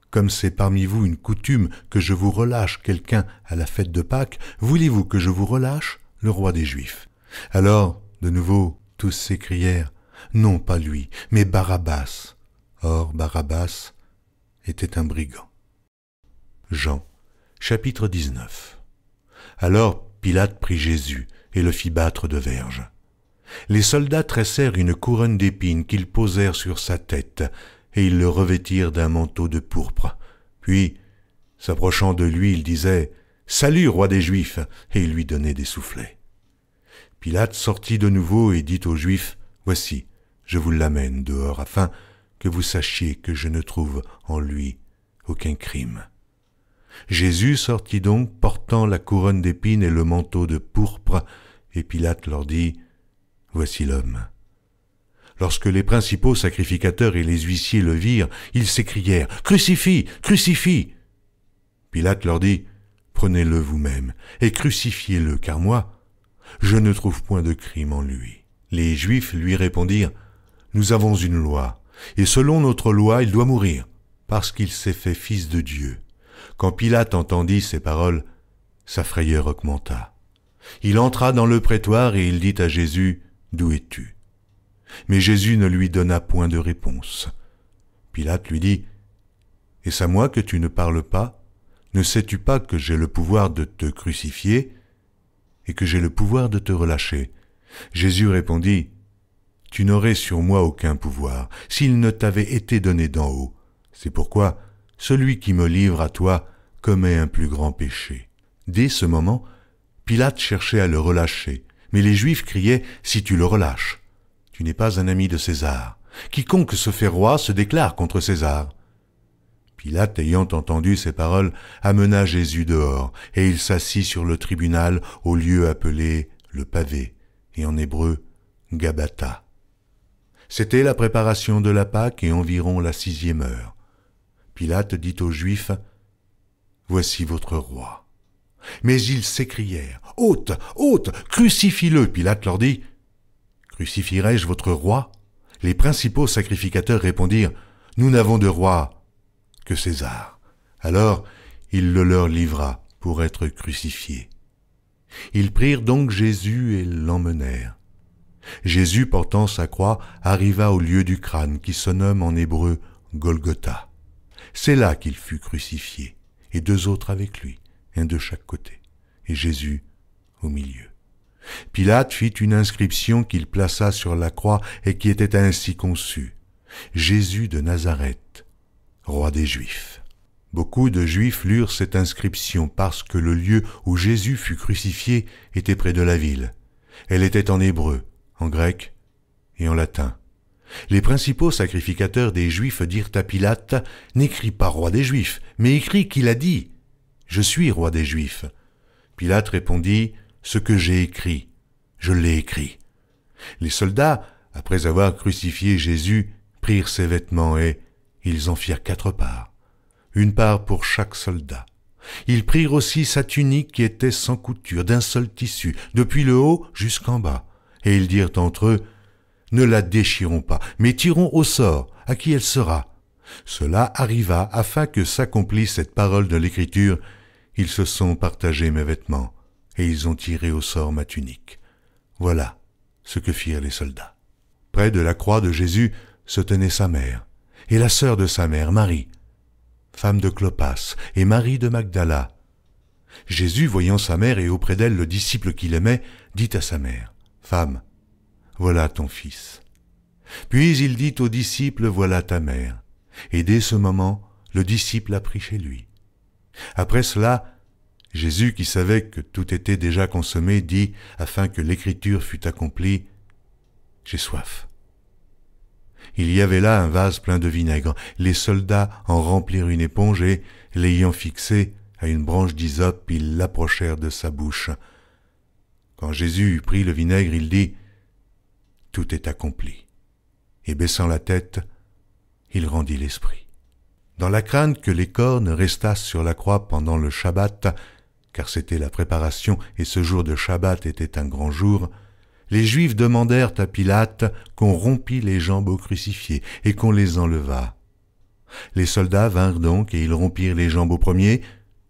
comme c'est parmi vous une coutume que je vous relâche quelqu'un à la fête de Pâques, voulez-vous que je vous relâche le roi des Juifs ?» Alors, de nouveau, tous s'écrièrent, « Non, pas lui, mais Barabbas. » Or, Barabbas était un brigand. Jean, chapitre 19. Alors Pilate prit Jésus et le fit battre de verges. Les soldats tressèrent une couronne d'épines qu'ils posèrent sur sa tête, et ils le revêtirent d'un manteau de pourpre. Puis, s'approchant de lui, ils disaient « Salut, roi des Juifs !» et ils lui donnaient des soufflets. Pilate sortit de nouveau et dit aux Juifs « Voici, je vous l'amène dehors, afin que vous sachiez que je ne trouve en lui aucun crime. » Jésus sortit donc, portant la couronne d'épines et le manteau de pourpre, et Pilate leur dit « Voici l'homme. » Lorsque les principaux sacrificateurs et les huissiers le virent, ils s'écrièrent « Crucifie, crucifie !» Pilate leur dit « Prenez-le vous-même et crucifiez-le, car moi, je ne trouve point de crime en lui. » Les Juifs lui répondirent « Nous avons une loi, et selon notre loi, il doit mourir, parce qu'il s'est fait fils de Dieu. » Quand Pilate entendit ces paroles, sa frayeur augmenta. Il entra dans le prétoire et il dit à Jésus, « D'où es-tu » Mais Jésus ne lui donna point de réponse. Pilate lui dit, « Est-ce à moi que tu ne parles pas ? Ne sais-tu pas que j'ai le pouvoir de te crucifier et que j'ai le pouvoir de te relâcher ?» Jésus répondit, « Tu n'aurais sur moi aucun pouvoir s'il ne t'avait été donné d'en haut. C'est pourquoi celui qui me livre à toi commet un plus grand péché. » Dès ce moment, Pilate cherchait à le relâcher, mais les Juifs criaient « Si tu le relâches, tu n'es pas un ami de César. Quiconque se fait roi se déclare contre César. » Pilate, ayant entendu ces paroles, amena Jésus dehors, et il s'assit sur le tribunal au lieu appelé le pavé, et en hébreu Gabbatha. C'était la préparation de la Pâque et environ la 6e heure. Pilate dit aux Juifs, « voici votre roi. » Mais ils s'écrièrent, « Ôte, ôte, crucifie-le » Pilate leur dit, « Crucifierai-je votre roi ?» Les principaux sacrificateurs répondirent, « Nous n'avons de roi que César. » Alors il le leur livra pour être crucifié. Ils prirent donc Jésus et l'emmenèrent. Jésus, portant sa croix, arriva au lieu du crâne qui se nomme en hébreu Golgotha. C'est là qu'il fut crucifié, et 2 autres avec lui, un de chaque côté, et Jésus au milieu. Pilate fit une inscription qu'il plaça sur la croix et qui était ainsi conçue. Jésus de Nazareth, roi des Juifs. Beaucoup de Juifs lurent cette inscription parce que le lieu où Jésus fut crucifié était près de la ville. Elle était en hébreu, en grec et en latin. Les principaux sacrificateurs des Juifs dirent à Pilate, « N'écris pas roi des Juifs, mais écris qu'il a dit, « Je suis roi des Juifs. » Pilate répondit, « Ce que j'ai écrit, je l'ai écrit. » Les soldats, après avoir crucifié Jésus, prirent ses vêtements et ils en firent 4 parts. Une part pour chaque soldat. Ils prirent aussi sa tunique qui était sans couture, d'un seul tissu, depuis le haut jusqu'en bas. Et ils dirent entre eux, « Ne la déchirons pas, mais tirons au sort, à qui elle sera. » Cela arriva afin que s'accomplisse cette parole de l'Écriture. Ils se sont partagés mes vêtements, et ils ont tiré au sort ma tunique. Voilà ce que firent les soldats. Près de la croix de Jésus se tenait sa mère, et la sœur de sa mère, Marie, femme de Clopas, et Marie de Magdala. Jésus, voyant sa mère et auprès d'elle le disciple qu'il aimait, dit à sa mère, « Femme, voilà ton fils. » Puis il dit au disciple, « Voilà ta mère. » Et dès ce moment, le disciple la prit chez lui. Après cela, Jésus, qui savait que tout était déjà consommé, dit, afin que l'écriture fût accomplie, « J'ai soif. » Il y avait là un vase plein de vinaigre. Les soldats en remplirent une éponge et, l'ayant fixée à une branche d'hysope, ils l'approchèrent de sa bouche. Quand Jésus eut pris le vinaigre, il dit, « Tout est accompli. » Et baissant la tête, il rendit l'esprit. Dans la crainte que les cornes restassent sur la croix pendant le Shabbat, car c'était la préparation et ce jour de Shabbat était un grand jour, les Juifs demandèrent à Pilate qu'on rompît les jambes au crucifié et qu'on les enlevât. Les soldats vinrent donc et ils rompirent les jambes au premier,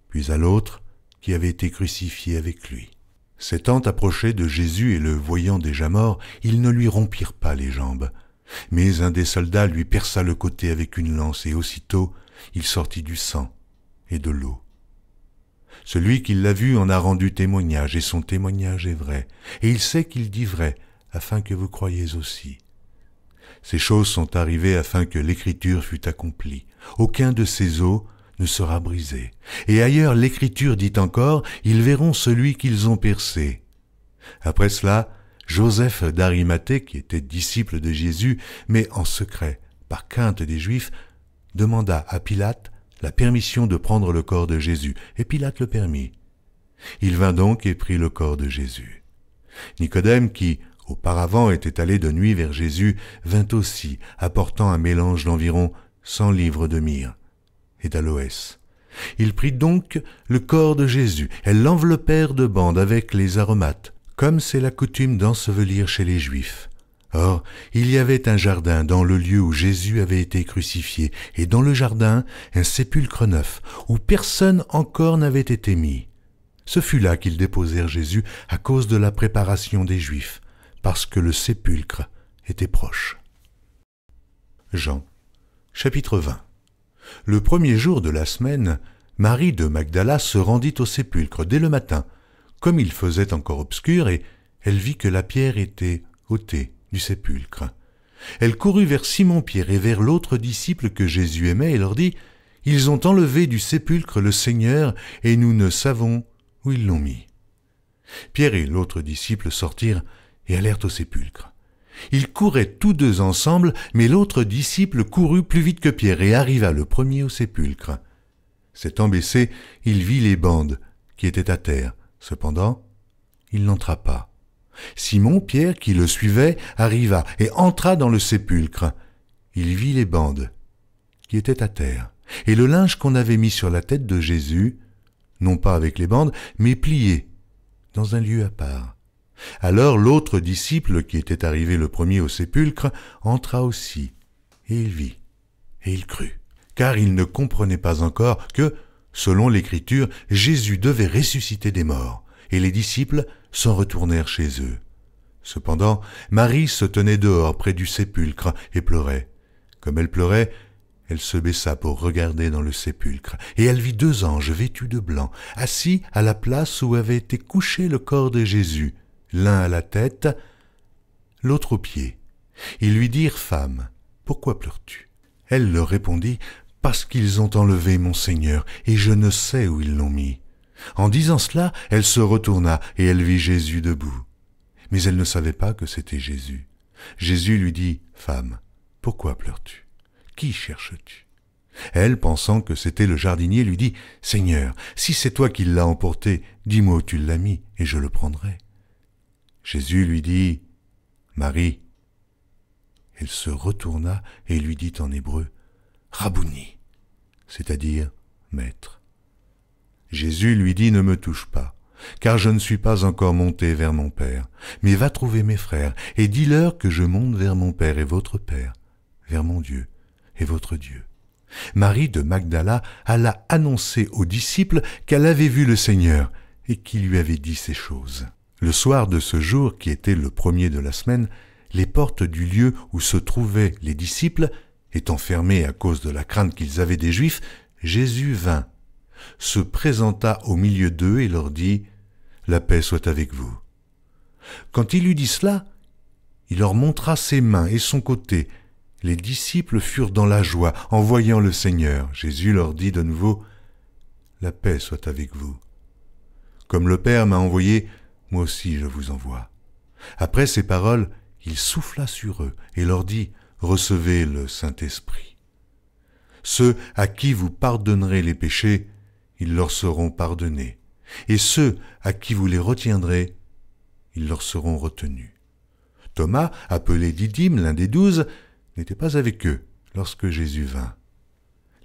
puis à l'autre qui avait été crucifié avec lui. S'étant approchés de Jésus et le voyant déjà mort, ils ne lui rompirent pas les jambes. Mais un des soldats lui perça le côté avec une lance et aussitôt il sortit du sang et de l'eau. Celui qui l'a vu en a rendu témoignage, et son témoignage est vrai, et il sait qu'il dit vrai, afin que vous croyiez aussi. Ces choses sont arrivées afin que l'écriture fût accomplie. Aucun de ces os ne sera brisé. Et ailleurs l'écriture dit encore, ils verront celui qu'ils ont percé. Après cela, Joseph d'Arimathée, qui était disciple de Jésus, mais en secret, par crainte des Juifs, demanda à Pilate la permission de prendre le corps de Jésus, et Pilate le permit. Il vint donc et prit le corps de Jésus. Nicodème, qui auparavant était allé de nuit vers Jésus, vint aussi, apportant un mélange d'environ 100 livres de myrrhe et d'aloès. Il prit donc le corps de Jésus, elles l'enveloppèrent de bandes avec les aromates, comme c'est la coutume d'ensevelir chez les Juifs. Or, il y avait un jardin dans le lieu où Jésus avait été crucifié, et dans le jardin, un sépulcre neuf, où personne encore n'avait été mis. Ce fut là qu'ils déposèrent Jésus à cause de la préparation des Juifs, parce que le sépulcre était proche. Jean, chapitre 20. Le premier jour de la semaine, Marie de Magdala se rendit au sépulcre dès le matin, comme il faisait encore obscur, et elle vit que la pierre était ôtée du sépulcre. Elle courut vers Simon-Pierre et vers l'autre disciple que Jésus aimait et leur dit, « Ils ont enlevé du sépulcre le Seigneur, et nous ne savons où ils l'ont mis. » Pierre et l'autre disciple sortirent et allèrent au sépulcre. Ils couraient tous deux ensemble, mais l'autre disciple courut plus vite que Pierre et arriva le premier au sépulcre. S'étant baissé, il vit les bandes qui étaient à terre. Cependant, il n'entra pas. Simon, Pierre, qui le suivait, arriva et entra dans le sépulcre. Il vit les bandes qui étaient à terre, et le linge qu'on avait mis sur la tête de Jésus, non pas avec les bandes, mais pliés, dans un lieu à part. Alors l'autre disciple, qui était arrivé le premier au sépulcre, entra aussi, et il vit, et il crut, car il ne comprenait pas encore que, selon l'Écriture, Jésus devait ressusciter des morts, et les disciples s'en retournèrent chez eux. Cependant, Marie se tenait dehors près du sépulcre et pleurait. Comme elle pleurait, elle se baissa pour regarder dans le sépulcre, et elle vit 2 anges vêtus de blanc, assis à la place où avait été couché le corps de Jésus, l'un à la tête, l'autre aux pieds. Ils lui dirent, « Femme, pourquoi pleures-tu » Elle leur répondit, « Parce qu'ils ont enlevé mon Seigneur, et je ne sais où ils l'ont mis. » En disant cela, elle se retourna, et elle vit Jésus debout. Mais elle ne savait pas que c'était Jésus. Jésus lui dit, « Femme, pourquoi pleures-tu ? Qui cherches-tu » Elle, pensant que c'était le jardinier, lui dit, « Seigneur, si c'est toi qui l'as emporté, dis-moi où tu l'as mis, et je le prendrai. » Jésus lui dit, « Marie. » Elle se retourna et lui dit en hébreu, « Rabouni », c'est-à-dire « Maître ». Jésus lui dit, « Ne me touche pas, car je ne suis pas encore monté vers mon Père, mais va trouver mes frères, et dis-leur que je monte vers mon Père et votre Père, vers mon Dieu et votre Dieu. » Marie de Magdala alla annoncer aux disciples qu'elle avait vu le Seigneur et qu'il lui avait dit ces choses. Le soir de ce jour, qui était le premier de la semaine, les portes du lieu où se trouvaient les disciples, étant fermées à cause de la crainte qu'ils avaient des Juifs, Jésus vint, se présenta au milieu d'eux et leur dit « La paix soit avec vous. » Quand il eut dit cela, il leur montra ses mains et son côté. Les disciples furent dans la joie en voyant le Seigneur. Jésus leur dit de nouveau « La paix soit avec vous. Comme le Père m'a envoyé, moi aussi je vous envoie. » Après ces paroles, il souffla sur eux et leur dit « Recevez le Saint-Esprit. Ceux à qui vous pardonnerez les péchés, ils leur seront pardonnés, et ceux à qui vous les retiendrez, ils leur seront retenus. » Thomas, appelé Didyme, l'un des 12, n'était pas avec eux lorsque Jésus vint.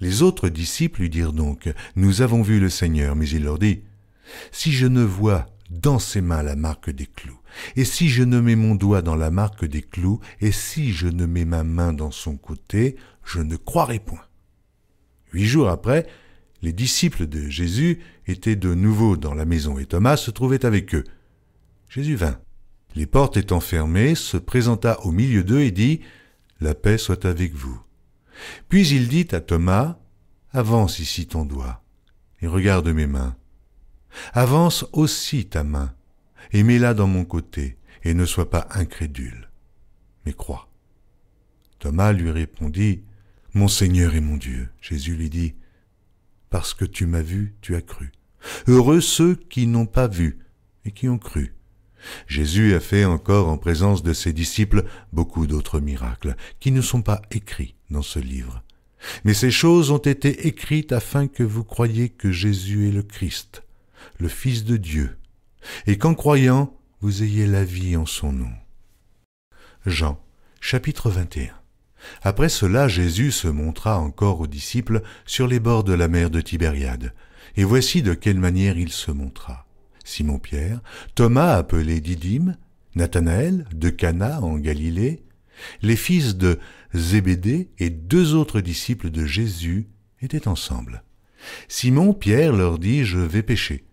Les autres disciples lui dirent donc, « Nous avons vu le Seigneur. » Mais il leur dit, « Si je ne vois dans ses mains la marque des clous, et si je ne mets mon doigt dans la marque des clous, et si je ne mets ma main dans son côté, je ne croirai point. » 8 jours après, les disciples de Jésus étaient de nouveau dans la maison, et Thomas se trouvait avec eux. Jésus vint. Les portes étant fermées, se présenta au milieu d'eux et dit, « La paix soit avec vous. » Puis il dit à Thomas, « Avance ici ton doigt, et regarde mes mains. Avance aussi ta main, et mets-la dans mon côté, et ne sois pas incrédule, mais crois. » Thomas lui répondit, « Mon Seigneur et mon Dieu. » Jésus lui dit, « Parce que tu m'as vu, tu as cru. Heureux ceux qui n'ont pas vu et qui ont cru. » Jésus a fait encore en présence de ses disciples beaucoup d'autres miracles qui ne sont pas écrits dans ce livre. Mais ces choses ont été écrites afin que vous croyiez que Jésus est le Christ, le Fils de Dieu, et qu'en croyant, vous ayez la vie en son nom. Jean, chapitre 21. Après cela, Jésus se montra encore aux disciples sur les bords de la mer de Tibériade, et voici de quelle manière il se montra. Simon-Pierre, Thomas appelé Didyme, Nathanaël de Cana en Galilée, les fils de Zébédée et 2 autres disciples de Jésus étaient ensemble. Simon, Pierre leur dit « Je vais pêcher ».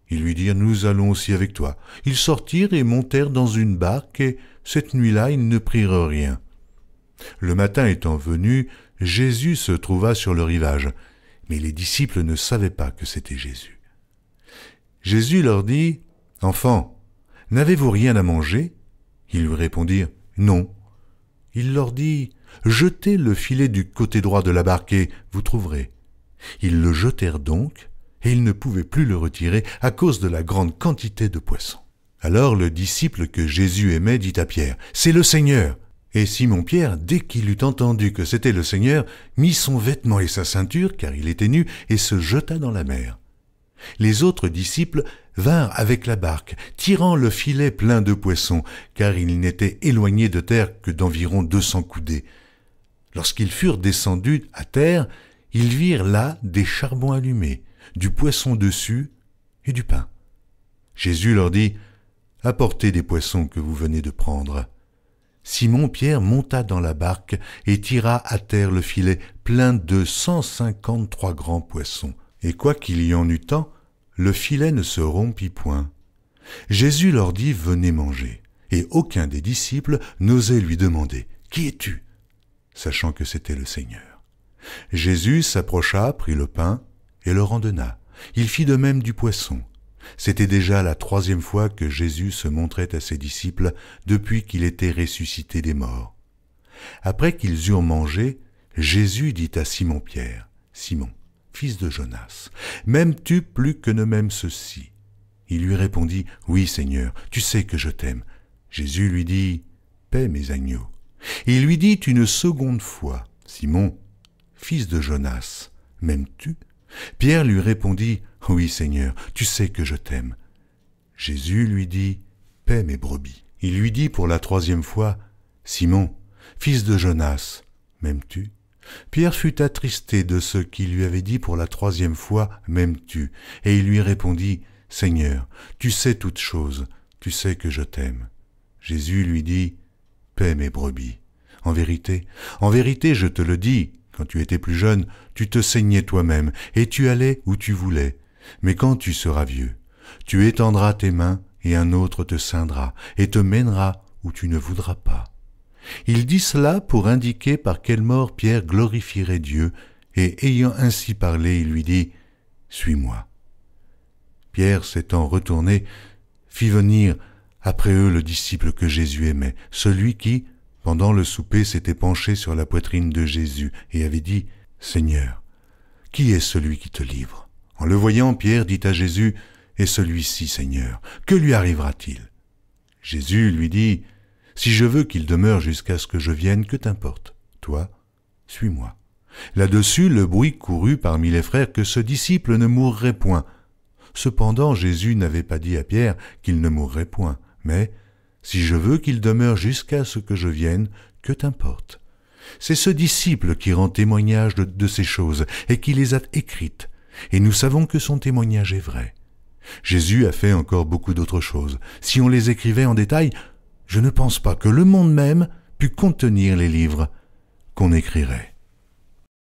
Ils lui dirent « Nous allons aussi avec toi ». Ils sortirent et montèrent dans une barque, et cette nuit-là, ils ne prirent rien. Le matin étant venu, Jésus se trouva sur le rivage, mais les disciples ne savaient pas que c'était Jésus. Jésus leur dit, « Enfants, n'avez-vous rien à manger ?» Ils lui répondirent, « Non. » Il leur dit, « Jetez le filet du côté droit de la barque et vous trouverez. » Ils le jetèrent donc, et ils ne pouvaient plus le retirer à cause de la grande quantité de poissons. Alors le disciple que Jésus aimait dit à Pierre, « C'est le Seigneur !» Et Simon-Pierre, dès qu'il eut entendu que c'était le Seigneur, mit son vêtement et sa ceinture, car il était nu, et se jeta dans la mer. Les autres disciples vinrent avec la barque, tirant le filet plein de poissons, car ils n'étaient éloignés de terre que d'environ 200 coudées. Lorsqu'ils furent descendus à terre, ils virent là des charbons allumés, du poisson dessus et du pain. Jésus leur dit, « Apportez des poissons que vous venez de prendre. » Simon-Pierre monta dans la barque et tira à terre le filet plein de 153 grands poissons. Et quoiqu'il y en eût tant, le filet ne se rompit point. Jésus leur dit, « Venez manger. » Et aucun des disciples n'osait lui demander, « Qui es-tu » sachant que c'était le Seigneur. Jésus s'approcha, prit le pain et leur en donna. Il fit de même du poisson. C'était déjà la 3e fois que Jésus se montrait à ses disciples depuis qu'il était ressuscité des morts. Après qu'ils eurent mangé, Jésus dit à Simon-Pierre, « Simon, fils de Jonas, m'aimes-tu plus que ne m'aime ceux-ci » Il lui répondit, « Oui, Seigneur, tu sais que je t'aime. » Jésus lui dit, « Paie mes agneaux. » Il lui dit une seconde fois, « Simon, fils de Jonas, m'aimes-tu » Pierre lui répondit, « Oui, Seigneur, tu sais que je t'aime. » Jésus lui dit, « Paie mes brebis. » Il lui dit pour la 3e fois, « Simon, fils de Jonas, m'aimes-tu » Pierre fut attristé de ce qu'il lui avait dit pour la 3e fois, « M'aimes-tu » Et il lui répondit, « Seigneur, tu sais toutes choses, tu sais que je t'aime. » Jésus lui dit, « Paie mes brebis. En vérité, je te le dis, quand tu étais plus jeune, tu te saignais toi-même, et tu allais où tu voulais. Mais quand tu seras vieux, tu étendras tes mains, et un autre te ceindra, et te mènera où tu ne voudras pas. » Il dit cela pour indiquer par quelle mort Pierre glorifierait Dieu, et ayant ainsi parlé, il lui dit, « Suis-moi. » Pierre, s'étant retourné, fit venir après eux le disciple que Jésus aimait, celui qui, pendant le souper, s'était penché sur la poitrine de Jésus et avait dit, « Seigneur, qui est celui qui te livre ?» En le voyant, Pierre dit à Jésus, « Et celui-ci, Seigneur, que lui arrivera-t-il » Jésus lui dit, « Si je veux qu'il demeure jusqu'à ce que je vienne, que t'importe? Toi, suis-moi. » Là-dessus, le bruit courut parmi les frères que ce disciple ne mourrait point. Cependant, Jésus n'avait pas dit à Pierre qu'il ne mourrait point, mais « Si je veux qu'il demeure jusqu'à ce que je vienne, que t'importe ?» C'est ce disciple qui rend témoignage de ces choses et qui les a écrites, et nous savons que son témoignage est vrai. Jésus a fait encore beaucoup d'autres choses. Si on les écrivait en détail, je ne pense pas que le monde même pût contenir les livres qu'on écrirait.